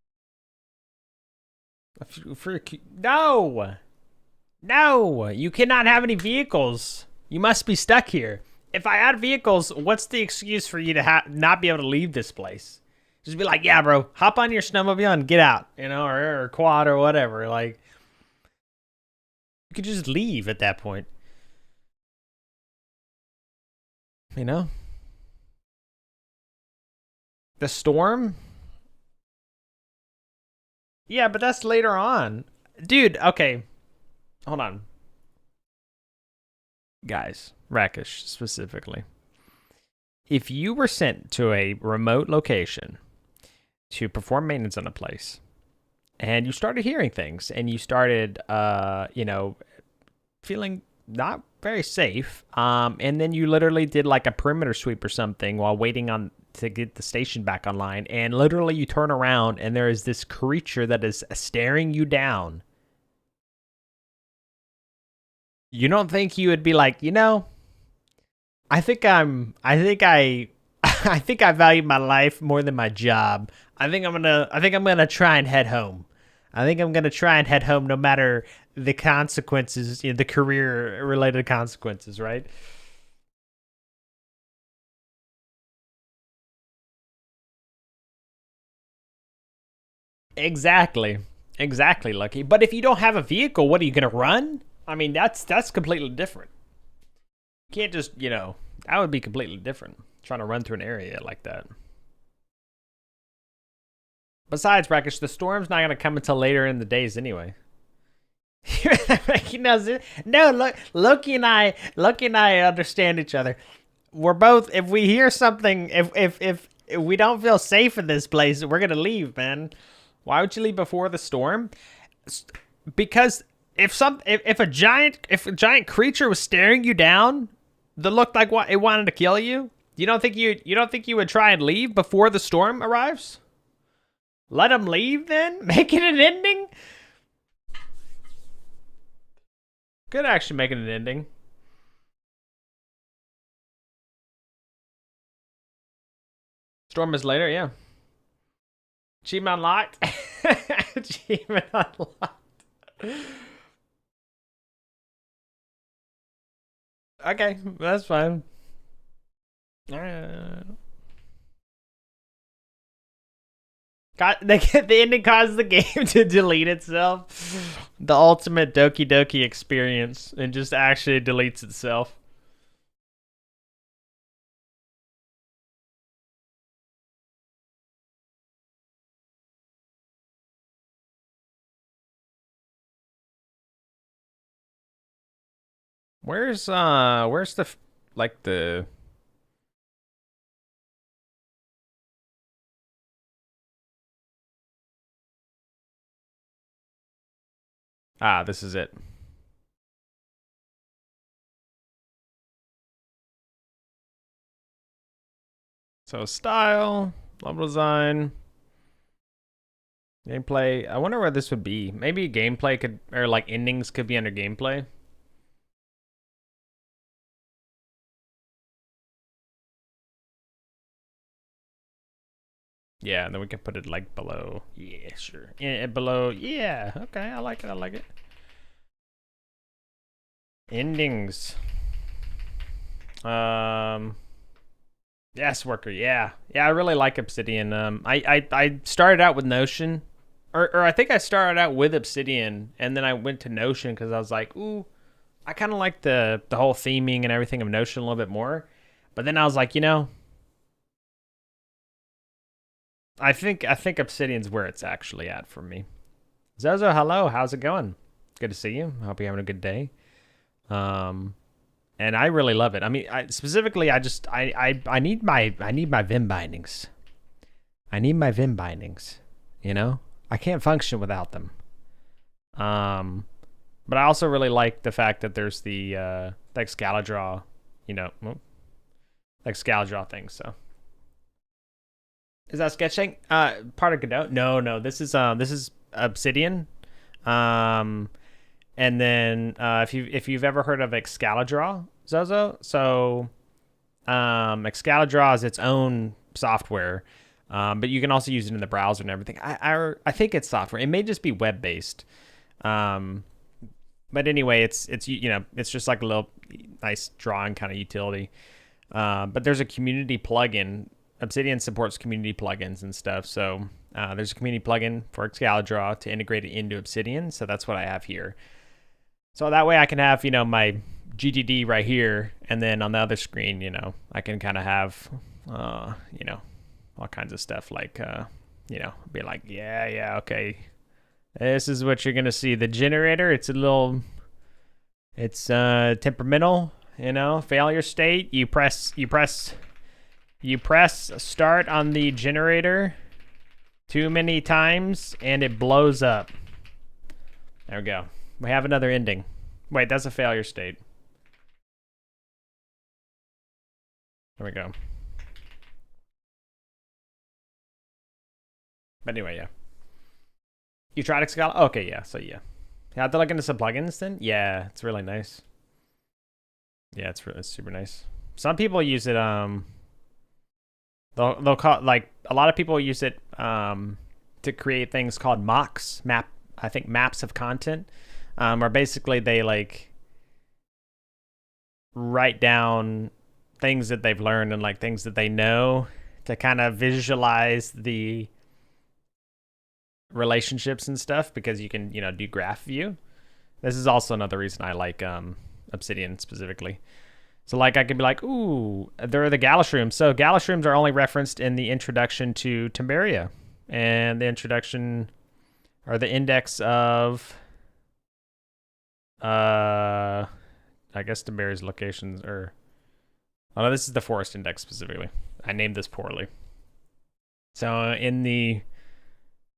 No, you cannot have any vehicles. You must be stuck here. If I add vehicles, what's the excuse for you to not be able to leave this place? Just be like, yeah, bro, hop on your snowmobile and get out, you know, or quad or whatever. Like, you could just leave at that point. You know? The storm? Yeah, but that's later on. Dude, okay. Hold on. Guys, Rakish specifically. If you were sent to a remote location to perform maintenance on a place, and you started hearing things, and you started, you know, feeling not very safe, and then you literally did like a perimeter sweep or something while waiting on to get the station back online, and literally you turn around and there is this creature that is staring you down. You don't think you would be like, you know, I think I I think I value my life more than my job. I think I'm gonna try and head home. I think I'm gonna try and head home no matter the consequences, you know, the career related consequences, right? Exactly. Exactly, Lucky. But if you don't have a vehicle, what are you gonna run? I mean, that's completely different. You can't just, you know, that would be completely different. Trying to run through an area like that. Besides, Brackish, the storm's not gonna come until later in the days anyway. No, look, Loki and I understand each other. We're both. If we hear something, if we don't feel safe in this place, we're gonna leave, man. Why would you leave before the storm? Because if a giant creature was staring you down that looked like what it wanted to kill you, you don't think you would try and leave before the storm arrives? Let them leave then? Make it an ending? Could actually make it an ending. Storm is later, yeah. Achievement unlocked. Achievement unlocked. Okay, that's fine. The ending caused the game to delete itself. The ultimate Doki Doki experience, and just actually deletes itself. Where's the like the this is it. So style, level design, gameplay. I wonder where this would be. Maybe gameplay could, or like endings could be under gameplay. Yeah, and then we can put it like below. Yeah, sure. Yeah, below. Yeah, okay. I like it. I like it. Endings. Yes, worker. Yeah, I really like Obsidian. I started out with Notion, or I think I started out with Obsidian, and then I went to Notion because I was like, ooh, I kind of like the whole theming and everything of Notion a little bit more. But then I was like, you know, I think Obsidian's where it's actually at for me. Zozo, hello. How's it going? Good to see you. Hope you're having a good day. And I really love it. I mean, specifically, I need my Vim bindings. I need my Vim bindings. You know, I can't function without them. But I also really like the fact that there's the Excalidraw, you know, Excalidraw thing. So, is that sketching? Part of Godot? No. This is Obsidian. And then if you've ever heard of Excalidraw, Zozo, so Excalidraw is its own software, but you can also use it in the browser and everything. I think it's software. It may just be web based, but anyway, it's you know, it's just like a little nice drawing kind of utility. But there's a community plugin. Obsidian supports community plugins and stuff, so there's a community plugin for Excalidraw to integrate it into Obsidian. So that's what I have here. So that way I can have, you know, my GDD right here, and then on the other screen, you know, I can kind of have, you know, all kinds of stuff like, you know, be like, yeah, okay, this is what you're gonna see. The generator, it's temperamental, you know, failure state. You press start on the generator too many times, and it blows up. There we go. We have another ending. Wait, that's a failure state. There we go. But anyway, yeah. You tried Excalibur? Okay, yeah, so yeah. You have to look into some plugins then? Yeah, it's really nice. Yeah, it's super nice. Some people use it, they'll call, like, a lot of people use it to create things called mocks, maps of content. Where basically they like write down things that they've learned and like things that they know to kind of visualize the relationships and stuff because you can, do graph view. This is also another reason I like Obsidian specifically. So like I could be like, ooh, they're the Galashrooms. So Galashrooms are only referenced in the introduction to Timberia, and the introduction or the index of I guess Timberia's locations or oh no, this is the forest index specifically. I named this poorly. So in the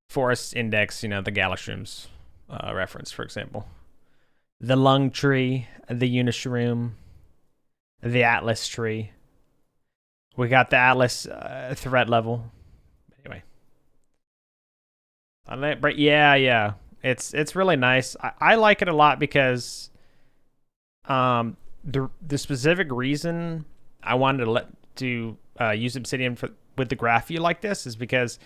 forest index, the Galashrooms reference, for example. The lung tree, the Unishroom, the Atlas tree. We got the Atlas threat level. Anyway. But yeah. It's really nice. I like it a lot because the specific reason I wanted to use Obsidian with the graph view like this is because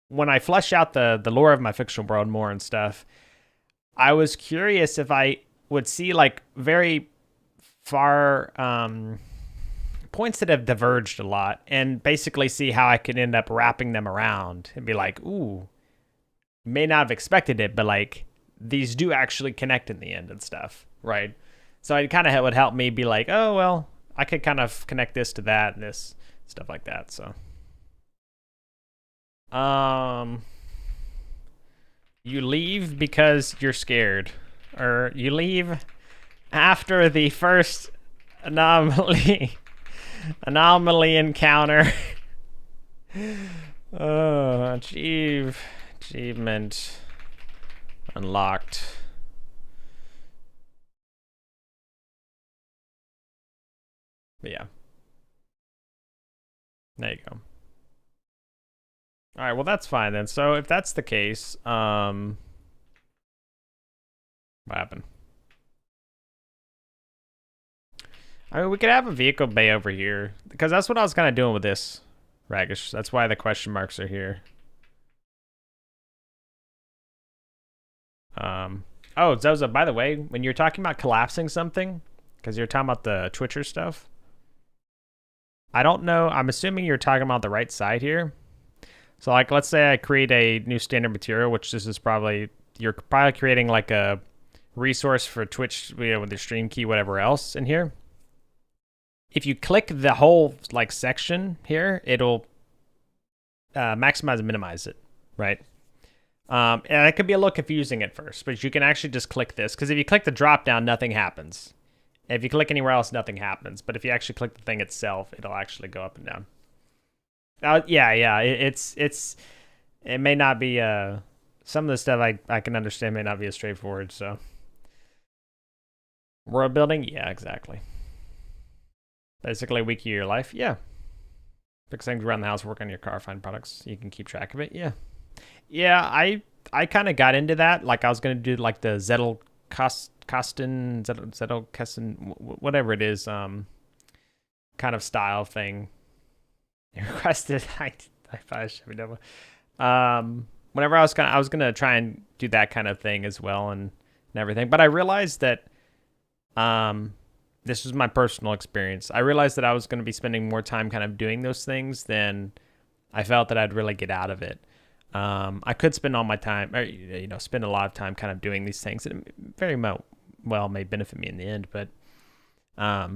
when I flesh out the lore of my fictional world more and stuff, I was curious if I would see like very far points that have diverged a lot and basically see how I could end up wrapping them around and be like, ooh, may not have expected it, but like these do actually connect in the end and stuff, right? So it kind of would help me be like, oh, well, I could kind of connect this to that and this, stuff like that. So, you leave because you're scared, or you leave after the first anomaly encounter. Achievement unlocked. But yeah. There you go. All right, well that's fine then. So if that's the case, what happened? I mean, we could have a vehicle bay over here because that's what I was kind of doing with this, Ragish. That's why the question marks are here. Oh, Zozo, by the way, when you're talking about collapsing something, because you're talking about the Twitcher stuff, I don't know. I'm assuming you're talking about the right side here. So like, let's say I create a new standard material, which this is probably, you're probably creating like a resource for Twitch, with the stream key, whatever else in here. If you click the whole like section here, it'll maximize and minimize it, right? And it could be a little confusing at first, but you can actually just click this, because if you click the drop down, nothing happens. If you click anywhere else, nothing happens. But if you actually click the thing itself, it'll actually go up and down. Yeah. It may not be some of the stuff I can understand may not be as straightforward. So world building, yeah, exactly. Basically a week of your life, yeah. Fix things around the house, work on your car, find products. You can keep track of it, yeah. Yeah, I kind of got into that. Like I was gonna do like the Zettelkasten, whatever it is, kind of style thing. You requested. I probably should be done. Whenever I was gonna try and do that kind of thing as well and everything, but I realized that this was my personal experience. I realized that I was gonna be spending more time kind of doing those things than I felt that I'd really get out of it. I could spend all my time, or spend a lot of time kind of doing these things, and it very well may benefit me in the end. But I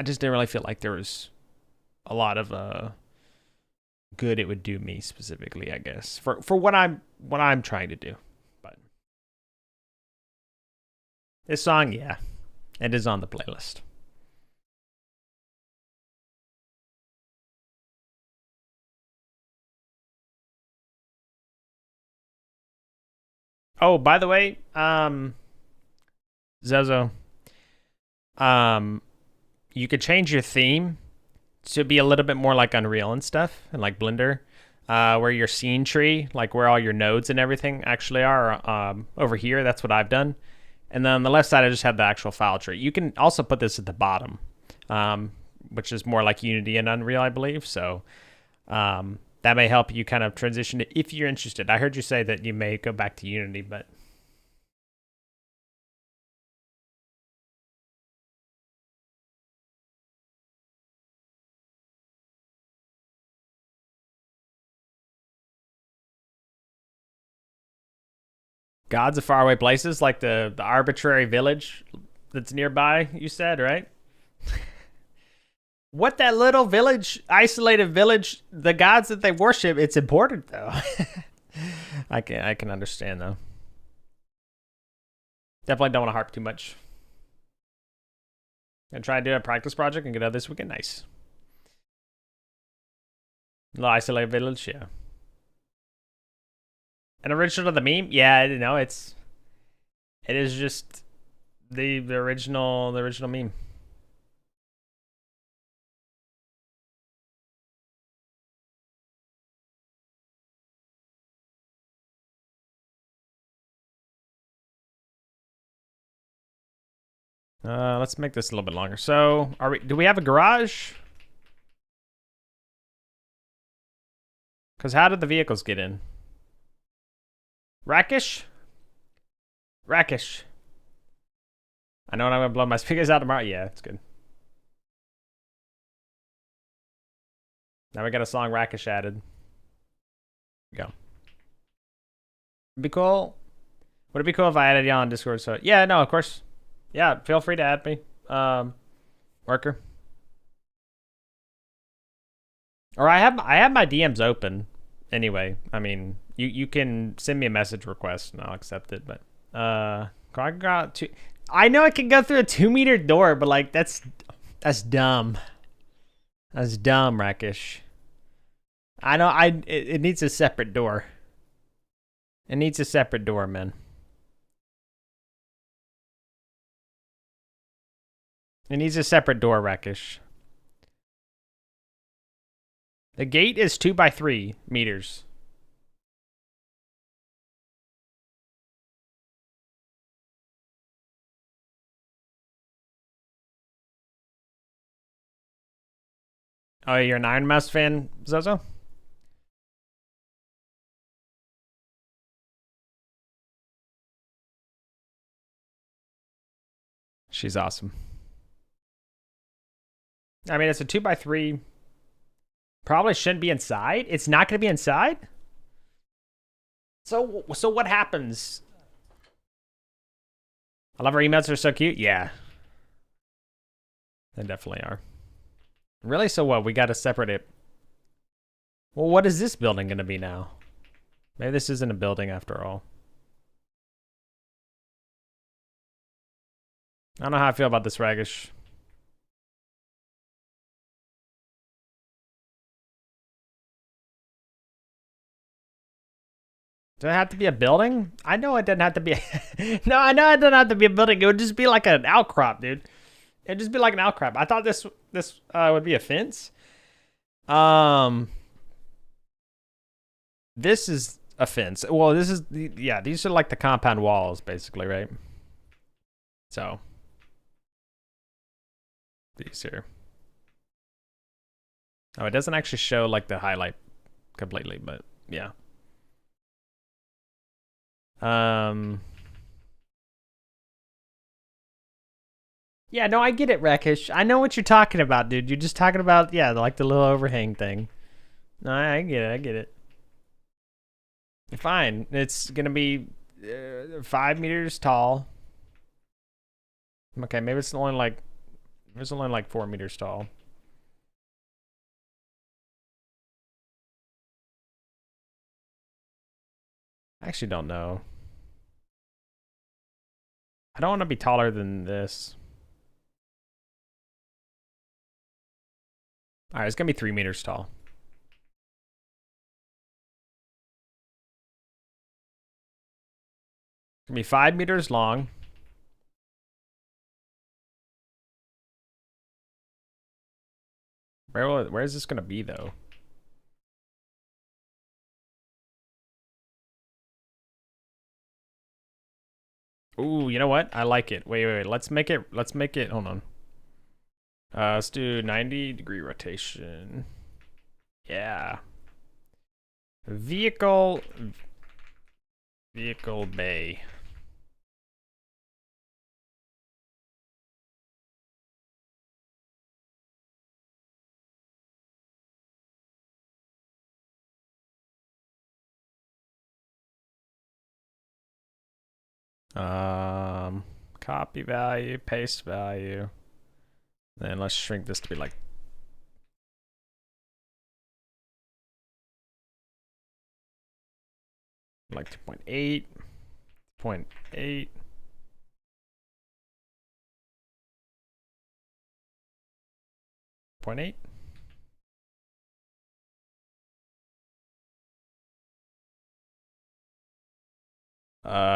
just didn't really feel like there was a lot of good it would do me specifically, I guess, for what I'm trying to do. But this song, yeah, it is on the playlist. Oh, by the way, Zozo, you could change your theme to be a little bit more like Unreal and stuff, and like Blender, where your scene tree, like where all your nodes and everything actually are, over here. That's what I've done. And then on the left side, I just have the actual file tree. You can also put this at the bottom, which is more like Unity and Unreal, I believe. So that may help you kind of transition it if you're interested. I heard you say that you may go back to Unity, but Gods of faraway places, like the arbitrary village that's nearby, you said, right? What that little village, isolated village, the gods that they worship, it's important though. I can understand though. Definitely don't want to harp too much. Gonna try to do a practice project and get out this weekend. Nice. Little isolated village, yeah. An original to the meme? Yeah, no, it is just the original meme. Let's make this a little bit longer. So, do we have a garage? Because how did the vehicles get in? Rakish? Rakish. I know when I'm going to blow my speakers out tomorrow. Yeah, it's good. Now we got a song Rakish added. Go. It'd be cool. Would it be cool if I added y'all on Discord? So yeah, no, of course. Yeah, feel free to add me. Worker. Or I have my DMs open. Anyway, I mean, you can send me a message request and I'll accept it. But I got two. I know it can go through a 2-meter door, but like that's dumb. That's dumb, Rakish. I know it needs a separate door. It needs a separate door, man. It needs a separate door, Rakish. The gate is 2 by 3 meters. Oh, you're an Iron Mouse fan, Zozo? She's awesome. I mean, it's a 2 by 3. Probably shouldn't be inside. It's not going to be inside? So what happens? I love her emotes. They're so cute. Yeah. They definitely are. Really? So what? We got to separate it. Well, what is this building going to be now? Maybe this isn't a building after all. I don't know how I feel about this, Ragish. Does it have to be a building? I know it doesn't have to be. No, I know it doesn't have to be a building. It would just be like an outcrop, dude. It'd just be like an outcrop. I thought this would be a fence. This is a fence. Well, this is yeah. These are like the compound walls, basically, right? So these here. Oh, it doesn't actually show like the highlight completely, but yeah. Yeah, no, I get it, Rakish. I know what you're talking about, dude. You're just talking about, yeah, like the little overhang thing. No, I get it. I get it. Fine. It's going to be 5 meters tall. Okay, maybe it's only like 4 meters tall. I actually don't know. I don't want to be taller than this. All right, it's going to be 3 meters tall. It's going to be 5 meters long. Where is this going to be, though? Ooh, you know what? I like it. Wait. Let's make it. Hold on. Let's do 90-degree rotation. Yeah. Vehicle bay. Copy value, paste value. Then let's shrink this to be like 2.8, 0.8. 0.8.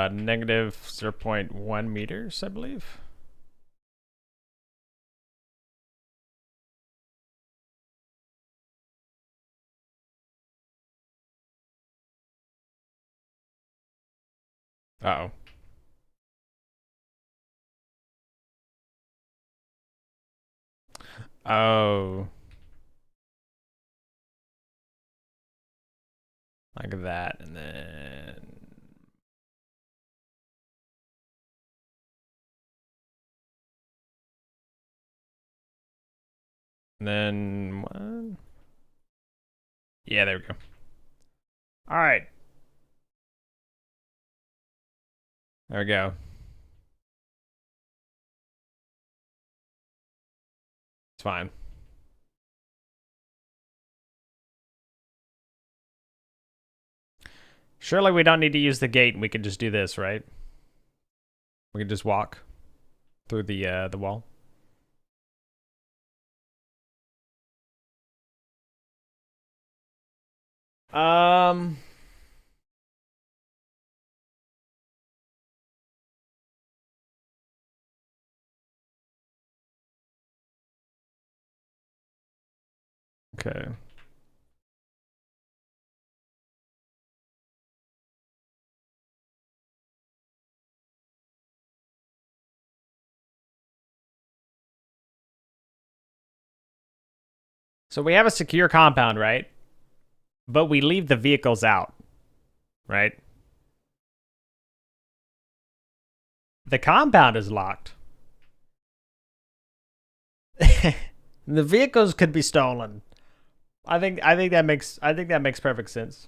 Negative 0.1 meters, I believe. Uh-oh. Oh. Like that, and then what? Yeah, there we go. All right. There we go. It's fine. Surely we don't need to use the gate, and we can just do this, right? We can just walk through the wall. Okay. So we have a secure compound, right? But we leave the vehicles out, right? The compound is locked. The vehicles could be stolen. I think that makes perfect sense.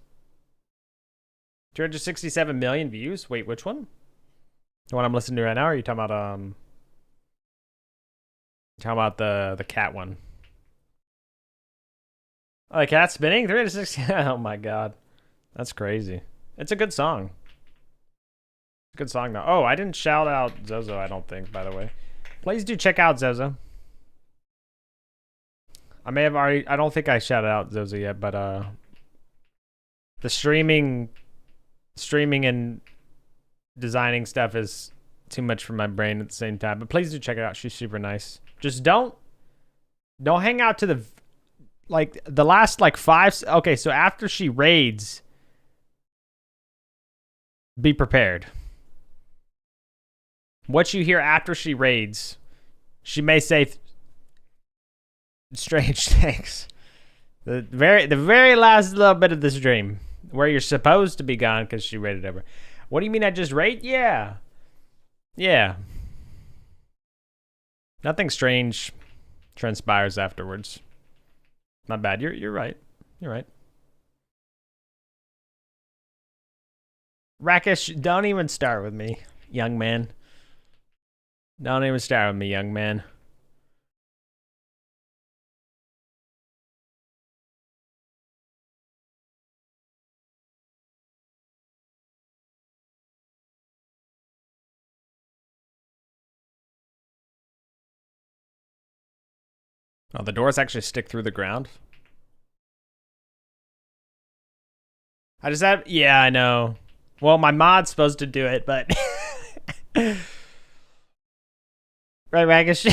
267 million views. Wait, which one? The one I'm listening to right now, or are you talking about the cat one? Oh, the cat spinning? 360. Oh my god. That's crazy. It's a good song. Good song though. Oh, I didn't shout out Zozo, I don't think, by the way. Please do check out Zozo. I may have already, I don't think I shouted out Zozo yet, but the streaming and designing stuff is too much for my brain at the same time. But please do check it out. She's super nice. Just don't hang out to the like the last like 5. Okay, so after she raids, be prepared. What you hear after she raids, she may say strange things. The very last little bit of the stream where you're supposed to be gone because she raided over. What do you mean I just raid? Yeah. Yeah. Nothing strange transpires afterwards. Not bad. You're right. You're right. Rakesh, don't even start with me, young man. Don't even start with me, young man. Oh, the doors actually stick through the ground? I just have... Yeah, I know. Well, my mod's supposed to do it, but... Right, Rakesh?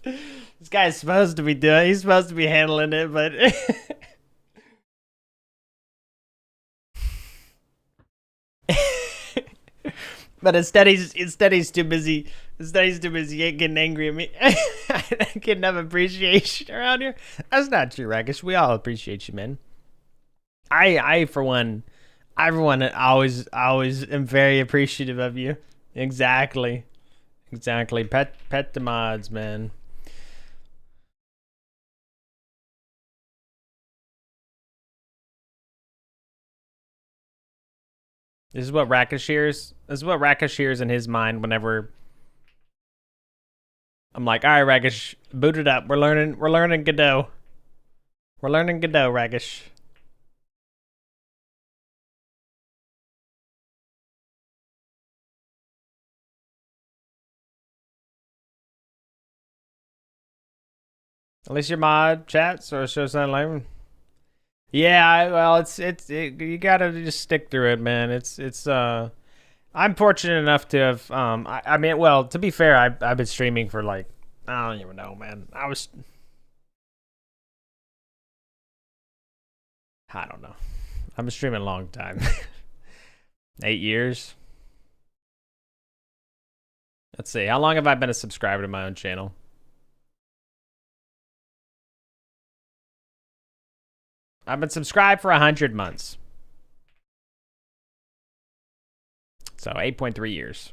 This guy's supposed to be doing... He's supposed to be handling it, but... But instead he's too busy. Instead he's too busy getting angry at me. Getting enough appreciation around here. That's not true, Rakesh. We all appreciate you, man. I for one, always am very appreciative of you. Exactly. Pet the mods, man. This is what Rakish hears. This is what Rakish hears in his mind whenever I'm like, all right, Rakish, boot it up. We're learning Godot. We're learning Godot, Rakish. At least your mod chats or shows that like. Yeah, well, you gotta just stick through it, man. I'm fortunate enough to have I mean, well, to be fair, I've been streaming for like, I don't even know, man. I don't know. I've been streaming a long time. 8 years. Let's see. How long have I been a subscriber to my own channel? I've been subscribed for 100 months. So 8.3 years.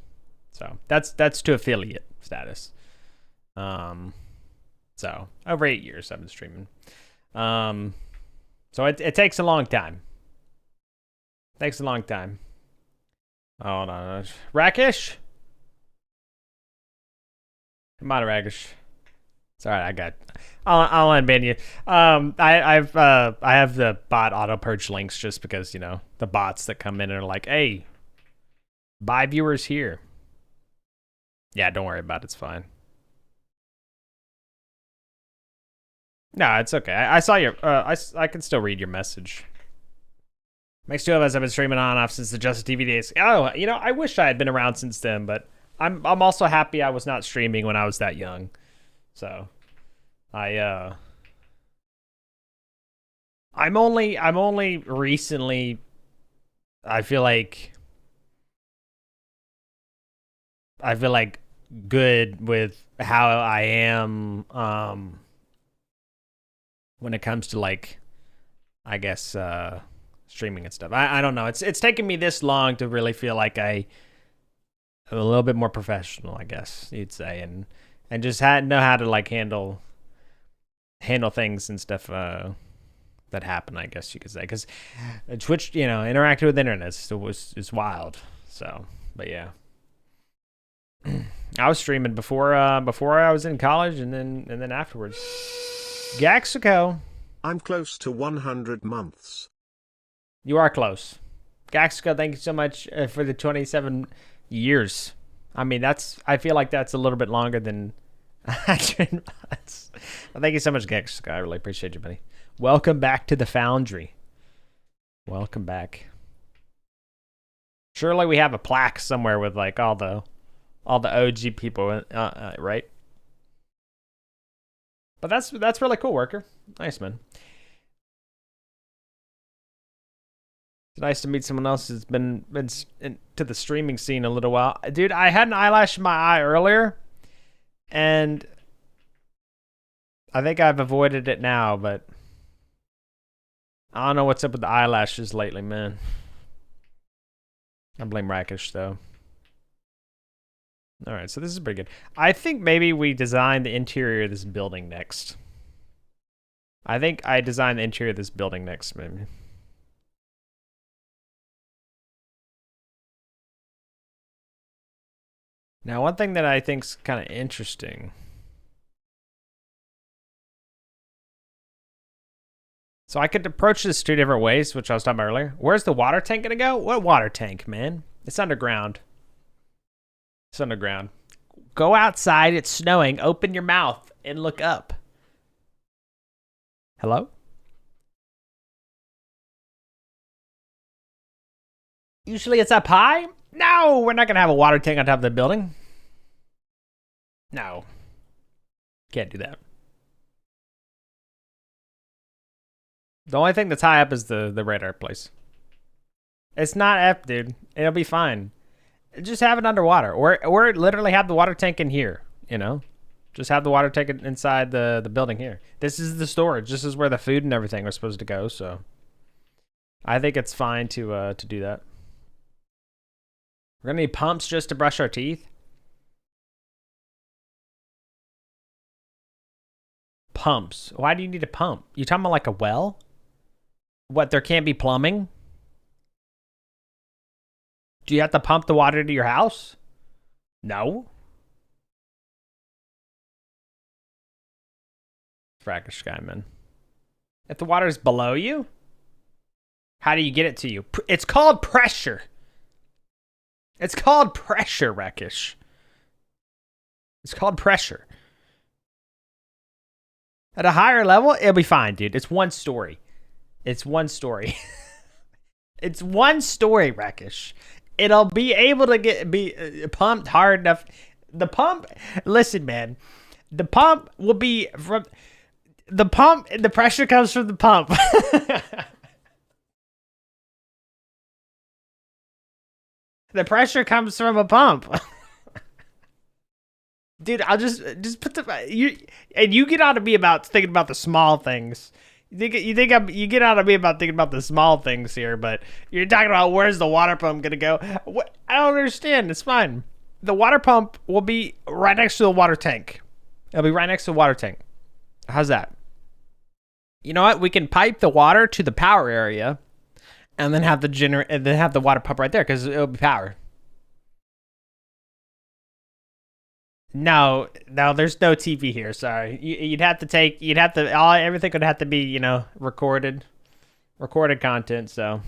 So that's to affiliate status. So over 8 years I've been streaming. So it takes a long time. Takes a long time. Oh, hold on. Rakish? Come on, Rakish. It's alright, I got. I'll unban you. I have the bot auto purge links just because, you know, the bots that come in and are like, hey, buy viewers here. Yeah, don't worry about it. It's fine. No, it's okay. I saw your. I can still read your message. Makes two of us have been streaming on and off since the Justice TV days. Oh, you know, I wish I had been around since then, but I'm also happy I was not streaming when I was that young. So, I'm only recently. I feel like good with how I am. When it comes to like, I guess streaming and stuff. I don't know. It's taken me this long to really feel like I'm a little bit more professional, I guess you'd say, and just know how to like handle things and stuff that happen, I guess you could say, because Twitch, you know, interacting with the internet is wild. So, but yeah, I was streaming before I was in college, and then afterwards. Gaxico. I'm close to 100 months. You are close. Gaxico, thank you so much for the 27 years. I mean, I feel like that's a little bit longer than 100 months. Well, thank you so much, Gaxico. I really appreciate you, buddy. Welcome back to the Foundry. Welcome back. Surely we have a plaque somewhere with like all the OG people, right? But that's really cool, Worker. Nice, man. It's nice to meet someone else who's been into the streaming scene a little while. Dude, I had an eyelash in my eye earlier, and I think I've avoided it now, but I don't know what's up with the eyelashes lately, man. I blame Rakish, though. All right, so this is pretty good. I think maybe we design the interior of this building next. I think I designed the interior of this building next, maybe. Now, one thing that I think's kind of interesting. So I could approach this two different ways, which I was talking about earlier. Where's the water tank gonna go? What water tank, man? It's underground. It's underground. Go outside, it's snowing, open your mouth and look up. Hello? Usually it's up high? No, we're not gonna have a water tank on top of the building. No. Can't do that. The only thing that's high up is the radar place. It's not F, dude. It'll be fine. Just have it underwater, or literally have the water tank in here. You know, just have the water tank inside the building here. This is the storage. This is where the food and everything are supposed to go. So, I think it's fine to do that. We're gonna need pumps just to brush our teeth. Pumps. Why do you need a pump? You talking about like a well? What? There can't be plumbing? Do you have to pump the water to your house? No. Frackish guy, man. If the water is below you, how do you get it to you? It's called pressure. It's called pressure, Rakish. It's called pressure. At a higher level, it'll be fine, dude. It's one story. It's one story. It's one story, Rakish. It'll be able to be pumped hard enough. The pump, listen, man. The pump will be from the pump. The pressure comes from the pump. The pressure comes from a pump. Dude, I'll just put you get out of me about thinking about the small things. You get out of me about thinking about the small things here, but you're talking about where's the water pump gonna go? What? I don't understand. It's fine. The water pump will be right next to the water tank. It'll be right next to the water tank. How's that? You know what? We can pipe the water to the power area, and then have the water pump right there because it'll be power. No, there's no TV here. Sorry, everything would have to be, recorded content. So,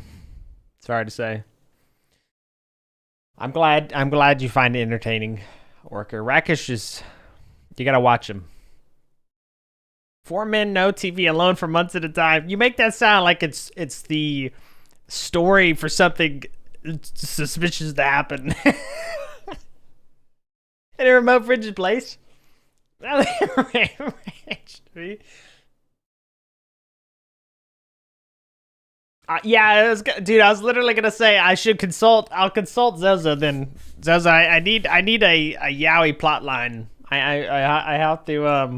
sorry to say. I'm glad you find it entertaining, Orca. Rakish you gotta watch him. 4 men, no TV, alone for months at a time. You make that sound like it's the story for something suspicious to happen. In a remote frigid place. Yeah, dude. I was literally gonna say I'll consult Zozo then. Zozo, I need a yaoi plot line. I have to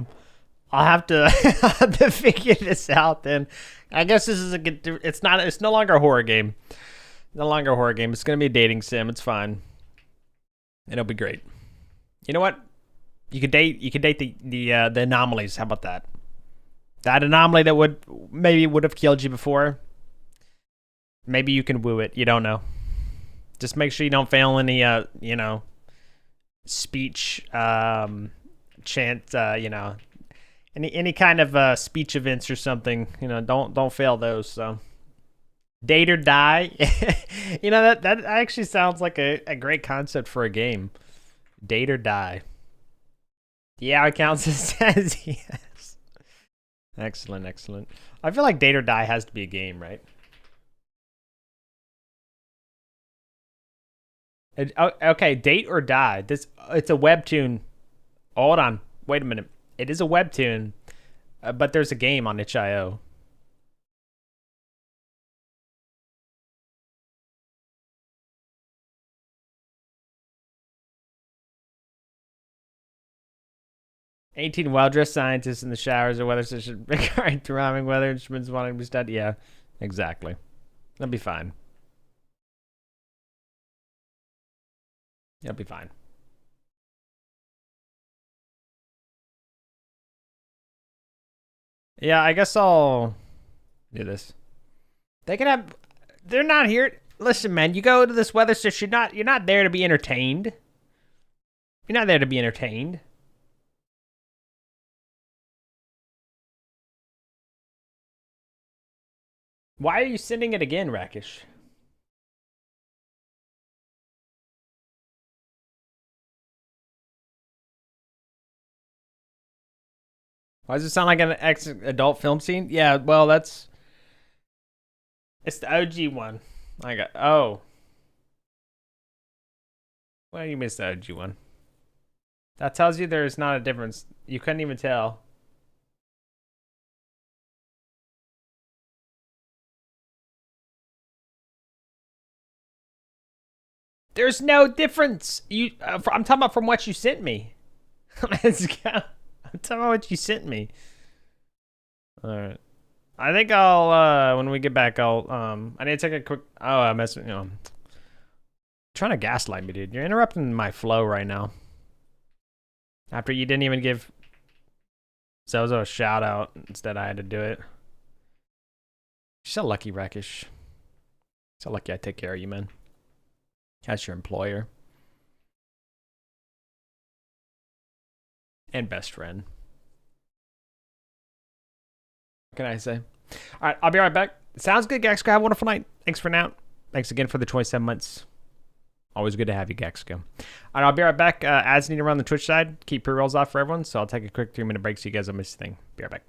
I'll have to figure this out then. I guess this is it's no longer a horror game. No longer a horror game. It's gonna be a dating sim. It's fine. It'll be great. You know what? You could date the anomalies. How about that? That anomaly that would have killed you before. Maybe you can woo it. You don't know. Just make sure you don't fail any speech chant, any kind of speech events or something. Don't fail those. So date or die. That actually sounds like a great concept for a game. Date or die. Yeah, it counts as says yes. Excellent. I feel like date or die has to be a game, right? Okay, date or die. It's a webtoon. Hold on. Wait a minute. It is a webtoon, but there's a game on itch.io. "18 well-dressed scientists in the showers or weather station regarding throbbing weather instruments wanting to be studied." Yeah, exactly. That'll be fine. It'll be fine. Yeah, I guess I'll do this. They're not here. Listen, man, you go to this weather station, you're not there to be entertained. You're not there to be entertained. Why are you sending it again, Rakish? Why does it sound like an ex-adult film scene? Yeah, well, it's the OG one. Oh. Well, you missed the OG one. That tells you there's not a difference. You couldn't even tell. There's no difference. I'm talking about from what you sent me. Let's go. I'm talking about what you sent me. All right. I think I'll when we get back, I need to take a quick. Oh, I'm messing. Trying to gaslight me, dude. You're interrupting my flow right now. After you didn't even give Zozo a shout out, instead I had to do it. You're so lucky, Rakish. So lucky I take care of you, man. That's your employer. And best friend. What can I say? All right, I'll be right back. Sounds good, Gaxco. Have a wonderful night. Thanks for now. Thanks again for the 27 months. Always good to have you, Gaxco. All right, I'll be right back. Ads need to run the Twitch side. Keep pre-rolls off for everyone, so I'll take a quick 3-minute break so you guys don't miss a thing. Be right back.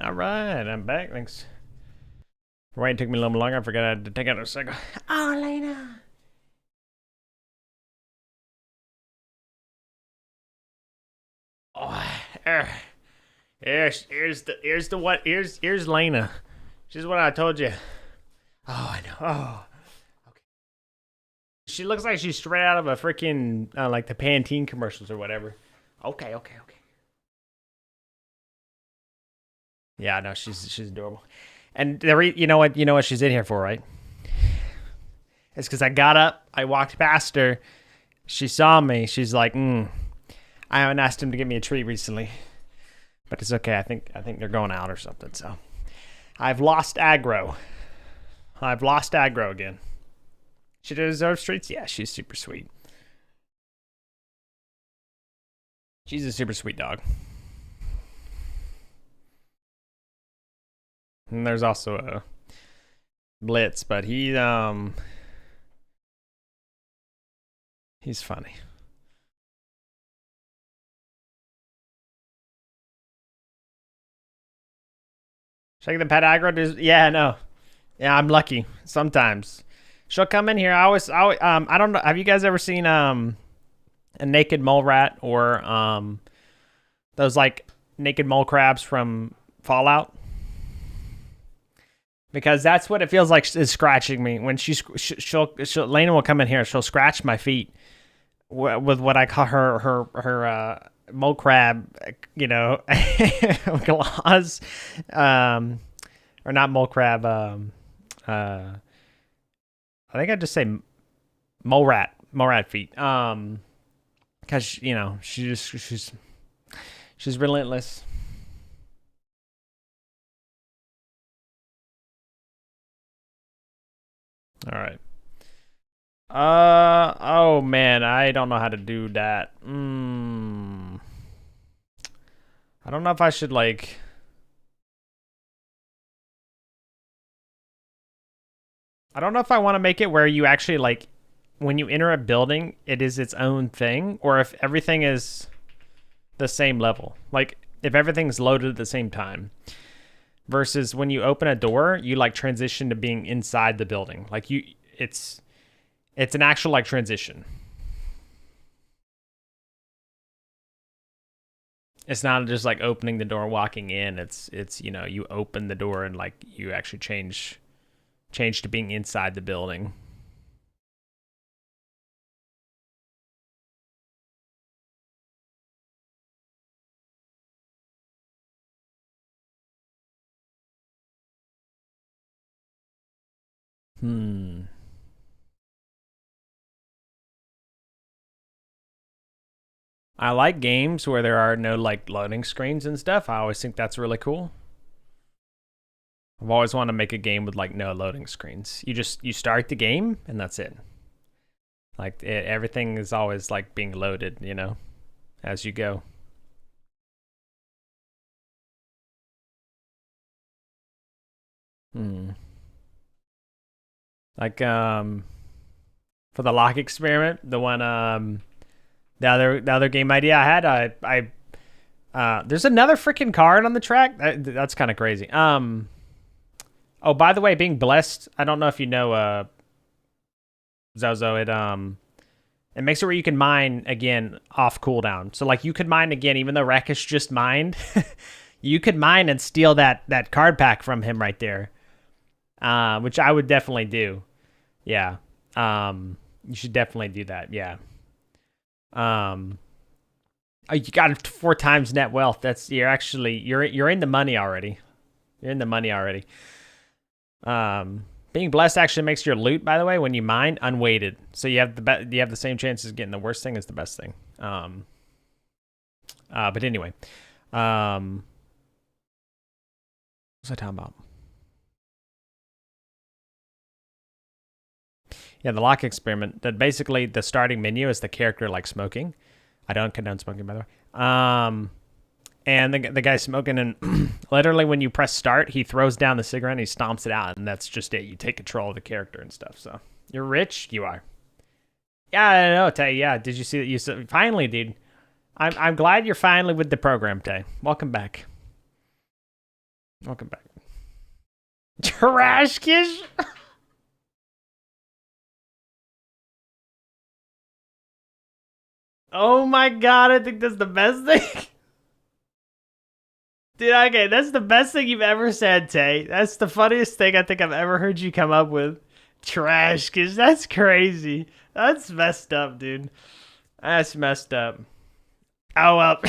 All right, I'm back. Thanks. Waiting took me a little longer. I forgot I had to take out a second. Oh, Lena. Oh, here's Lena. She's what I told you. Oh, I know. Oh, okay. She looks like she's straight out of a freaking like the Pantene commercials or whatever. Okay. Yeah, no, she's adorable. And you know what she's in here for, right? It's because I got up, I walked past her, she saw me, she's like, I haven't asked him to give me a treat recently, but it's okay. I think they're going out or something. So I've lost aggro. Again. She deserves treats. Yeah, she's super sweet. She's a super sweet dog. And there's also a Blitz, but he's funny. Check the pet aggro. Yeah, no. Yeah, I'm lucky. Sometimes she'll come in here. I don't know. Have you guys ever seen a naked mole rat or those like naked mole crabs from Fallout? Because that's what it feels like is scratching me when she'll Lena will come in here. She'll scratch my feet with what I call her mole crab, claws, or not mole crab. I think I'd just say mole rat feet. Because she's relentless. All right. Oh man, I don't know how to do that. I don't know if I should like. I don't know if I want to make it where you actually like, when you enter a building, it is its own thing, or if everything is the same level. Like if everything's loaded at the same time. Versus when you open a door, you like transition to being inside the building. Like it's an actual like transition. It's not just like opening the door, walking in. It's you open the door and like you actually change to being inside the building. I like games where there are no like loading screens and stuff. I always think that's really cool. I've always wanted to make a game with like no loading screens. You start the game and that's it. Like everything is always like being loaded, as you go. Like for the lock experiment, the one the other game idea I had, I there's another freaking card on the track. That's kind of crazy. Oh, by the way, being blessed, I don't know if you know Zozo, it makes it where you can mine again off cooldown. So like you could mine again even though Rakish just mined. You could mine and steal that card pack from him right there. Which I would definitely do. Yeah. You should definitely do that. Yeah. You got 4 times net wealth. You're in the money already. You're in the money already. Being blessed actually makes your loot, by the way, when you mine, unweighted. So you have the same chances of getting the worst thing as the best thing. But anyway, what was I talking about? Yeah, the lock experiment. That basically the starting menu is the character like smoking. I don't condone smoking, by the way. And the guy's smoking, and literally when you press start, he throws down the cigarette and he stomps it out, and that's just it. You take control of the character and stuff. So you're rich. You are. Yeah, I know, Tay. Yeah, did you see that? You finally, dude. I'm glad you're finally with the program, Tay. Welcome back. Welcome back. Trash kish. Oh my god, I think that's the best thing. Dude, okay, that's the best thing you've ever said, Tay. That's the funniest thing I think I've ever heard you come up with. Trash kish. That's crazy. That's messed up, dude. That's messed up. Oh well,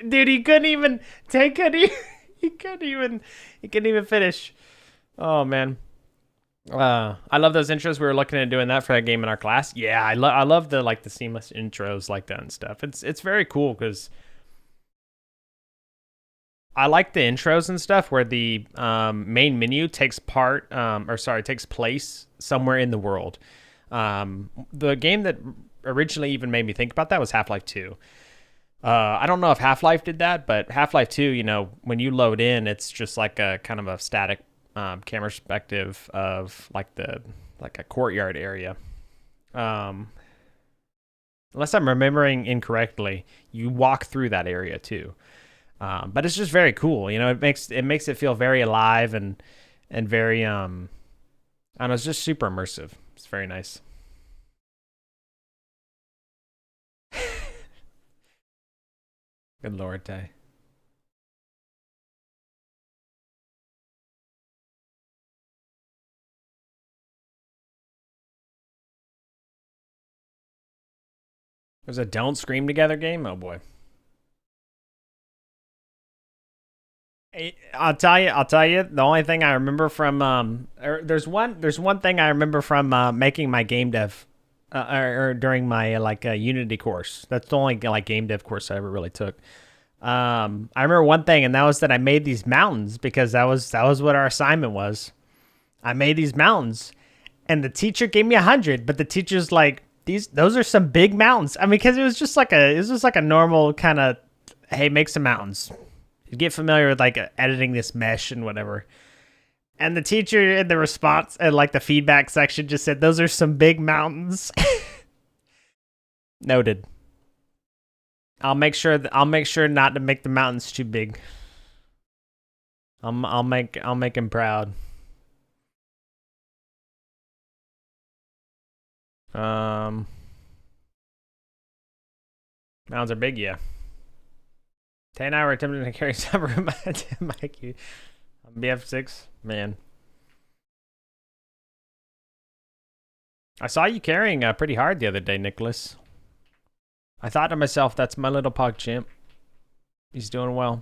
dude, he couldn't even take it. He couldn't even finish. Oh man. I love those intros. We were looking at doing that for that game in our class. Yeah, I love the like the seamless intros like that and stuff. It's very cool because I like the intros and stuff where the main menu takes takes place somewhere in the world. The game that originally even made me think about that was Half-Life 2. I don't know if Half-Life did that, but Half-Life 2, you know, when you load in, it's just like a kind of a static camera perspective of like a courtyard area. Unless I'm remembering incorrectly, you walk through that area too. But it's just very cool. You know, it makes it feel very alive and very I don't know, it's just super immersive. It's very nice. Good lord, Tay. There's a Don't Scream Together game? Oh boy. I'll tell you. The only thing I remember from there's one thing I remember from making my game dev, or during my Unity course. That's the only like game dev course I ever really took. I remember one thing, and that was that I made these mountains because that was what our assignment was. I made these mountains, and the teacher gave me 100, but the teacher's like, those are some big mountains. I mean, because it was just like a normal kind of, hey, make some mountains. You get familiar with like editing this mesh and whatever. And the teacher in the response and like the feedback section just said, "Those are some big mountains." Noted. I'll make sure not to make the mountains too big. I'll make him proud. Mountains are big, yeah. Tay and I were attempting to carry some room to Mike. You BF6, man. I saw you carrying pretty hard the other day, Nicholas. I thought to myself, that's my little pug chimp. He's doing well.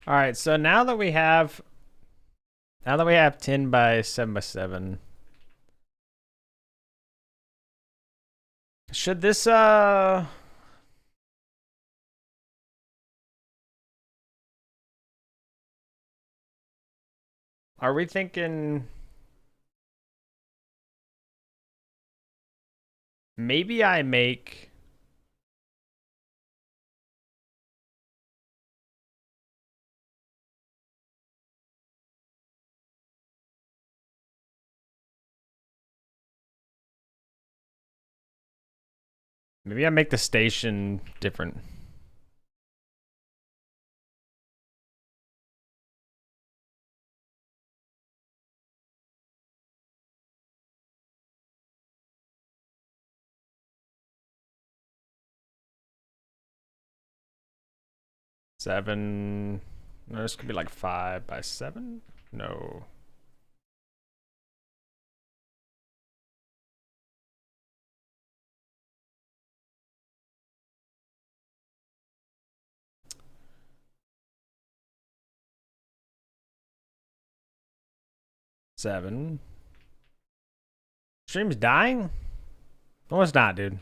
All right, so now that we have 10 by 7 by 7, should this are we thinking maybe I make the station different. Seven. No, this could be like 5 by 7. No. Seven. Stream's dying? No, it's not, dude.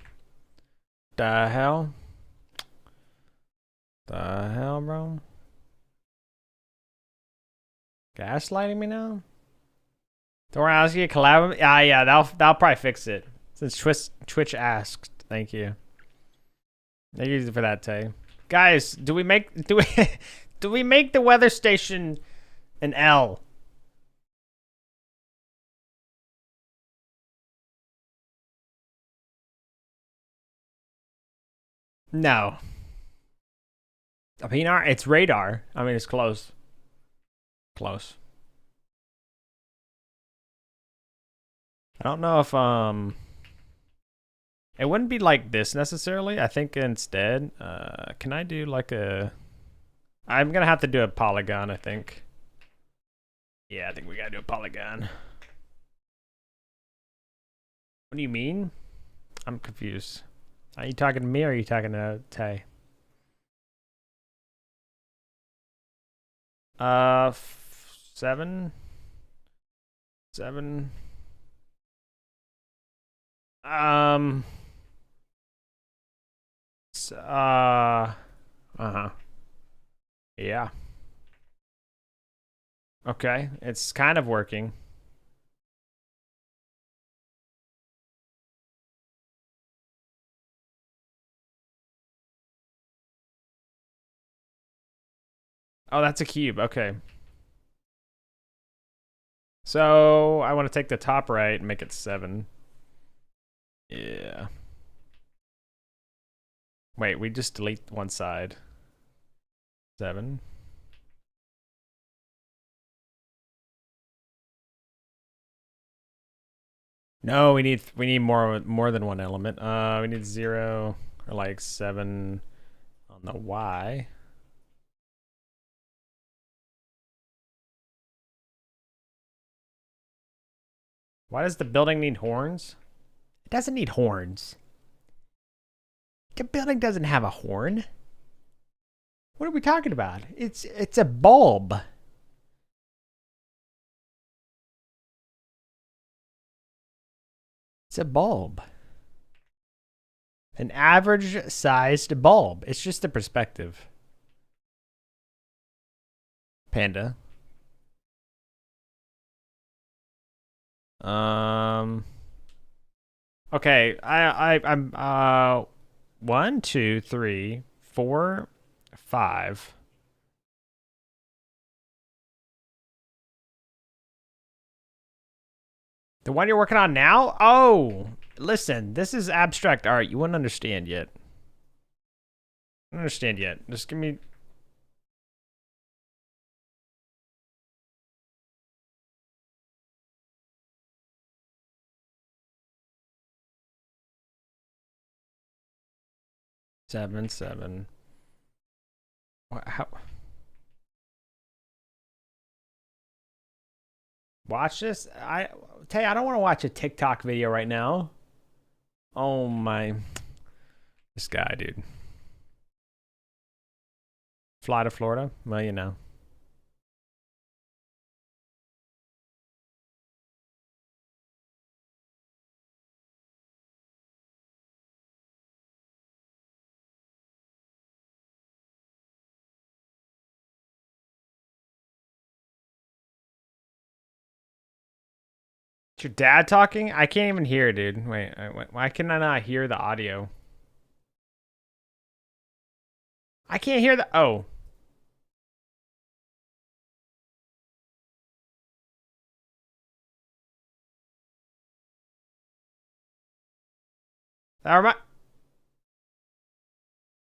The hell? The hell, bro? Gaslighting me now? Don't worry, I'll get a collab. Ah, yeah, that'll probably fix it. Since Twitch asked. Thank you. Thank you for that, Tay. Guys, do we make the weather station an L? No. A pinar? It's radar. I mean, it's close. Close. I don't know if it wouldn't be like this necessarily. I think instead, can I do like a? I'm gonna have to do a polygon. I think. Yeah, I think we gotta do a polygon. What do you mean? I'm confused. Are you talking to me or are you talking to Tay? Seven. Seven. Um. Uh-huh. Yeah. Okay. It's kind of working. Oh, that's a cube. Okay. So I want to take the top right and make it 7. Yeah. Wait, we just delete one side. 7. No, we need more than one element. We need 0 or like 7 on the Y. Why does the building need horns? It doesn't need horns. The building doesn't have a horn. What are we talking about? It's a bulb. It's a bulb. An average sized bulb. It's just a perspective. Panda. Okay, I'm 1, 2, 3, 4, 5. The one you're working on now? Oh, listen, this is abstract art. You wouldn't understand yet. I don't understand yet. Just give me. Seven. What, how? Watch this. I don't want to watch a TikTok video right now. Oh my, this guy, dude. Fly to Florida? Well, you know. Is your dad talking? I can't even hear, dude. Wait, why can I not hear the audio? I can't hear the. Oh.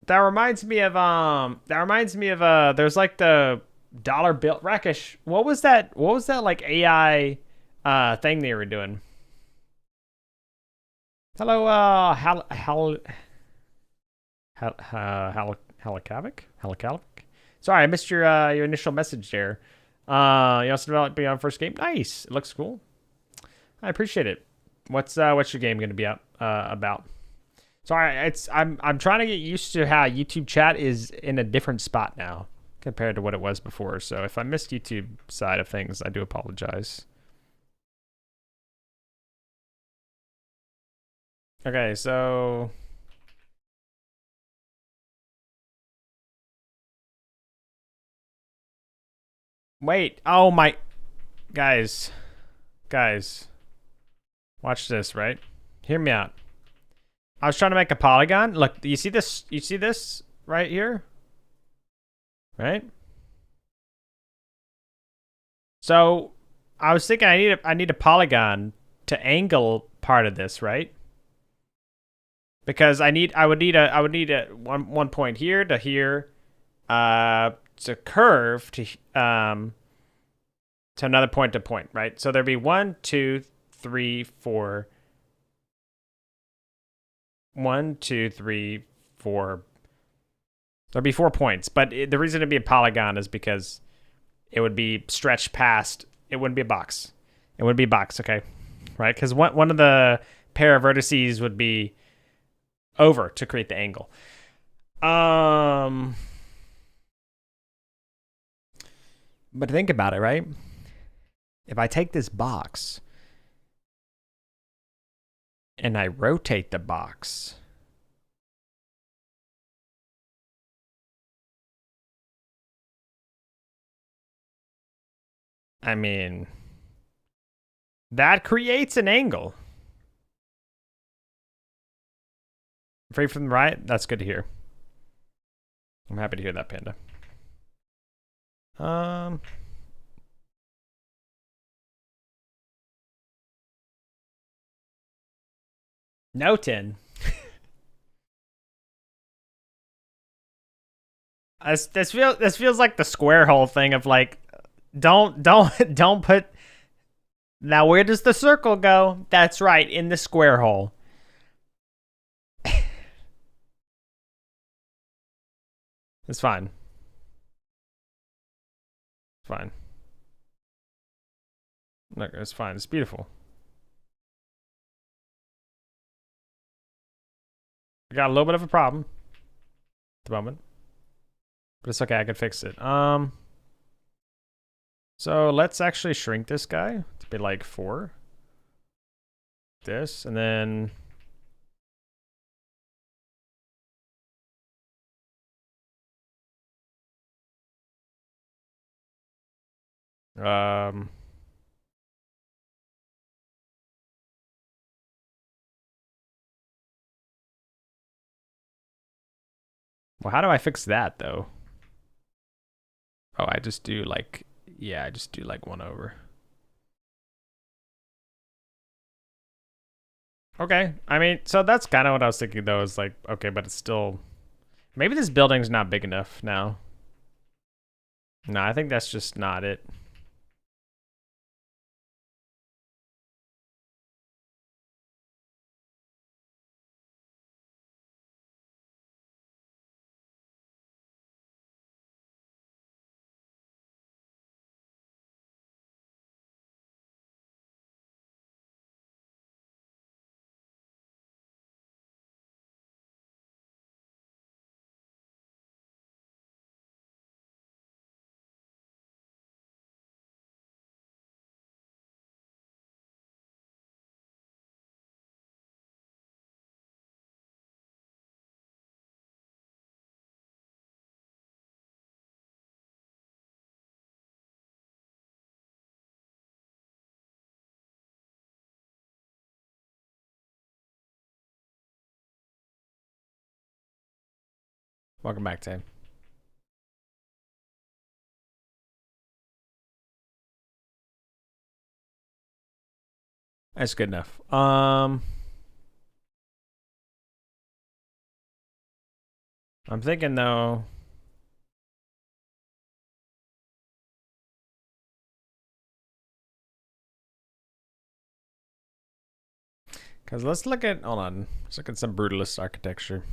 That reminds me of there's like the dollar bill Rakesh. What was that like AI thing they were doing? Hello, Halikavik. Sorry, I missed your initial message there. You also developed Beyond First Game. Nice. It looks cool. I appreciate it. What's your game going to be about? Sorry, I'm trying to get used to how YouTube chat is in a different spot now compared to what it was before. So if I missed YouTube side of things, I do apologize. Okay, so wait. Oh my guys. Watch this, right? Hear me out. I was trying to make a polygon. Look, do you see this? You see this right here? Right? So I was thinking I need a polygon to angle part of this, right? because I would need a one point here to here, to curve to another point to point, right? So there'd be 1, 2, 3, 4. 1, 2, 3, 4. There'd be 4 points, but the reason it'd be a polygon is because it would be stretched past. It wouldn't be a box. It would be a box, okay, right? Because one of the pair of vertices would be over to create the angle. But think about it, right? If I take this box and I rotate the box, I mean, that creates an angle. Free from the right? That's good to hear. I'm happy to hear that, Panda. No 10. This feels like the square hole thing of like, don't put. Now where does the circle go? That's right, in the square hole. It's fine. It's fine. Look, it's fine. It's beautiful. I got a little bit of a problem at the moment, but it's okay. I can fix it. So let's actually shrink this guy to be like 4. This, and then well, how do I fix that though? Oh, I just do like, yeah, I just do like 1 over. Okay, I mean, so that's kind of what I was thinking though, is like, okay, but it's still, maybe this building's not big enough now. No, I think that's just not it. Welcome back, Tim. That's good enough. I'm thinking though. Because let's look at, hold on, let's look at some brutalist architecture.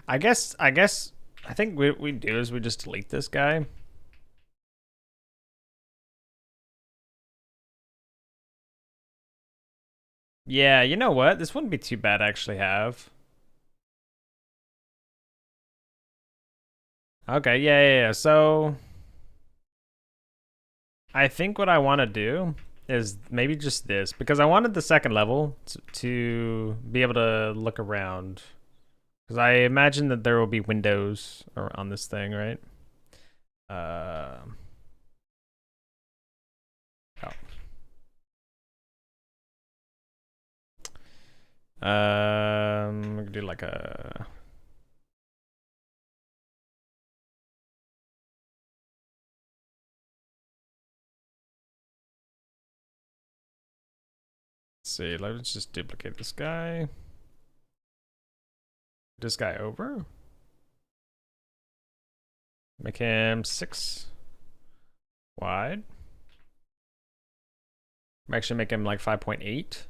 I think what we do is we just delete this guy. Yeah, you know what? This wouldn't be too bad to actually have. Okay, yeah. So I think what I want to do is maybe just this, because I wanted the second level to be able to look around. Because I imagine that there will be windows on this thing, right? Oh. We could do like a... Let's see, let's just duplicate this guy. This guy over. Make him 6 wide. Actually make him like 5.8.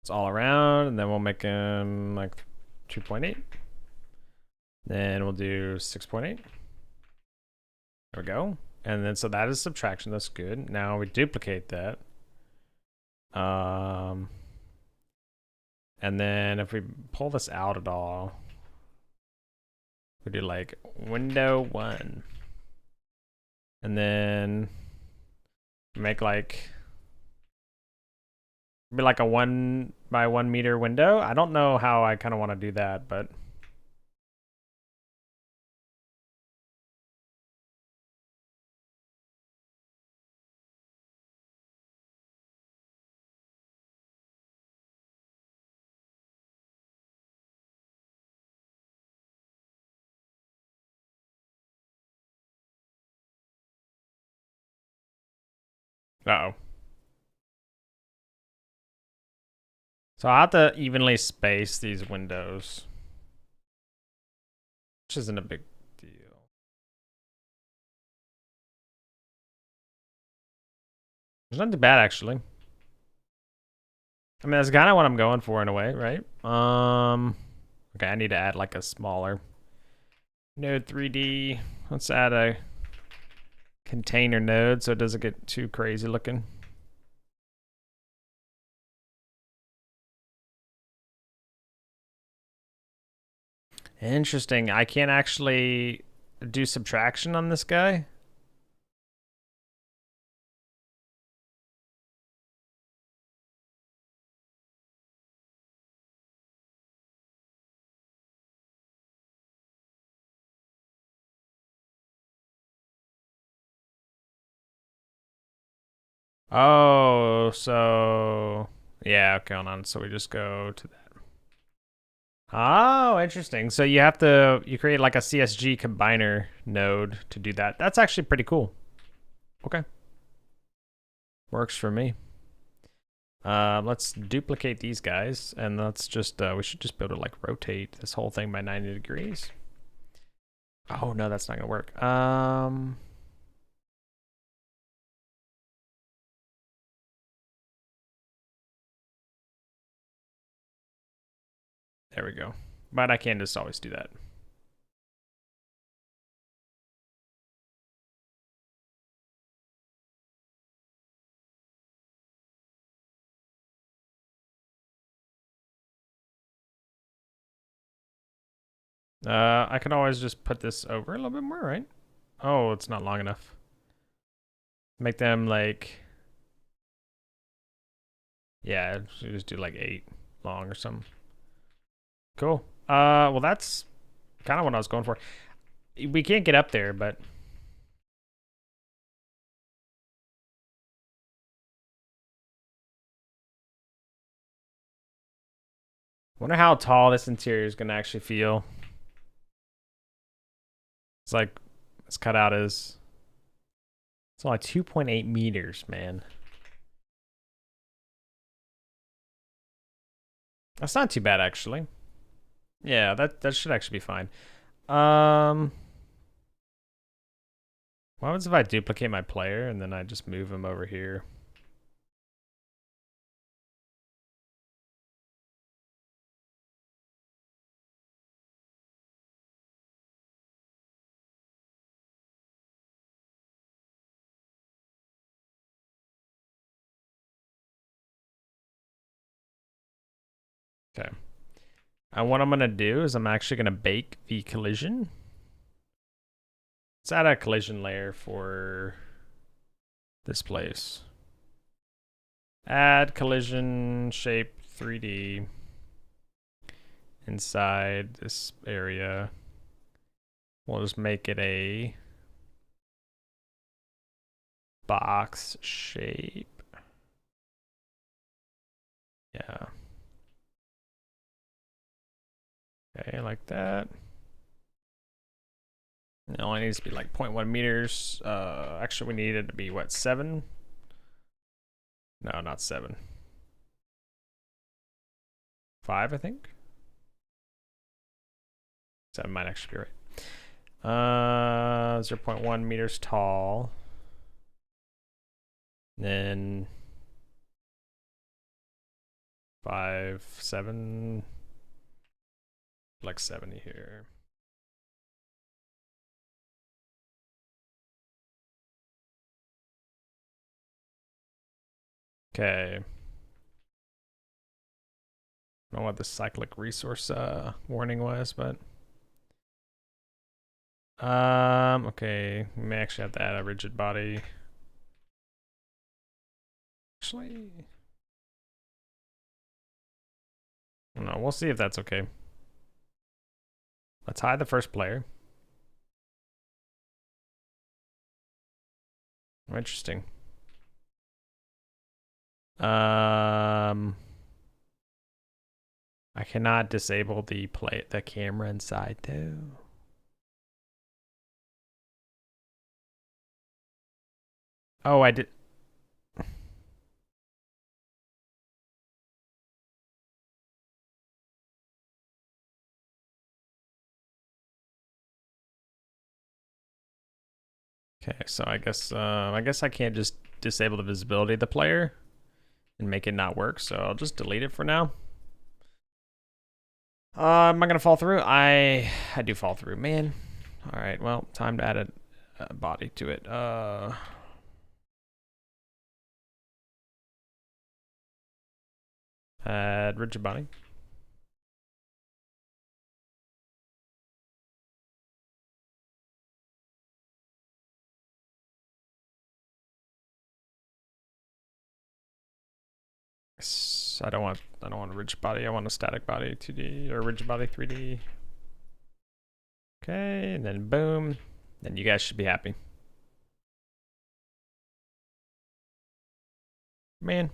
It's all around, and then we'll make him like 2.8. Then we'll do 6.8. There we go. And then so that is subtraction. That's good. Now we duplicate that. And then if we pull this out at all, we do like window 1. And then make like be like a 1 by 1 meter window. I don't know how I kind of want to do that, but uh-oh. So I have to evenly space these windows, which isn't a big deal. It's not too bad, actually. I mean, that's kind of what I'm going for in a way, right? Okay, I need to add like a smaller node 3D. Let's add a container node so it doesn't get too crazy looking. Interesting. I can't actually do subtraction on this guy. Oh, so yeah, okay, hold on. So we just go to that. Oh, interesting. So you create like a CSG combiner node to do that. That's actually pretty cool. Okay. Works for me. Let's duplicate these guys, and let's just we should just be able to like rotate this whole thing by 90 degrees. Oh no, that's not gonna work. There we go. But I can just always do that. I can always just put this over a little bit more, right? Oh, it's not long enough. Make them like, yeah, just do like 8 long or something. Cool. Well, that's kind of what I was going for. We can't get up there, but wonder how tall this interior is gonna actually feel. It's like it's cut out as it's only 2.8 meters, man. That's not too bad, actually. Yeah, that should actually be fine. What happens if I duplicate my player and then I just move him over here? Okay. And what I'm gonna do is I'm actually gonna bake the collision. Let's add a collision layer for this place. Add collision shape 3D inside this area. We'll just make it a box shape. Yeah. Okay, like that. It only needs to be like 0.1 meters. Actually, we need it to be what, 7? No, not 7. 5, I think. 7 might actually be right. 0.1 meters tall. Then 5, 7, like 70 here. Okay. I don't know what the cyclic resource warning was, but okay, we may actually have to add a rigid body. Actually, I don't know. We'll see if that's okay. Let's hide the first player. Oh, interesting. I cannot disable the camera inside too. Oh, I did. Okay, so I guess I can't just disable the visibility of the player and make it not work. So I'll just delete it for now. Am I gonna fall through? I do fall through, man. All right, well, time to add a body to it. Add rigid body. I don't want a rigid body. I want a static body 2D or rigid body 3D. Okay, and then boom. Then you guys should be happy. Man,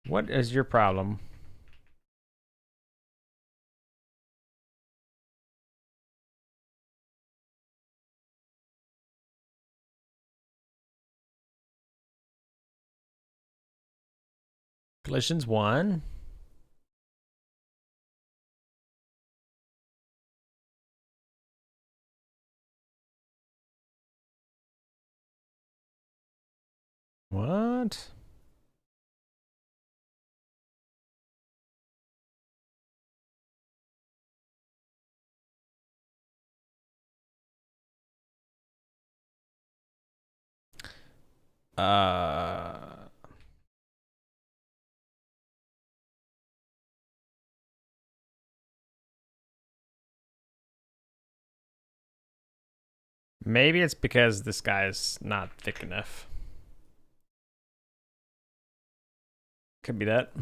what is your problem? Collisions 1. What? Maybe it's because this guy's not thick enough. Could be that.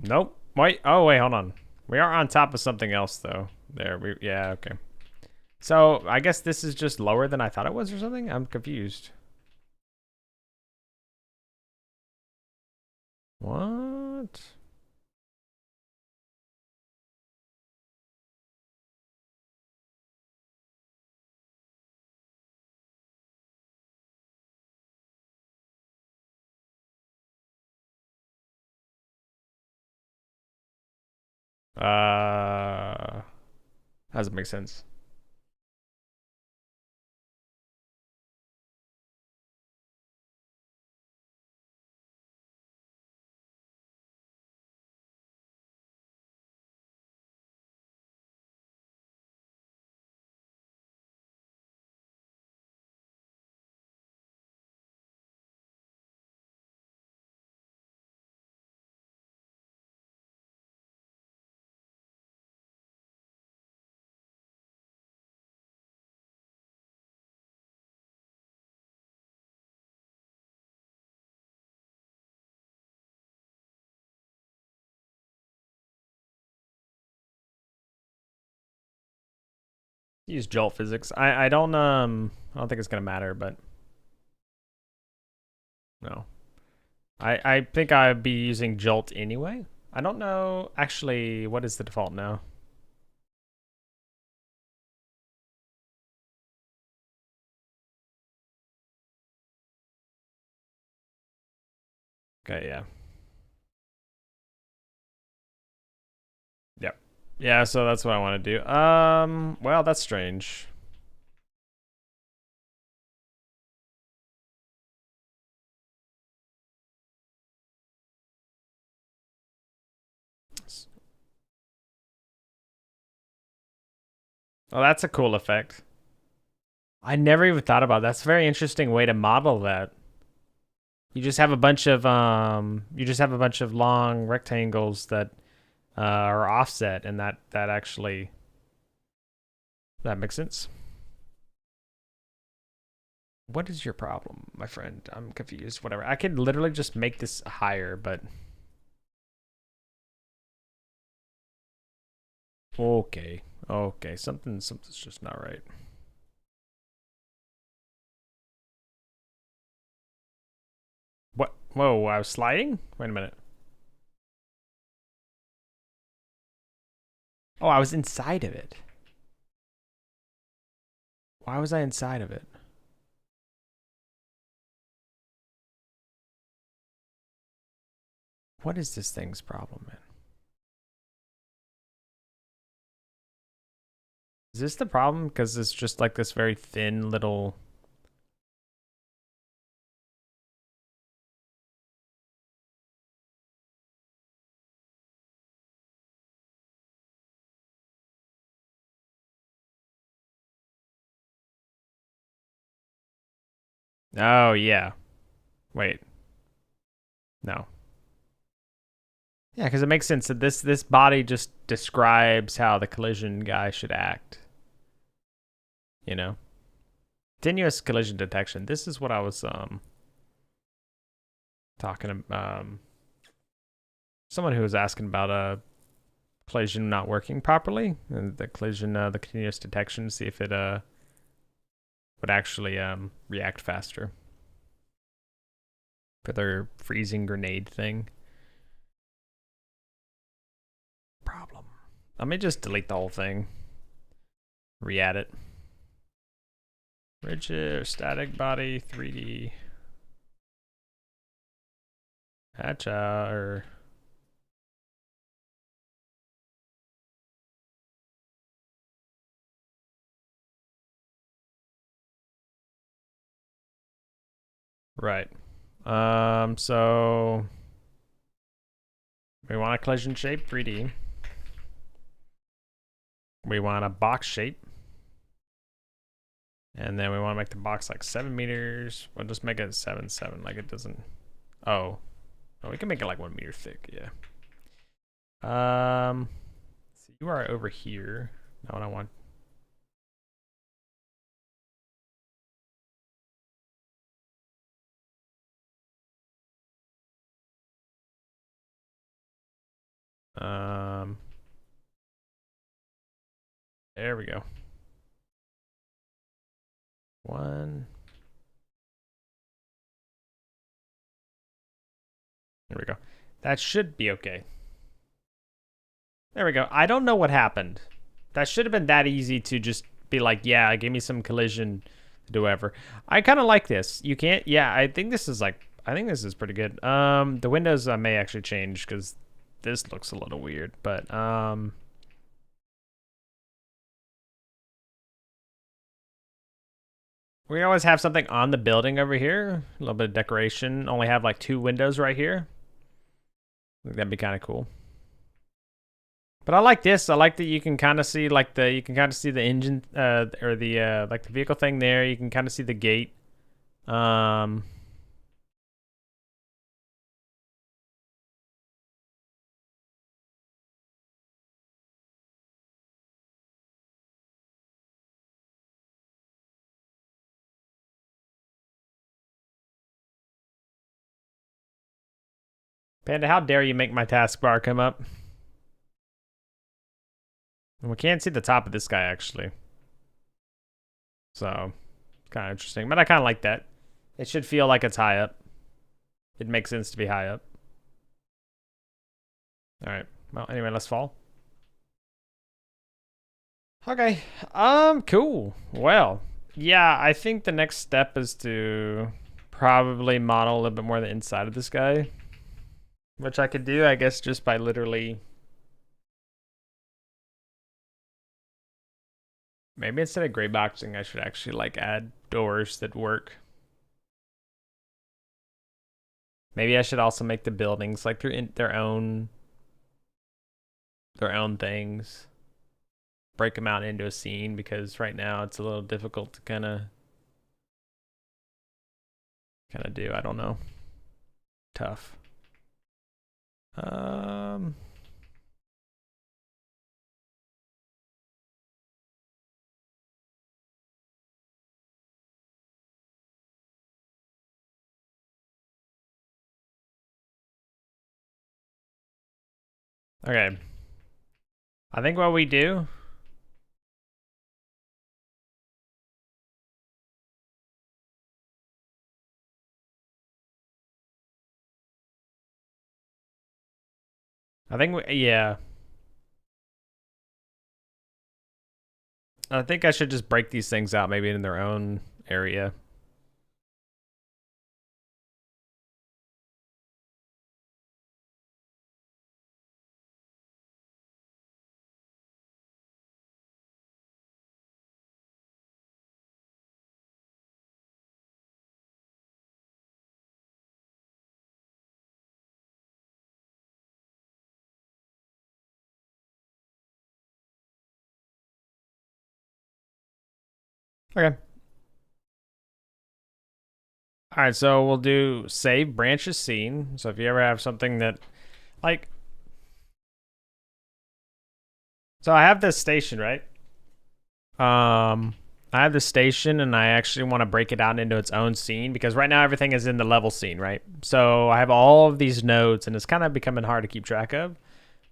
Nope. Wait. Oh, wait. Hold on. We are on top of something else, though. There. Yeah. Okay. So I guess this is just lower than I thought it was, or something. I'm confused. What? Doesn't make sense. Use jolt physics. I don't think it's gonna matter, but no. I think I'd be using jolt anyway. I don't know actually what is the default now. Okay, yeah. Yep. Yeah, so that's what I want to do. Well, that's strange. Oh, that's a cool effect. I never even thought about that. That's a very interesting way to model that. You just have a bunch of long rectangles that are offset, and that actually that makes sense. What is your problem, my friend? I'm confused. Whatever. I could literally just make this higher, but okay. Okay, something's just not right. What? Whoa, I was sliding? Wait a minute. Oh, I was inside of it. Why was I inside of it? What is this thing's problem, man? Is this the problem? Because it's just like this very thin little... Oh, yeah. Wait. No. Yeah, because it makes sense that this body just describes how the collision guy should act. You know? Continuous collision detection. This is what I was talking about. Someone who was asking about a collision not working properly, and the collision, the continuous detection, see if it would actually react faster for their freezing grenade thing. Problem. Let me just delete the whole thing. Re-add it. Rigid, static body, 3D. Hatch or right. So we want a collision shape, 3D. We want a box shape. And then we want to make the box like 7 meters. We'll just make it 7, like it doesn't. Oh, we can make it like 1 meter thick. Yeah. So you are over here. Not what I want. There we go. 1. There we go. That should be okay. There we go. I don't know what happened. That should have been that easy to just be like, yeah, give me some collision to do whatever. I kind of like this. You can't, yeah, I think this is pretty good. The windows I may actually change because this looks a little weird, but we always have something on the building over here. A little bit of decoration. Only have like 2 windows right here. I think that'd be kind of cool. But I like this. I like that you can kind of see like the engine or the like the vehicle thing there. You can kind of see the gate. Panda, how dare you make my taskbar come up? And we can't see the top of this guy, actually. So, kind of interesting. But I kind of like that. It should feel like it's high up. It makes sense to be high up. All right. Well, anyway, let's fall. Okay. Cool. Well, yeah, I think the next step is to probably model a little bit more the inside of this guy, which I could do, I guess, just by literally. Maybe instead of gray boxing, I should actually like add doors that work. Maybe I should also make the buildings like their own things. Break them out into a scene, because right now it's a little difficult to kind of do. I don't know. Tough. Okay. I think what we do. I think yeah. I think I should just break these things out maybe in their own area. Okay. All right, so we'll do save branches scene. So if you ever have something that, like, so I have this station, right? I have this station, and I actually want to break it out into its own scene, because right now everything is in the level scene, right? So I have all of these nodes, and it's kind of becoming hard to keep track of.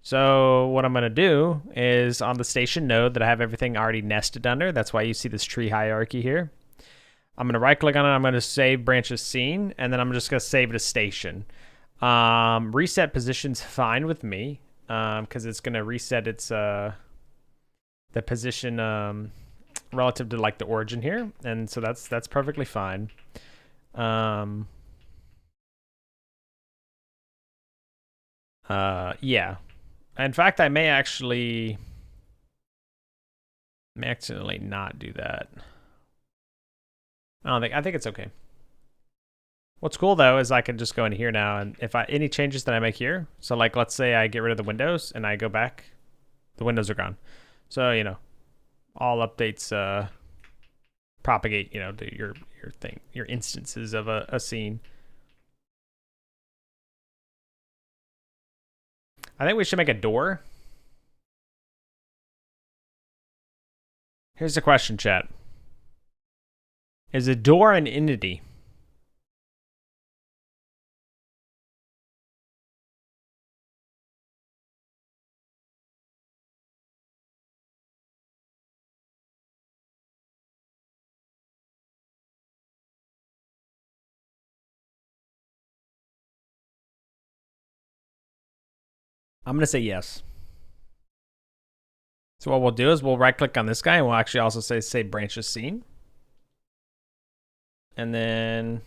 So what I'm going to do is on the station node that I have everything already nested under. That's why you see this tree hierarchy here. I'm going to right click on it. I'm going to save branches scene, and then I'm just going to save it as station. Reset position's fine with me, because it's going to reset its the position relative to like the origin here, and so that's perfectly fine. Yeah. In fact, I may accidentally not do that. I think it's okay. What's cool though is I can just go in here now, and if any changes that I make here, so like let's say I get rid of the windows and I go back, the windows are gone. So, you know, all updates propagate, you know, to your thing, your instances of a scene. I think we should make a door. Here's the question, chat. Is a door an entity? I'm going to say yes. So what we'll do is we'll right click on this guy, and we'll actually also say save branches scene. And then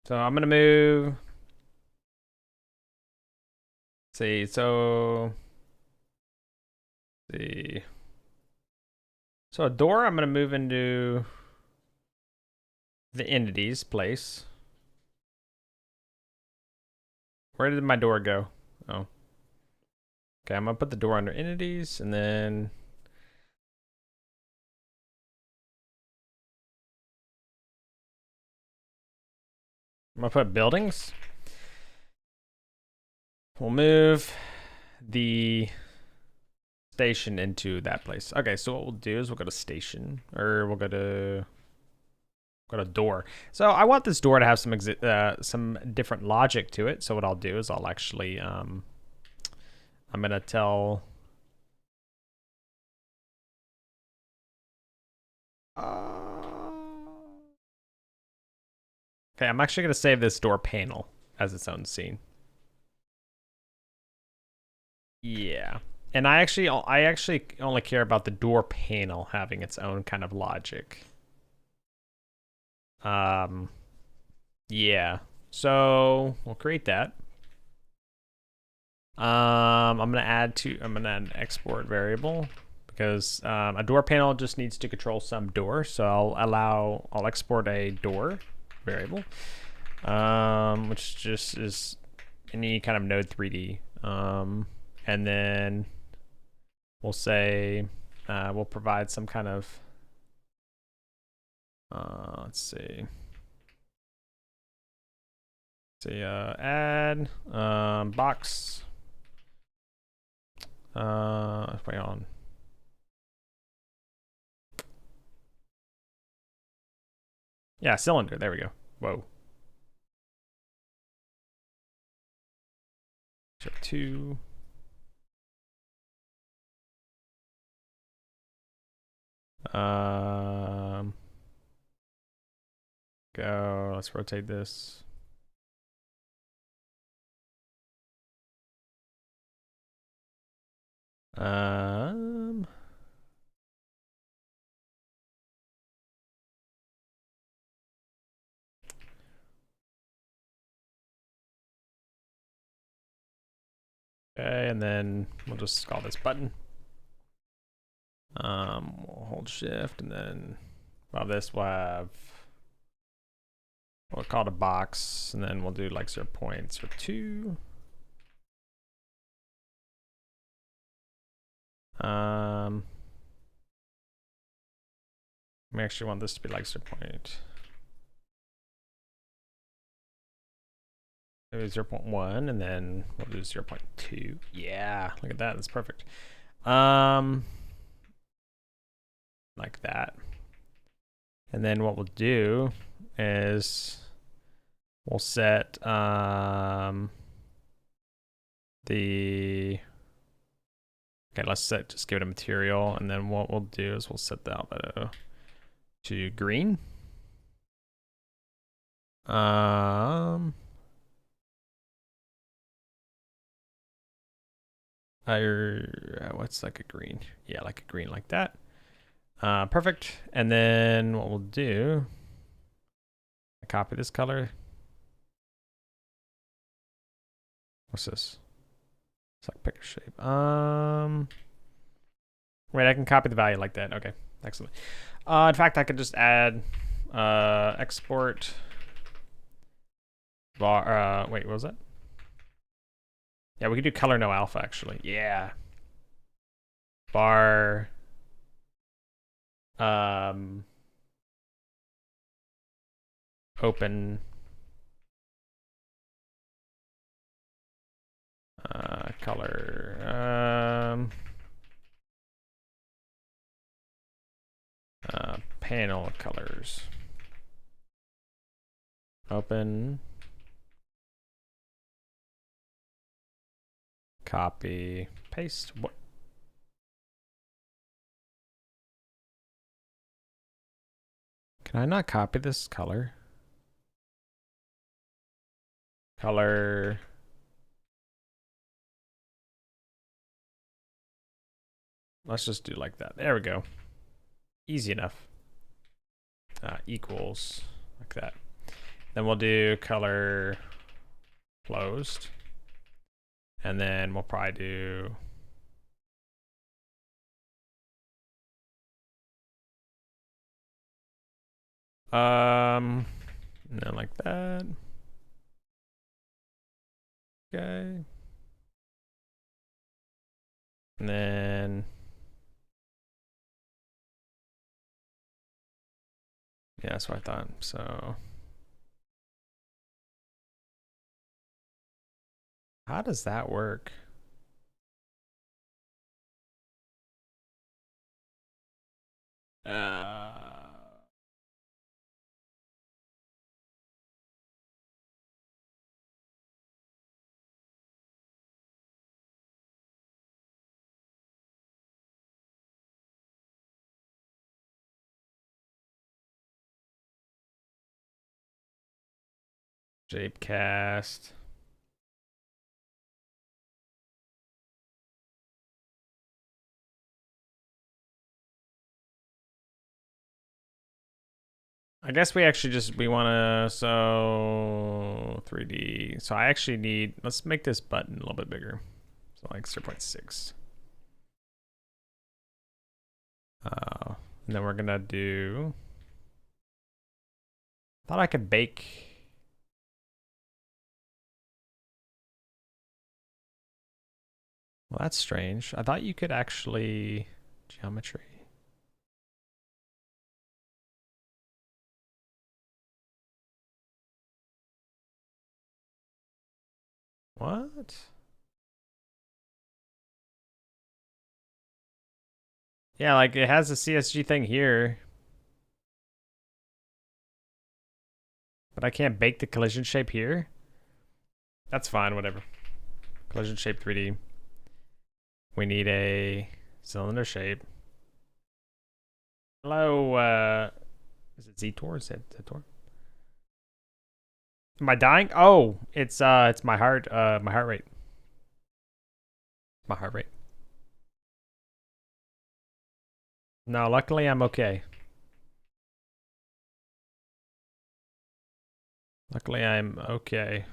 so I'm going to move. See, so see. So a door, I'm going to move into the entities place. Where did my door go? Oh. Okay, I'm going to put the door under entities, and then I'm going to put buildings. We'll move the station into that place. Okay, so what we'll do is we'll go to station, or we'll go to door. So I want this door to have some different logic to it. So what I'll do is I'll actually I'm gonna tell Okay, I'm actually gonna save this door panel as its own scene. Yeah. And I actually only care about the door panel having its own kind of logic. Yeah. So we'll create that. I'm gonna add an export variable because a door panel just needs to control some door. So I'll export a door variable, which just is any kind of node 3D. And then we'll say we'll provide some kind of let's see. Add box. Wait on. Yeah, cylinder. There we go. Whoa. So 2. Go. Let's rotate this. Okay, and then we'll just call this button. We'll hold shift and then above this we'll have, we'll call it a box, and then we'll do like 0.02. We actually want this to be like 0.1, and then we'll do 0.2. Yeah, look at that. That's perfect. Like that. And then what we'll do is we'll set okay, just give it a material, and then what we'll do is we'll set the albedo to green. What's like a green? Yeah, like a green like that. Perfect. And then what we'll do, copy this color. What's this? It's like pick a shape. Wait, I can copy the value like that. Okay, excellent. In fact, I could just add export bar. Wait, what was that? Yeah, we could do color no alpha actually. Yeah. Bar. Open. Color. Panel colors. Open. Copy. Paste. What? Can I not copy this color? Color. Let's just do like that. There we go. Easy enough. Equals like that. Then we'll do color closed. And then we'll probably do and then like that. Okay. And then yeah, that's what I thought. So how does that work? Shape cast. I guess we actually we want to, so 3D. So I actually need, let's make this button a little bit bigger. So like 0.6. And then we're gonna do, thought I could bake. Well, that's strange. I thought you could actually, geometry. What? Yeah, like it has a CSG thing here. But I can't bake the collision shape here? That's fine, whatever. Collision shape 3D. We need a cylinder shape. Hello, is it Ztor? Is it Ztor? Am I dying? Oh, it's my heart rate. My heart rate. No, luckily I'm okay. Luckily I'm okay.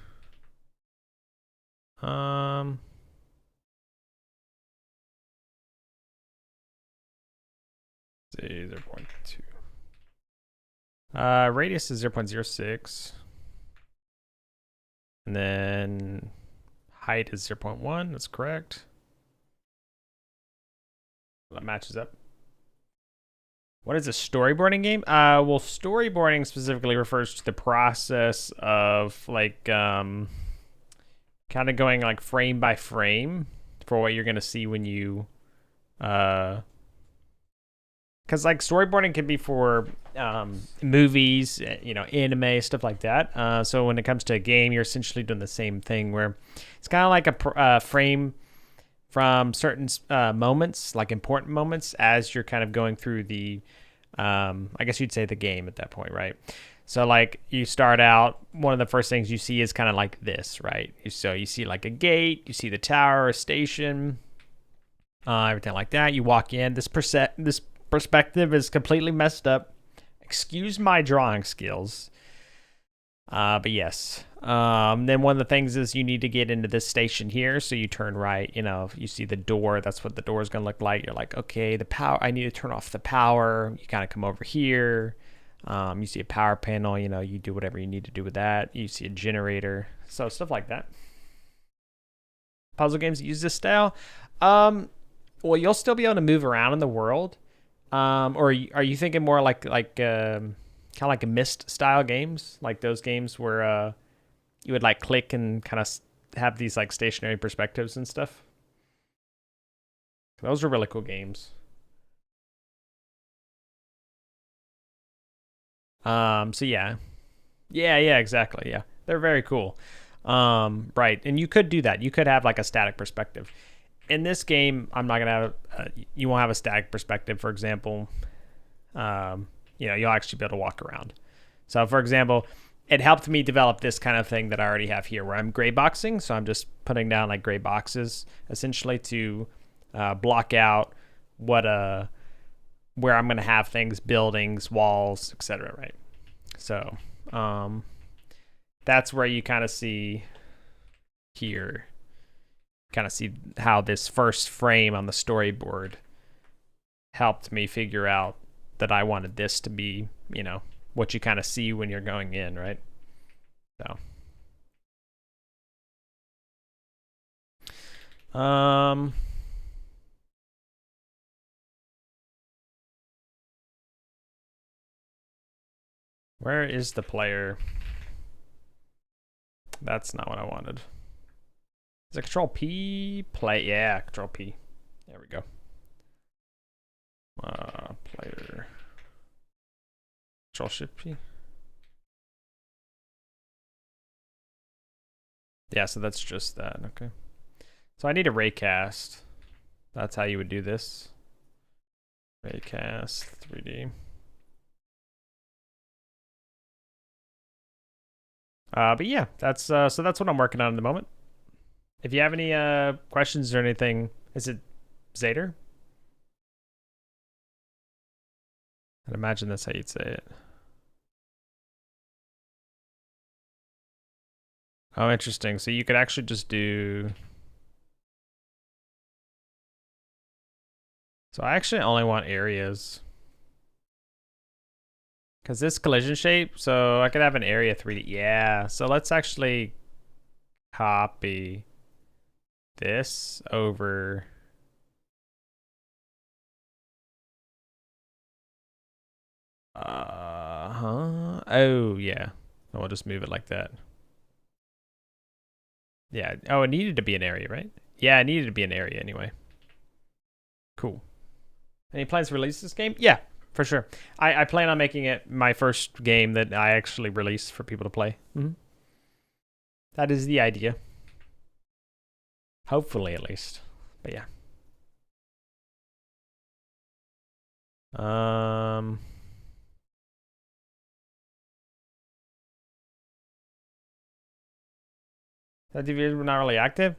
See, 0.2. Radius is 0.06. And then height is 0.1. That's correct. That matches up. What is a storyboarding game? Well, storyboarding specifically refers to the process of like kind of going like frame by frame for what you're gonna see when you because like storyboarding can be for movies, you know, anime, stuff like that. So when it comes to a game, you're essentially doing the same thing where it's kind of like a frame from certain moments, like important moments, as you're kind of going through the, I guess you'd say the game at that point, right? So like you start out, one of the first things you see is kind of like this, right? So you see like a gate, you see the tower, a station, everything like that. You walk in. This perspective is completely messed up. Excuse my drawing skills. But yes. Then one of the things is you need to get into this station here. So you turn right, you know, you see the door. That's what the door is going to look like. You're like, okay, the power, I need to turn off the power. You kind of come over here. You see a power panel, you know, you do whatever you need to do with that. You see a generator. So stuff like that. Puzzle games that use this style. Well, you'll still be able to move around in the world. Or are you thinking more like kind of like a Myst style games, like those games where you would like click and kind of have these like stationary perspectives and stuff? Those are really cool games. So yeah, exactly. Yeah, they're very cool. Right, and you could do that. You could have like a static perspective. In this game, I'm not gonna have. You won't have a static perspective. For example, you know, you'll actually be able to walk around. So, for example, it helped me develop this kind of thing that I already have here, where I'm gray boxing. So I'm just putting down like gray boxes, essentially to block out what where I'm gonna have things, buildings, walls, etc. Right. So that's where you kind of see here. Kind of see how this first frame on the storyboard helped me figure out that I wanted this to be, you know, what you kind of see when you're going in, right? So, where is the player? That's not what I wanted. Is it Control P? Play, yeah, Control P. There we go. Player. Control Shift P. Yeah, so that's just that. Okay. So I need a raycast. That's how you would do this. Raycast 3D. But yeah, that's so that's what I'm working on at the moment. If you have any questions or anything, is it Zader? I'd imagine that's how you'd say it. Oh, interesting. So you could actually just do. So I actually only want areas. Because this collision shape, so I could have an area 3D. Yeah, so let's actually copy this over. Oh, yeah. We'll just move it like that. Yeah. Oh, it needed to be an area, right? Yeah, it needed to be an area anyway. Cool. Any plans to release this game? Yeah, for sure. I plan on making it my first game that I actually release for people to play. That is the idea. Hopefully, at least. But yeah. That DVDs were not really active.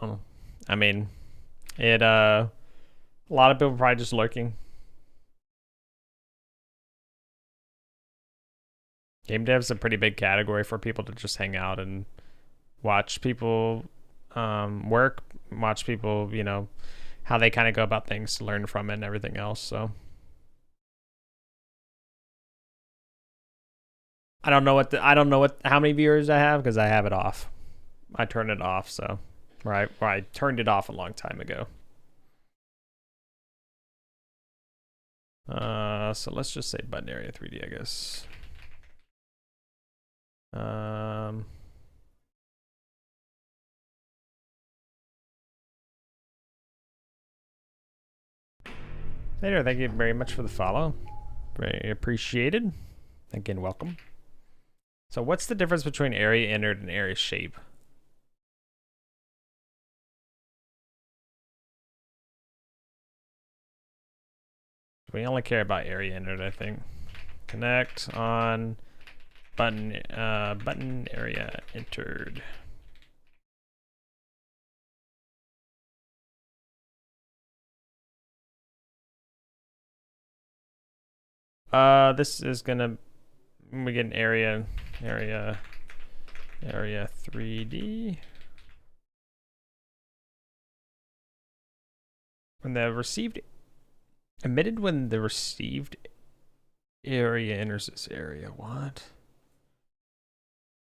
Oh, I mean, it a lot of people probably just lurking. Game dev's a pretty big category for people to just hang out and watch people work, watch people, you know, how they kind of go about things, learn from it and everything else. So I don't know how many viewers I have because I have it off. I turned it off, so I turned it off a long time ago. So let's just say button area 3D, I guess. Later, thank you very much for the follow. Very appreciated. Again, welcome. So what's the difference between area entered and area shape? We only care about area entered, I think. Connect on button button area entered. This is gonna we get an area 3D. When the received emitted when the received area enters this area. What?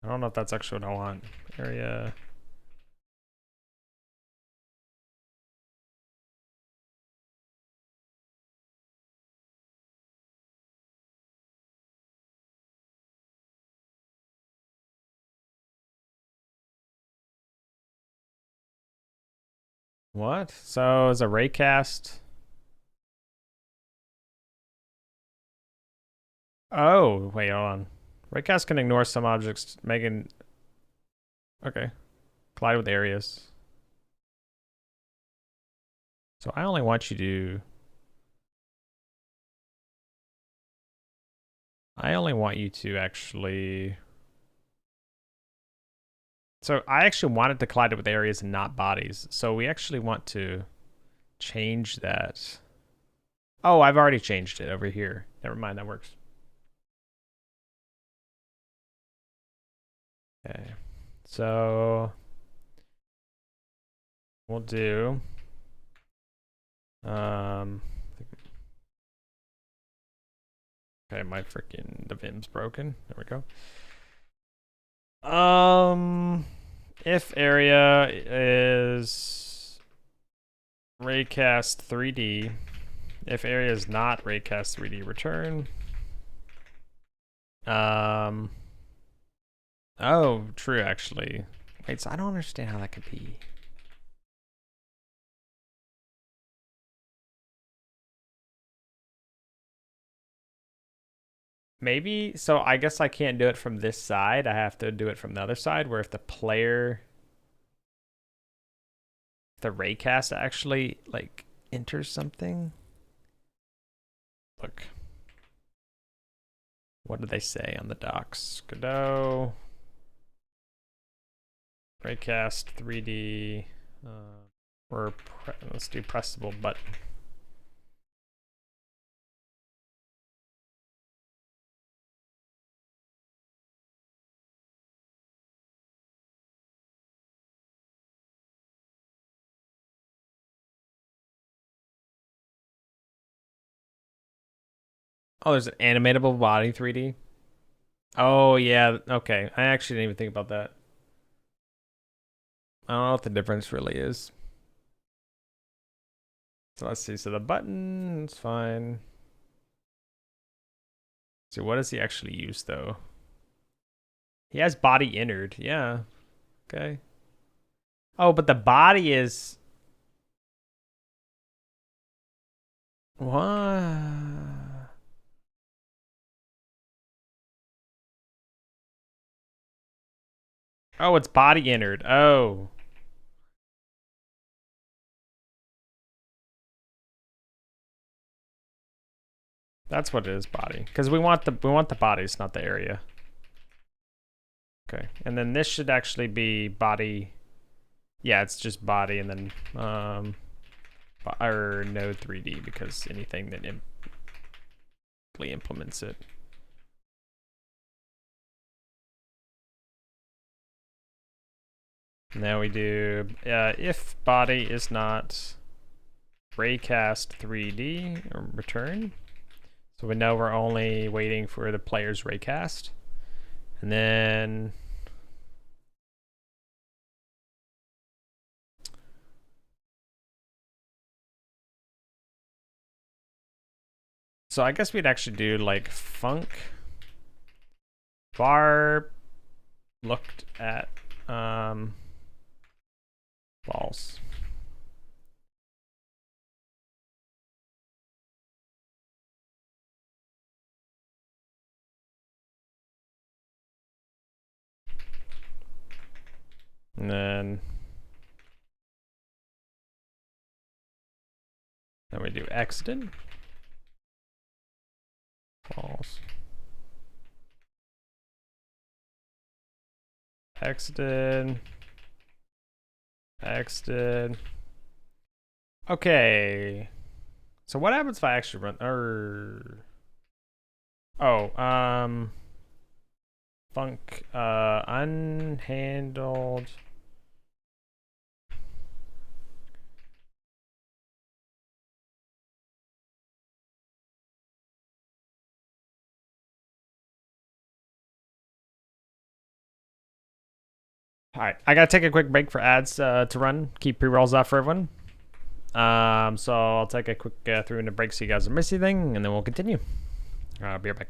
I don't know if that's actually what I want. Area. What? So is a raycast? Oh, wait, hold on. Raycast can ignore some objects, making. Okay. Collide with areas. So I only want you to. I only want you to actually. So I actually wanted to collide it with areas and not bodies. So we actually want to change that. Oh, I've already changed it over here. Never mind, that works. Okay. So we'll do okay, my freaking the Vim's broken. There we go. If area is raycast 3D, if area is not raycast 3D, return. Oh, true, actually. Wait, so I don't understand how that could be. Maybe, so I guess I can't do it from this side. I have to do it from the other side, where if the player, the raycast actually, like, enters something. Look. What did they say on the docs? Godot. Raycast 3D. Or let's do pressable button. Oh, there's an animatable body 3D. Oh yeah, okay. I actually didn't even think about that. I don't know what the difference really is. So let's see. So the button is fine. So what does he actually use though? He has body entered. Yeah. Okay. Oh, but the body is what? Oh, it's body entered. Oh. That's what it is, body. Because we want the bodies, not the area. Okay. And then this should actually be body. Yeah, it's just body and then or no 3D because anything that implements it. Now we do if body is not raycast 3D or return. So we know we're only waiting for the player's raycast. And then so I guess we'd actually do like func var looked at balls. And then we do exited false. Exited. Exited. Okay. So what happens if I actually run func unhandled. All right, I gotta take a quick break for ads to run. Keep pre-rolls off for everyone. So I'll take a quick through into break so you guys don't miss anything, and then we'll continue. I'll be right back.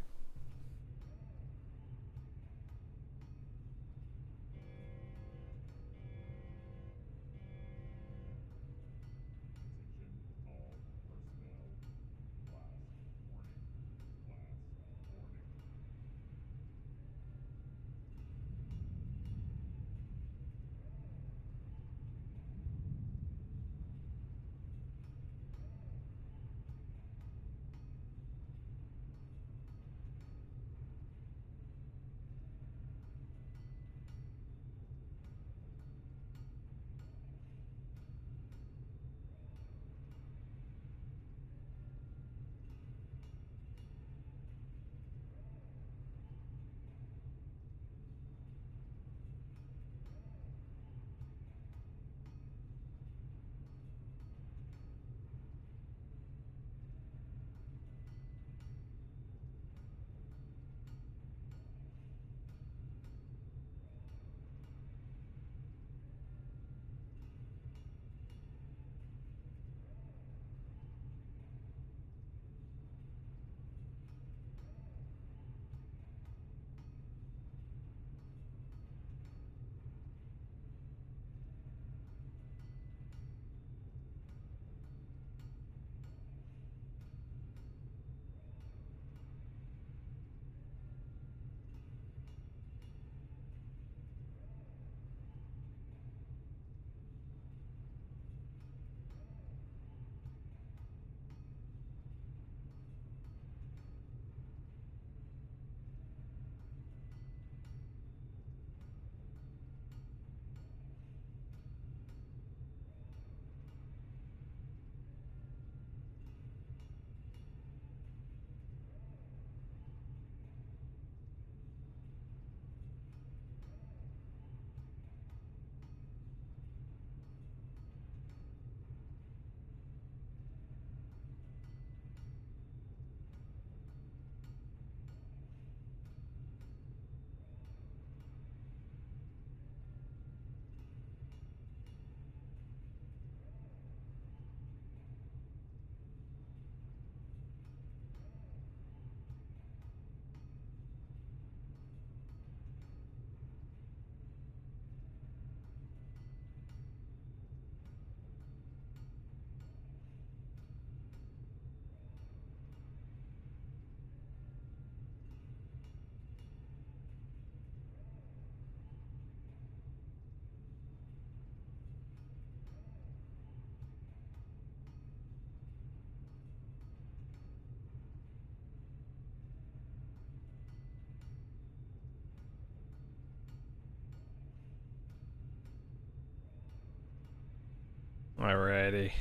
Alrighty.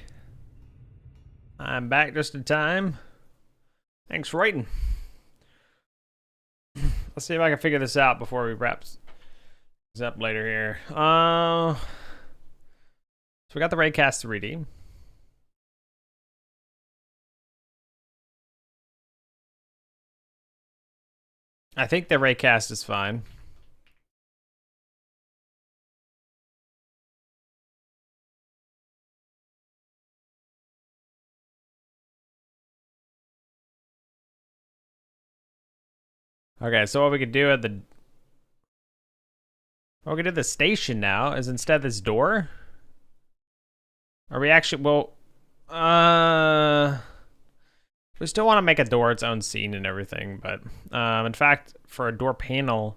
I'm back just in time. Thanks for waiting. Let's see if I can figure this out before we wrap this up later here. So we got the Raycast 3D. I think the Raycast is fine. Okay, so what we could do at the station now is instead of this door. Are we actually we still want to make a door its own scene and everything, but in fact, for a door panel,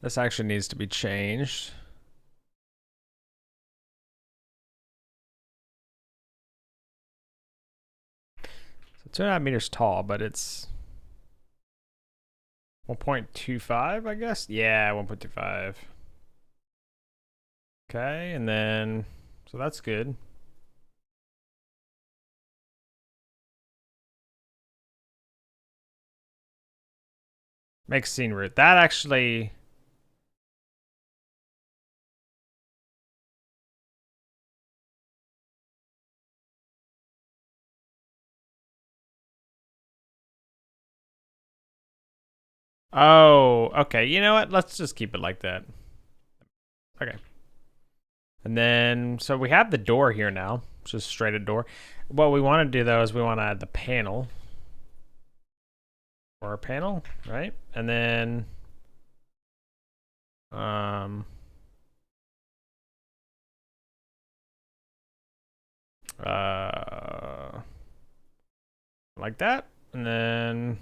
this actually needs to be changed. So 2.5 meters tall, but it's 1.25, I guess? Yeah, 1.25. Okay, and then, so that's good. Makes scene root. That actually... Oh, okay. You know what? Let's just keep it like that. Okay. And then, so we have the door here now. Just straight a door. What we want to do, though, is we want to add the panel. Or a panel, right? And then... like that. And then...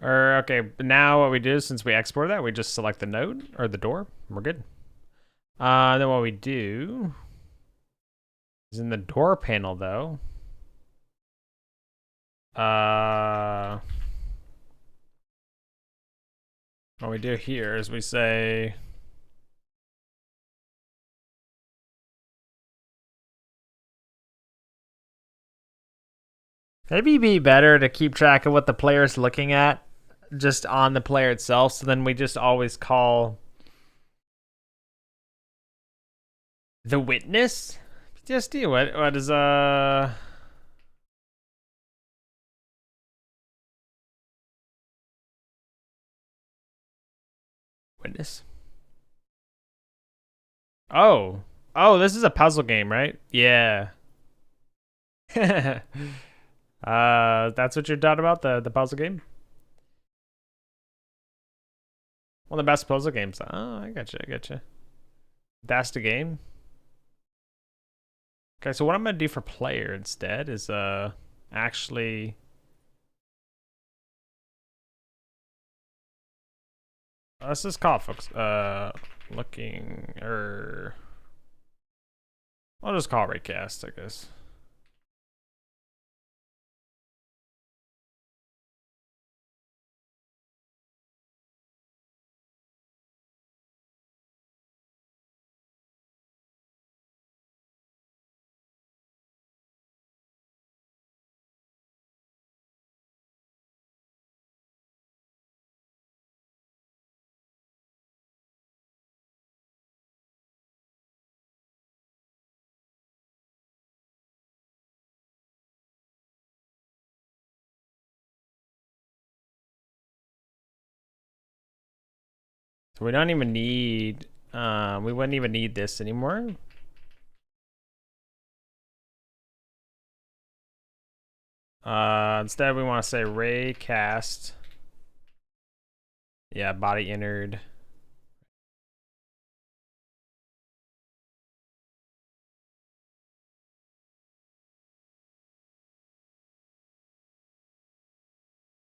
okay, now what we do is since we export that, we just select the node or the door. We're good. Then what we do is in the door panel though. What we do here is we say maybe it'd be better to keep track of what the player's looking at just on the player itself, so then we just always call the witness. PTSD, what is witness? Oh, this is a puzzle game, right? Yeah. That's what you're talking about, the puzzle game? One of the best puzzle games. Oh, I gotcha. That's the game. Okay, so what I'm gonna do for player instead is actually let's just call it folks. Looking or I'll just call it Raycast, I guess. So we don't even need we wouldn't even need this anymore. Instead we want to say Raycast. Yeah, body entered.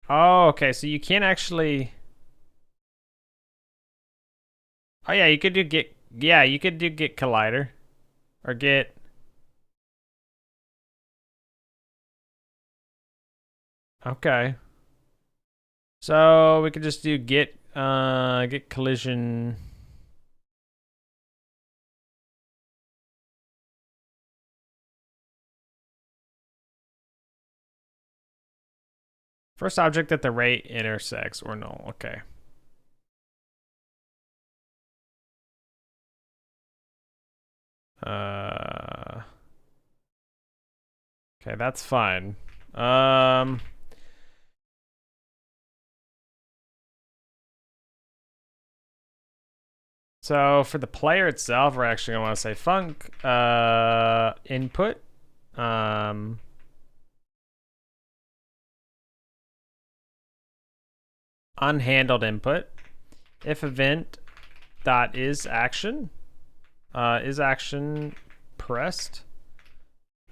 Oh, okay, so you can't actually... Oh yeah, you could do get Yeah, you could do get collider or get. Okay. So we could just do get collision. First object that the ray intersects or no. Okay. Okay, that's fine. So for the player itself, we're actually gonna want to say func input unhandled input if event dot is action pressed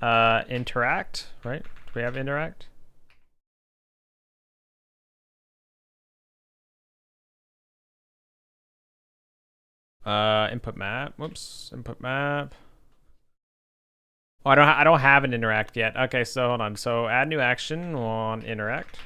interact, right? Do we have interact? Input map. Whoops. Input map. Oh, I don't have an interact yet. Okay, so hold on. So add new action on interact.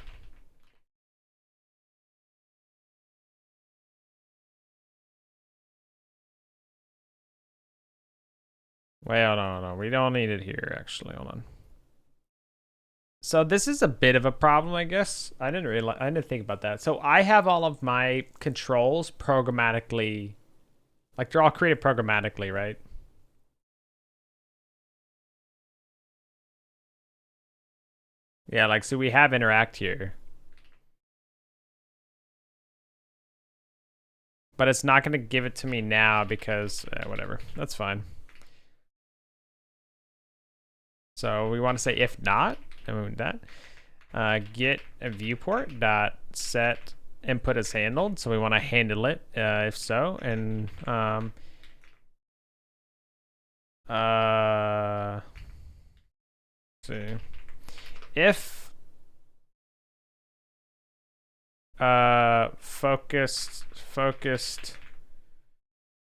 Wait, hold on. We don't need it here, actually. Hold on. So this is a bit of a problem, I guess. I didn't think about that. So I have all of my controls programmatically, like they're all created programmatically, right? Yeah, like, so we have interact here. But it's not going to give it to me now because, whatever. That's fine. So we want to say if not, and we want that. Get a viewport dot set input is handled. So we want to handle it if so. And see. If focused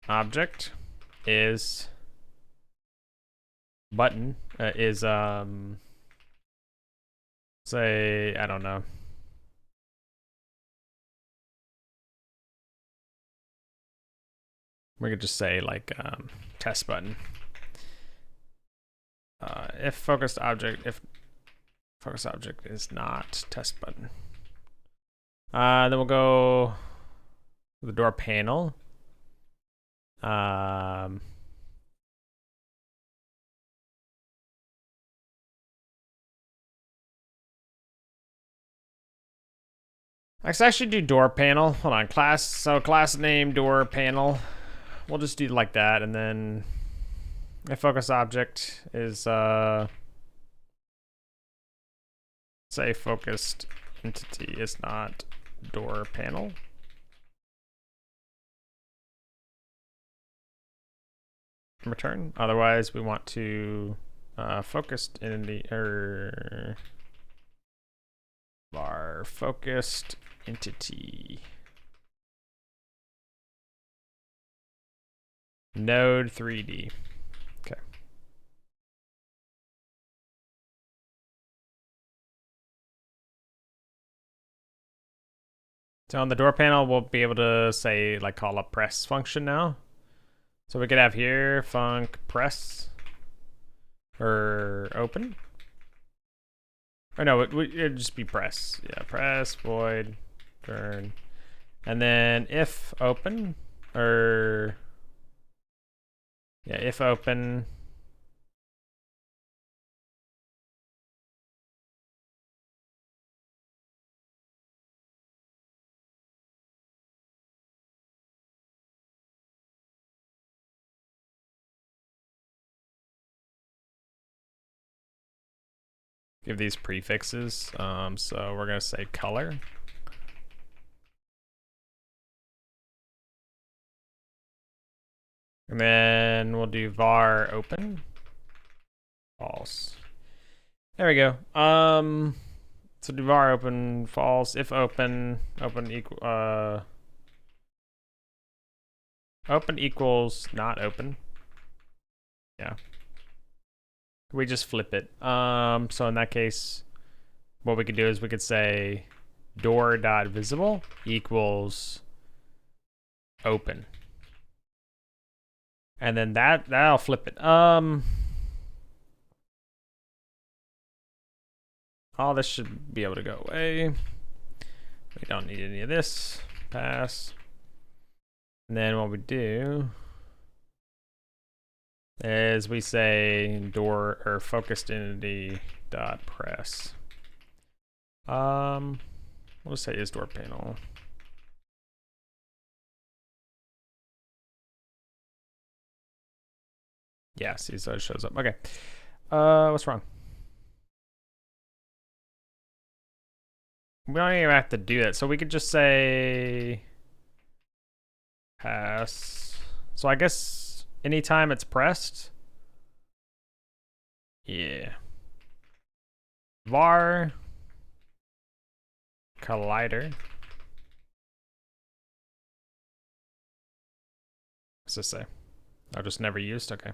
object is button is say, I don't know, we could just say like test button. If focused object is not test button, then we'll go to the door panel. Let's actually do door panel. Hold on, class. So class name door panel. We'll just do like that, and then if focus object is say focused entity is not door panel. Return. Otherwise, we want to focused entity or var focused entity node 3D. Okay. So on the door panel, we'll be able to say like call up press function now. So we could have here func press or open. Or no, it'd just be press. Yeah, press void turn, and then if open or yeah, if open. Give these prefixes. So we're gonna say color. And then we'll do var open. False. There we go. So do var open false. If open equal Open equals not open. Yeah. We just flip it. So in that case, what we could do is we could say door.visible equals open. And then that'll flip it. All this should be able to go away. We don't need any of this. Pass. And then what we do is we say door or focused entity dot press. We'll just say is door panel. Yeah, see, so it shows up. Okay. What's wrong? We don't even have to do that. So we could just say pass. So I guess anytime it's pressed. Yeah. Var collider. What's this say? Oh, just never used? Okay.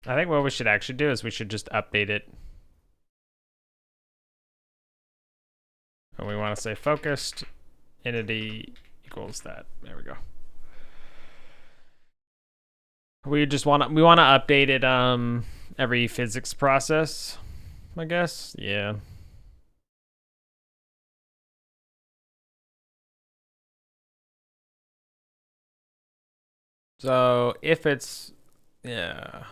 I think what we should actually do is we should just update it. And we want to say focused entity equals that. There we go. We just want to update it every physics process, I guess. Yeah. So if it's yeah.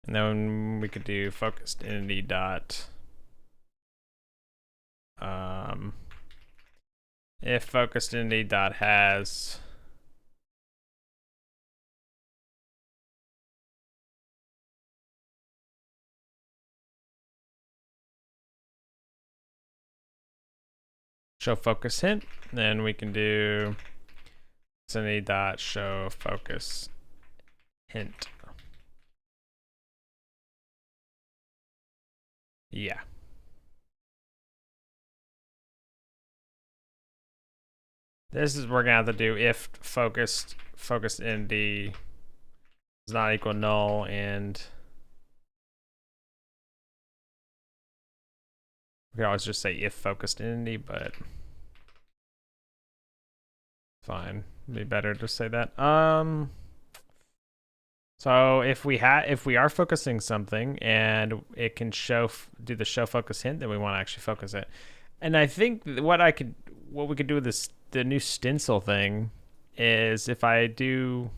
And then we could do focused entity dot if focused entity dot has show focus hint, then we can do entity dot show focus hint. Yeah. This is we're gonna have to do if focused entity is not equal null and we could always just say if focused entity, but fine. It'd be better to say that. So if we are focusing something and it can do the show focus hint, then we want to actually focus it. And I think what we could do with the new stencil thing is if I do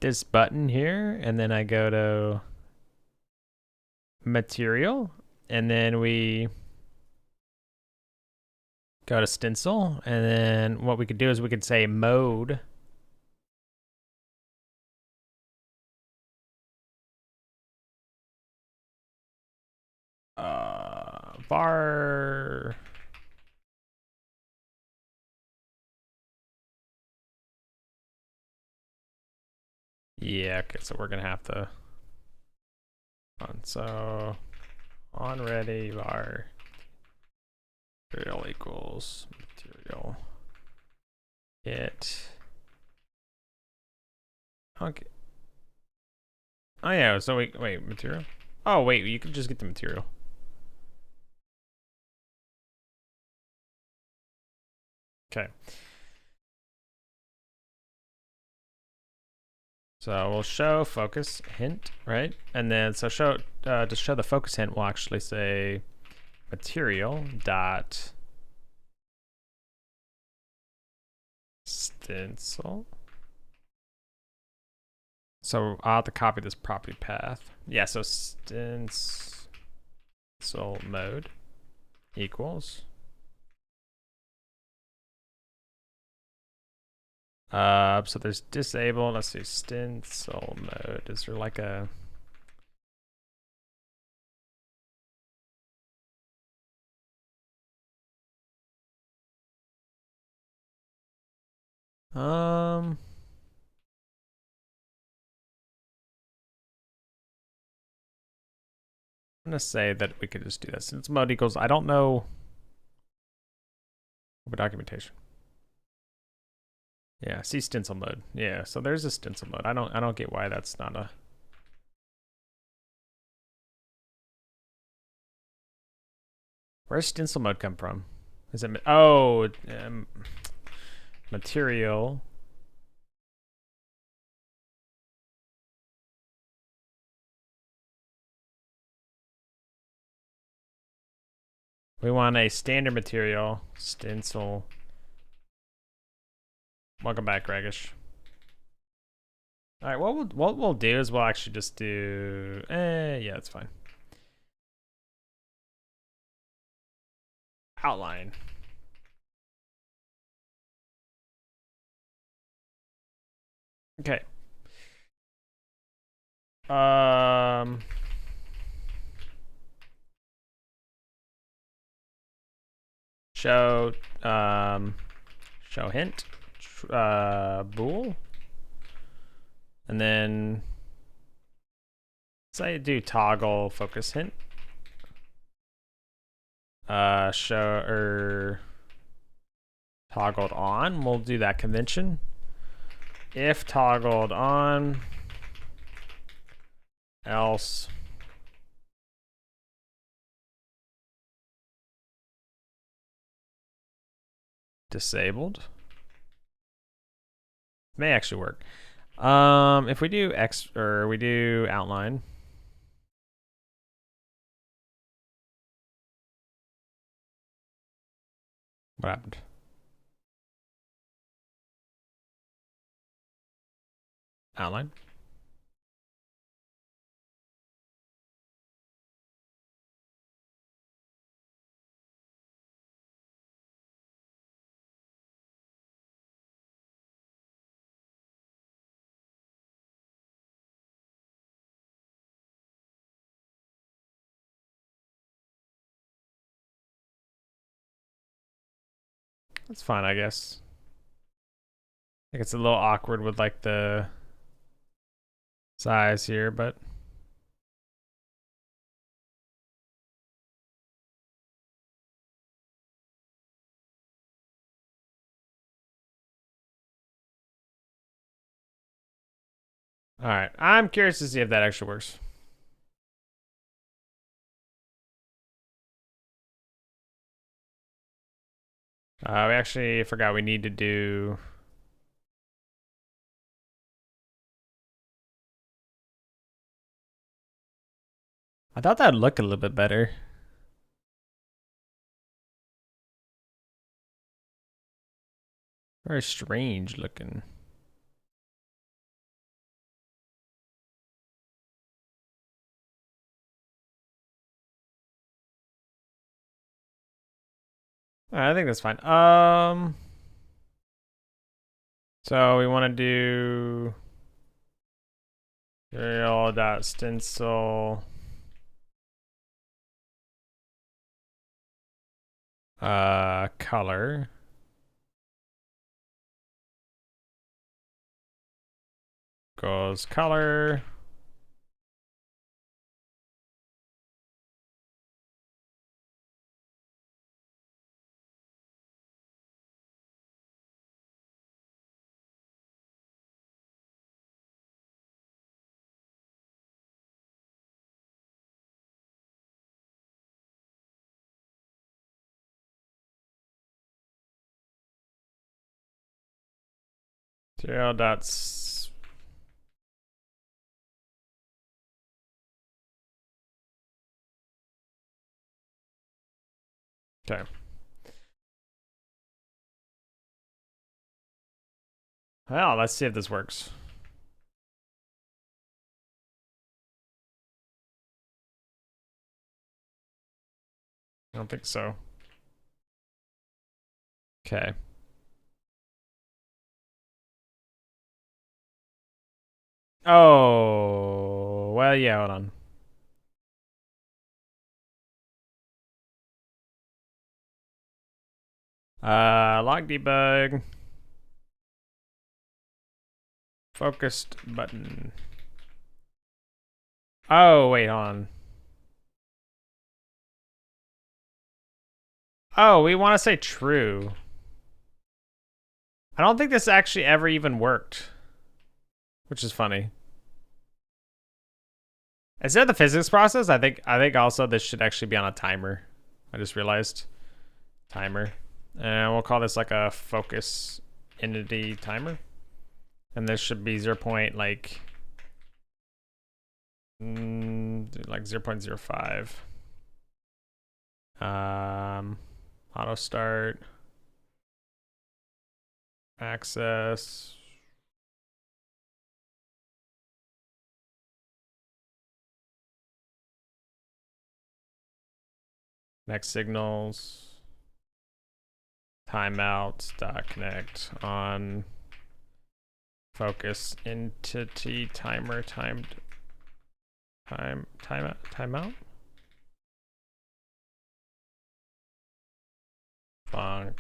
this button here and then I go to material and then we go to stencil and then what we could do is we could say mode var yeah, okay, so we're gonna have to so on ready var material equals material it okay. Oh yeah, so wait material. Oh wait, you can just get the material. Okay. So we'll show focus hint, right? And then so to show the focus hint, we'll actually say material dot stencil. So I'll have to copy this property path. Yeah, so stencil mode equals so there's disable. Let's see, stencil mode. Is there like a I'm gonna say that we could just do this. Since mode equals, I don't know. Open documentation. Yeah, see stencil mode. Yeah, so there's a stencil mode. I don't get why that's not a. Where's stencil mode come from? Is it material? We want a standard material stencil. Welcome back, Ragish. All right, what we'll do is we'll actually just do. Yeah, that's fine. Outline. Okay. Show show hint bool, and then say do toggle focus hint. Show or toggled on. We'll do that convention. If toggled on, else disabled. May actually work. If we do X or we do outline. What happened? Outline. That's fine, I guess. I think it's a little awkward with like the size here, but all right. I'm curious to see if that actually works. We actually forgot we need to do. I thought that'd look a little bit better. Very strange looking. All right, I think that's fine. So we want to do material.stencil color goes color material dots. Okay. Well, let's see if this works. I don't think so. Okay. Oh, well, yeah, hold on. Log debug. focused button. Oh, wait, hold on. Oh, we want to say true. I don't think this actually ever even worked, which is funny. Instead of the physics process, I think also this should actually be on a timer. I just realized. Timer. And we'll call this like a focus entity timer. And this should be 0. Like 0.05. Auto start. Access. Next signals. Timeouts. Connect on focus entity timer timeout. Func.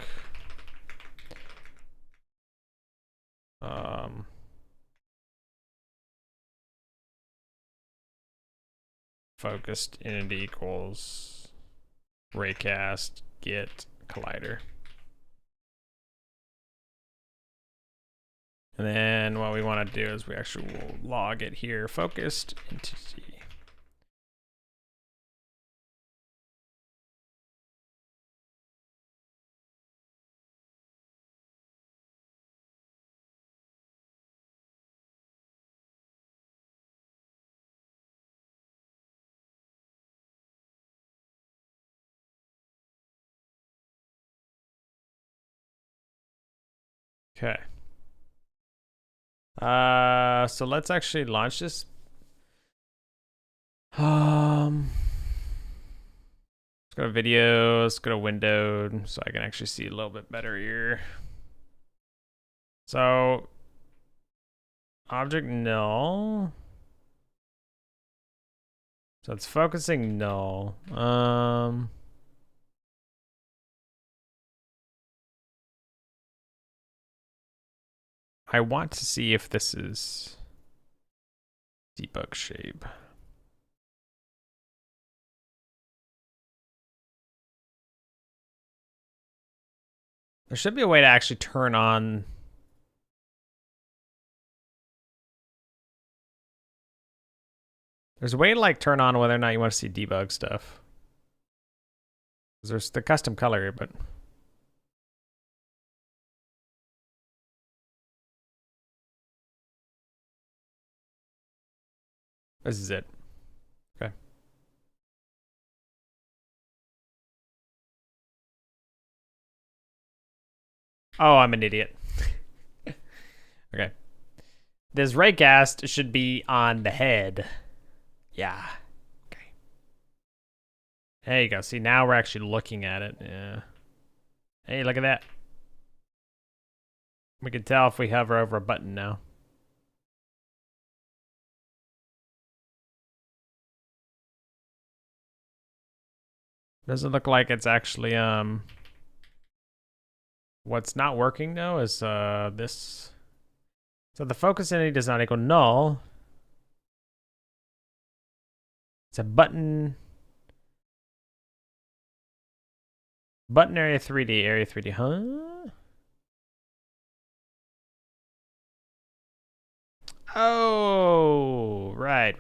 Focused entity equals raycast get collider. And then what we want to do is we actually will log it here, focused entity. Okay. So let's actually launch this. Let's go to video, let's go to window so I can actually see a little bit better here. So object null. So it's focusing null. I want to see if this is debug shape. There should be a way to actually turn on. There's a way to like turn on whether or not you want to see debug stuff. There's the custom color here, but this is it. Okay. Oh, I'm an idiot. Okay. This raycast should be on the head. Yeah. Okay. There you go. See, now we're actually looking at it. Yeah. Hey, look at that. We can tell if we hover over a button now. Doesn't look like it's actually what's not working though is this. So the focus entity does not equal null. It's a button area 3D, huh? Oh, right.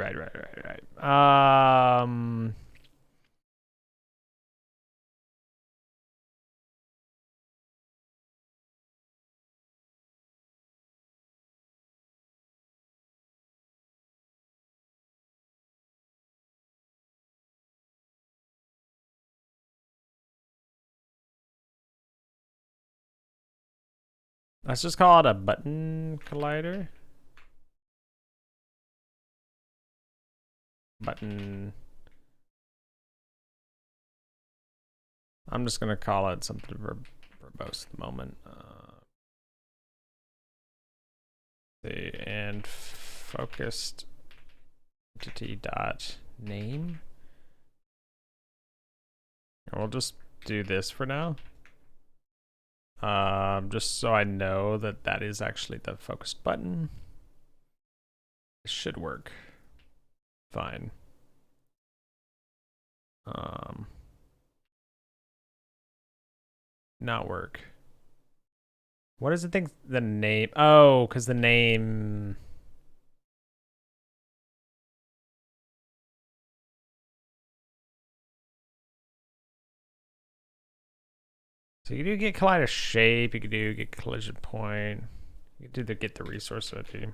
Let's just call it a button collider. Button. I'm just gonna call it something verbose at the moment. And focused entity dot name. And we'll just do this for now. Just so I know that that is actually the focused button. This should work. Fine. Not work. What does it think the name? Oh, because the name. So you do get collider shape. You could do get collision point. You could do the get the resource ID.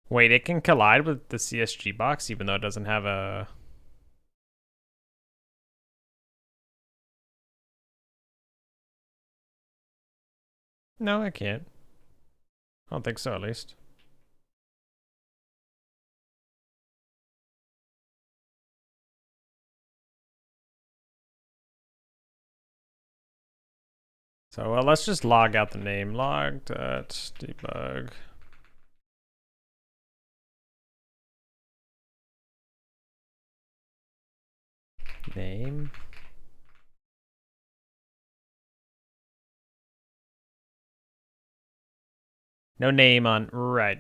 Wait, it can collide with the CSG box even though it doesn't have a... No, it can't. I don't think so, at least. So let's just log out the name. Log.debug. Name. No name on, right.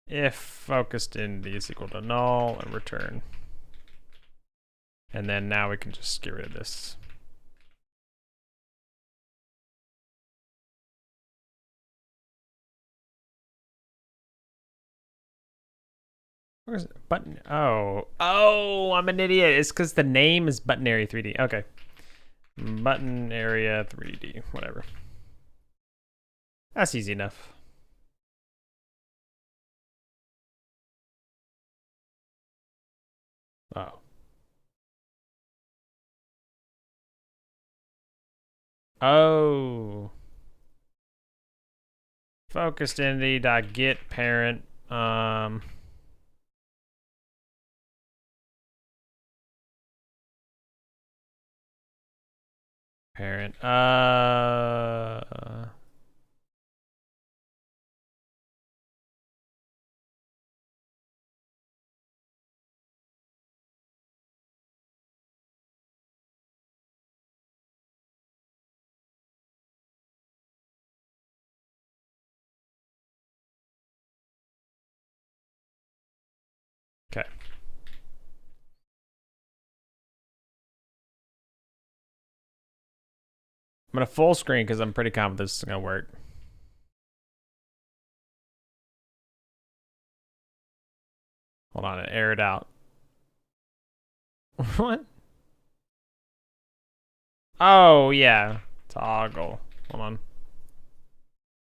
If focused in is equal to null and return. And then now we can just get rid of this. Where's button? Oh, I'm an idiot. It's because the name is button area 3D. Okay. Button area 3D, whatever. That's easy enough. Oh. Oh. Focused entity dot get parent. Parent. Okay. I'm gonna full screen because I'm pretty confident this is gonna work. Hold on, it aired out. What? Oh yeah, toggle. Hold on.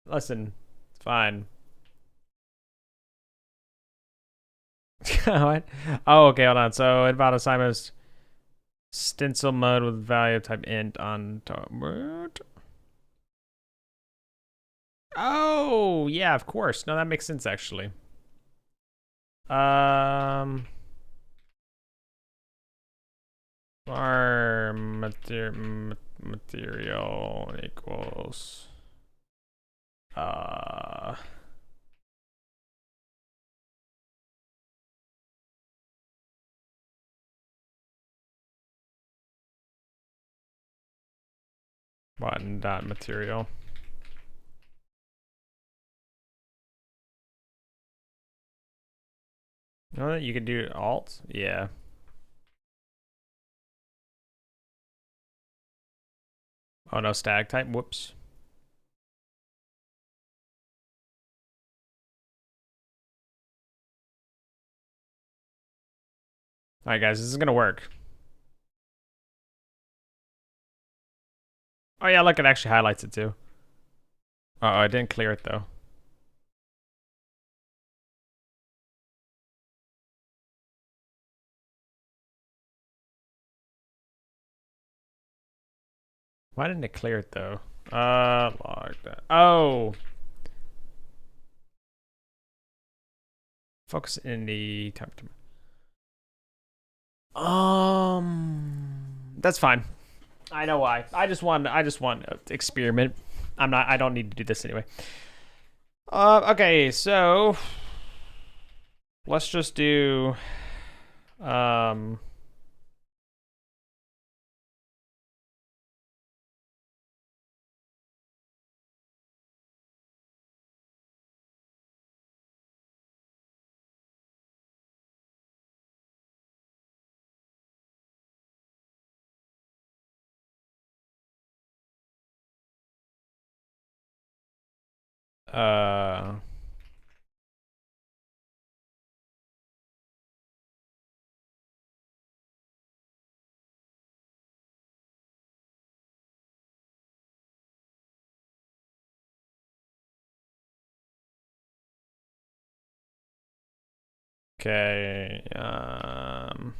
Listen, it's fine. What? Oh, okay, hold on. So invalid assignment stencil mode with value type int on top. Oh, yeah, of course. No, that makes sense actually. Our material equals button dot material. You know that you can do alt? Yeah. Oh no, static type. Whoops. All right, guys, this is gonna work. Oh yeah, look, it actually highlights it too. Uh oh, I didn't clear it though. Why didn't it clear it though? Log that. Oh. Focus in the time. That's fine. I know why. I just want to experiment. I don't need to do this anyway. Okay, so let's just do Um, uh, okay. Um,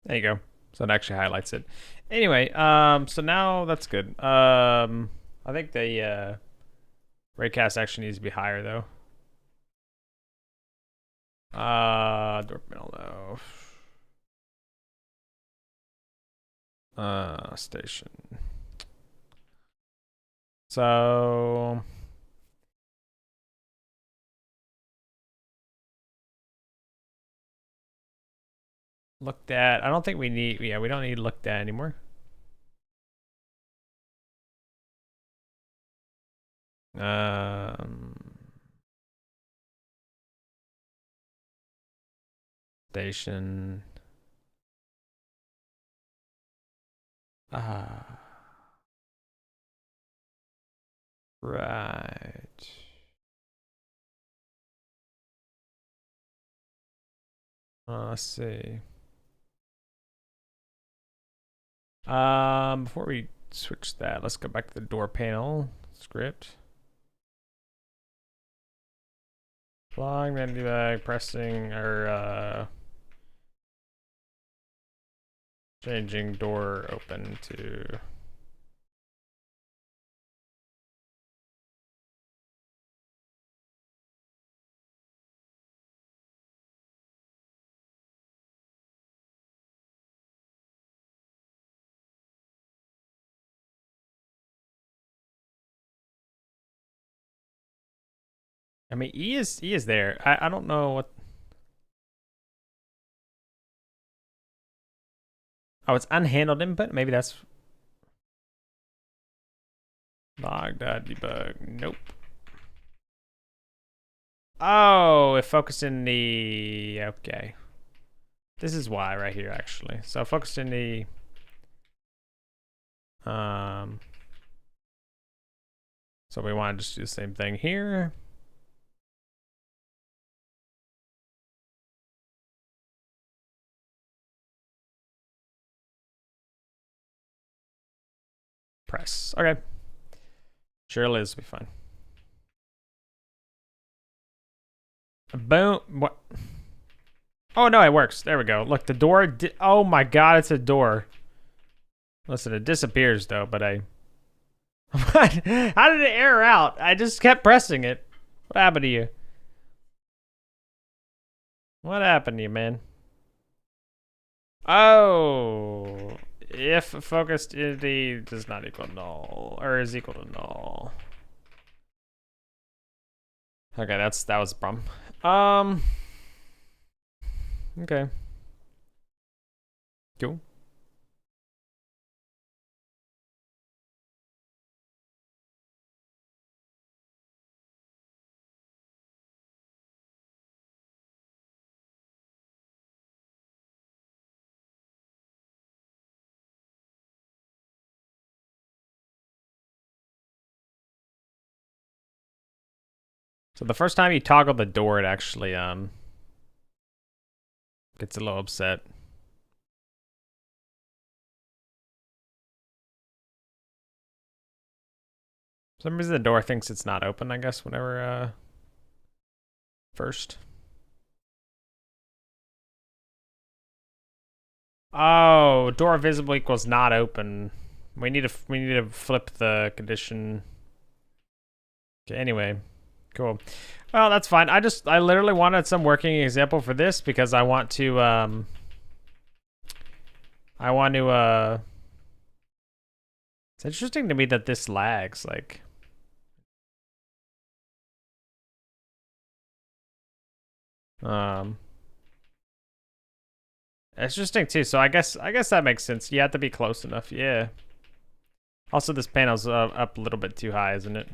there you go. So it actually highlights it. Anyway, so now that's good. I think the raycast actually needs to be higher though. Door panel though. Station. So looked at. I don't think we need. Yeah, we don't need looked at anymore. Station. Right. Let's see. Before we switch that, let's go back to the door panel script. Flying, then debug, pressing, or changing door open to. I mean, E is there. I don't know what. Oh, it's unhandled input. Maybe that's log.debug. Nope. Oh, it focused in the. Okay. This is why right here, actually. So focused in the. So we want to just do the same thing here. Press. Okay. Sure, Liz will be fine. Boom. What? Oh, no, it works. There we go. Look, the door. Oh, my God, it's a door. Listen, it disappears, though, but I. What? How did it error out? I just kept pressing it. What happened to you? What happened to you, man? Oh. If focused entity does not equal null, or is equal to null. Okay, that was the problem. Okay. Cool. So the first time you toggle the door, it actually gets a little upset. For some reason the door thinks it's not open, I guess, whenever first. Oh, door visible equals not open. We need to flip the condition. Okay, anyway, cool. Well, that's fine. I literally wanted some working example for this because I want to it's interesting to me that this lags, like it's interesting too. So I guess that makes sense. You have to be close enough. Yeah. Also, this panel's up a little bit too high, isn't it?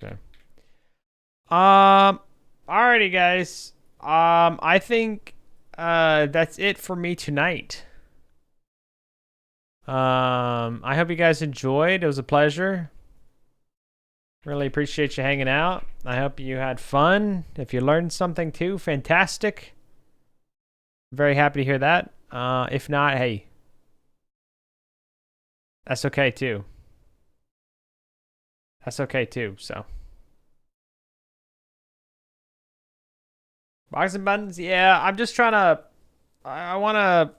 Okay. Alrighty, guys. I think that's it for me tonight. I hope you guys enjoyed. It was a pleasure. Really appreciate you hanging out. I hope you had fun. If you learned something too, fantastic. Very happy to hear that. If not, hey, that's okay too. That's okay too, so. Boxing buttons? Yeah, I'm just trying to, I want to,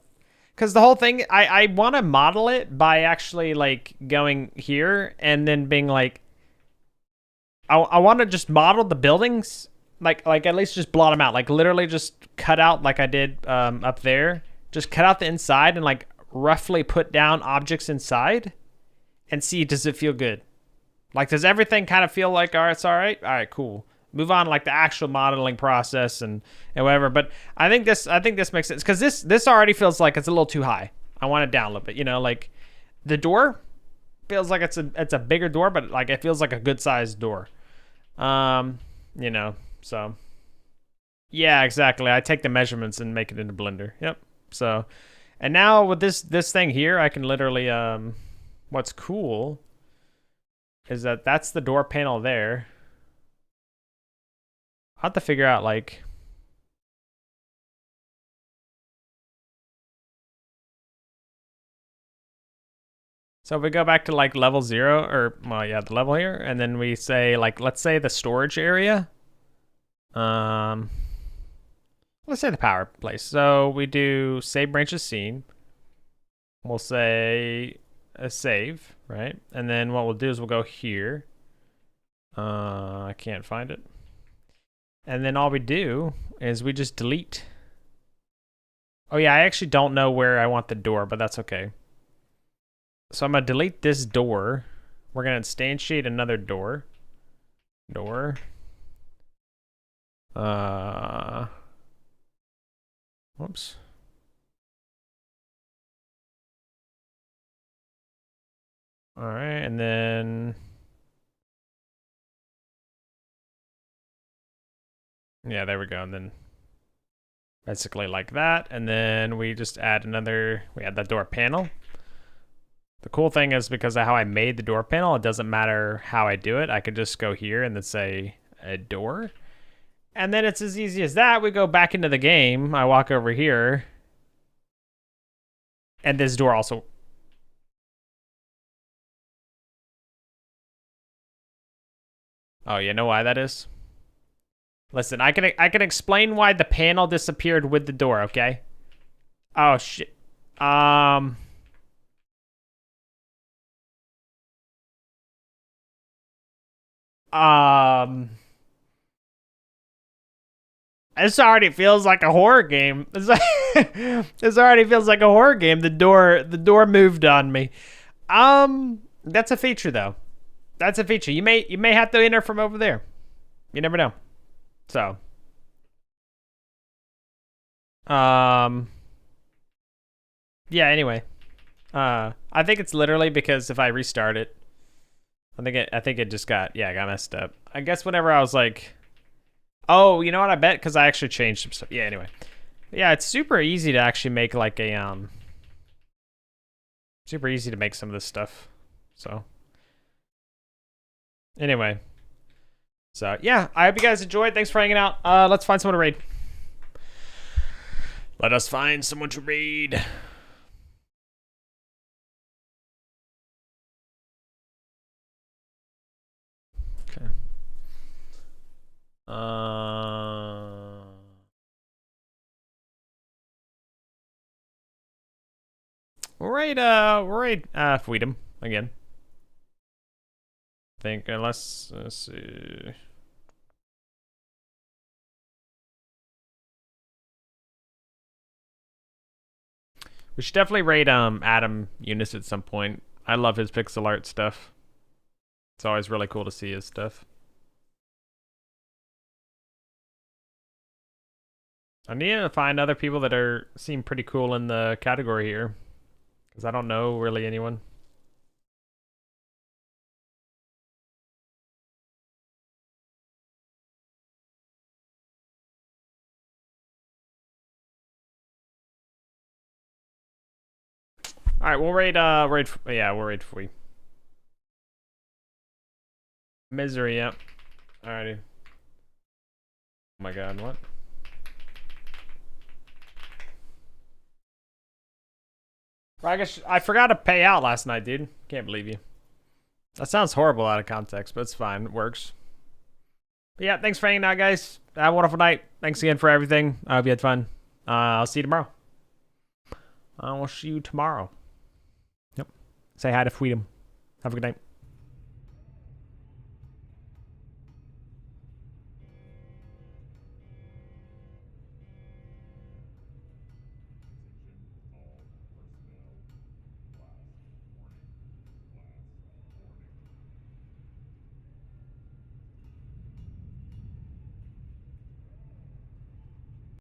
because the whole thing, I want to model it by actually like going here and then being like, I want to just model the buildings, like at least just blot them out, like literally just cut out like I did up there. Just cut out the inside and like roughly put down objects inside and see, does it feel good? Like, does everything kind of feel like, all right, it's all right? All right, cool. Move on, like the actual modeling process and whatever. But I think this makes sense because this already feels like it's a little too high. I want it down a little bit, you know, like the door feels like it's a bigger door, but like it feels like a good sized door. You know, so yeah, exactly. I take the measurements and make it into Blender. Yep. So, and now with this thing here, I can literally what's cool is that that's the door panel there. I'll have to figure out like so if we go back to like level 0 or well yeah, the level here, and then we say like let's say the storage area. Let's say the power place. So we do save branches scene. We'll say a save, right? And then what we'll do is we'll go here. I can't find it. And then all we do is we just delete. Oh yeah, I actually don't know where I want the door, but that's okay. So I'm gonna delete this door. We're gonna instantiate another door. Whoops. All right, and then yeah, there we go. And then basically like that, and then we just add another. We add that door panel. The cool thing is because of how I made the door panel, it doesn't matter how I do it. I could just go here and then say a door. And then it's as easy as that. We go back into the game. I walk over here. And this door also. Oh, you know why that is? Listen, I can explain why the panel disappeared with the door, okay? Oh, shit. This already feels like a horror game. This already feels like a horror game. The door moved on me. That's a feature though. That's a feature. You may have to enter from over there. You never know. So, yeah. Anyway, I think it's literally because if I restart it, I think it just got messed up. I guess whenever I was like. Oh, you know what? I bet because I actually changed some stuff. Yeah, anyway. Yeah, it's super easy to actually make like a super easy to make some of this stuff. So anyway, so yeah, I hope you guys enjoyed. Thanks for hanging out. Let's find someone to raid. Let us find someone to raid. Okay. We'll raid Freedom again. I think unless let's see. We should definitely raid Adam Eunice at some point. I love his pixel art stuff. It's always really cool to see his stuff. I need to find other people that seem pretty cool in the category here, because I don't know really anyone. All right, we'll raid. We'll raid Fui. Misery, yep. Alrighty. Oh my god, what? I forgot to pay out last night, dude. Can't believe you. That sounds horrible out of context, but it's fine. It works. But yeah, thanks for hanging out, guys. Have a wonderful night. Thanks again for everything. I hope you had fun. I'll see you tomorrow. I will see you tomorrow. Yep. Say hi to Freedom. Have a good night.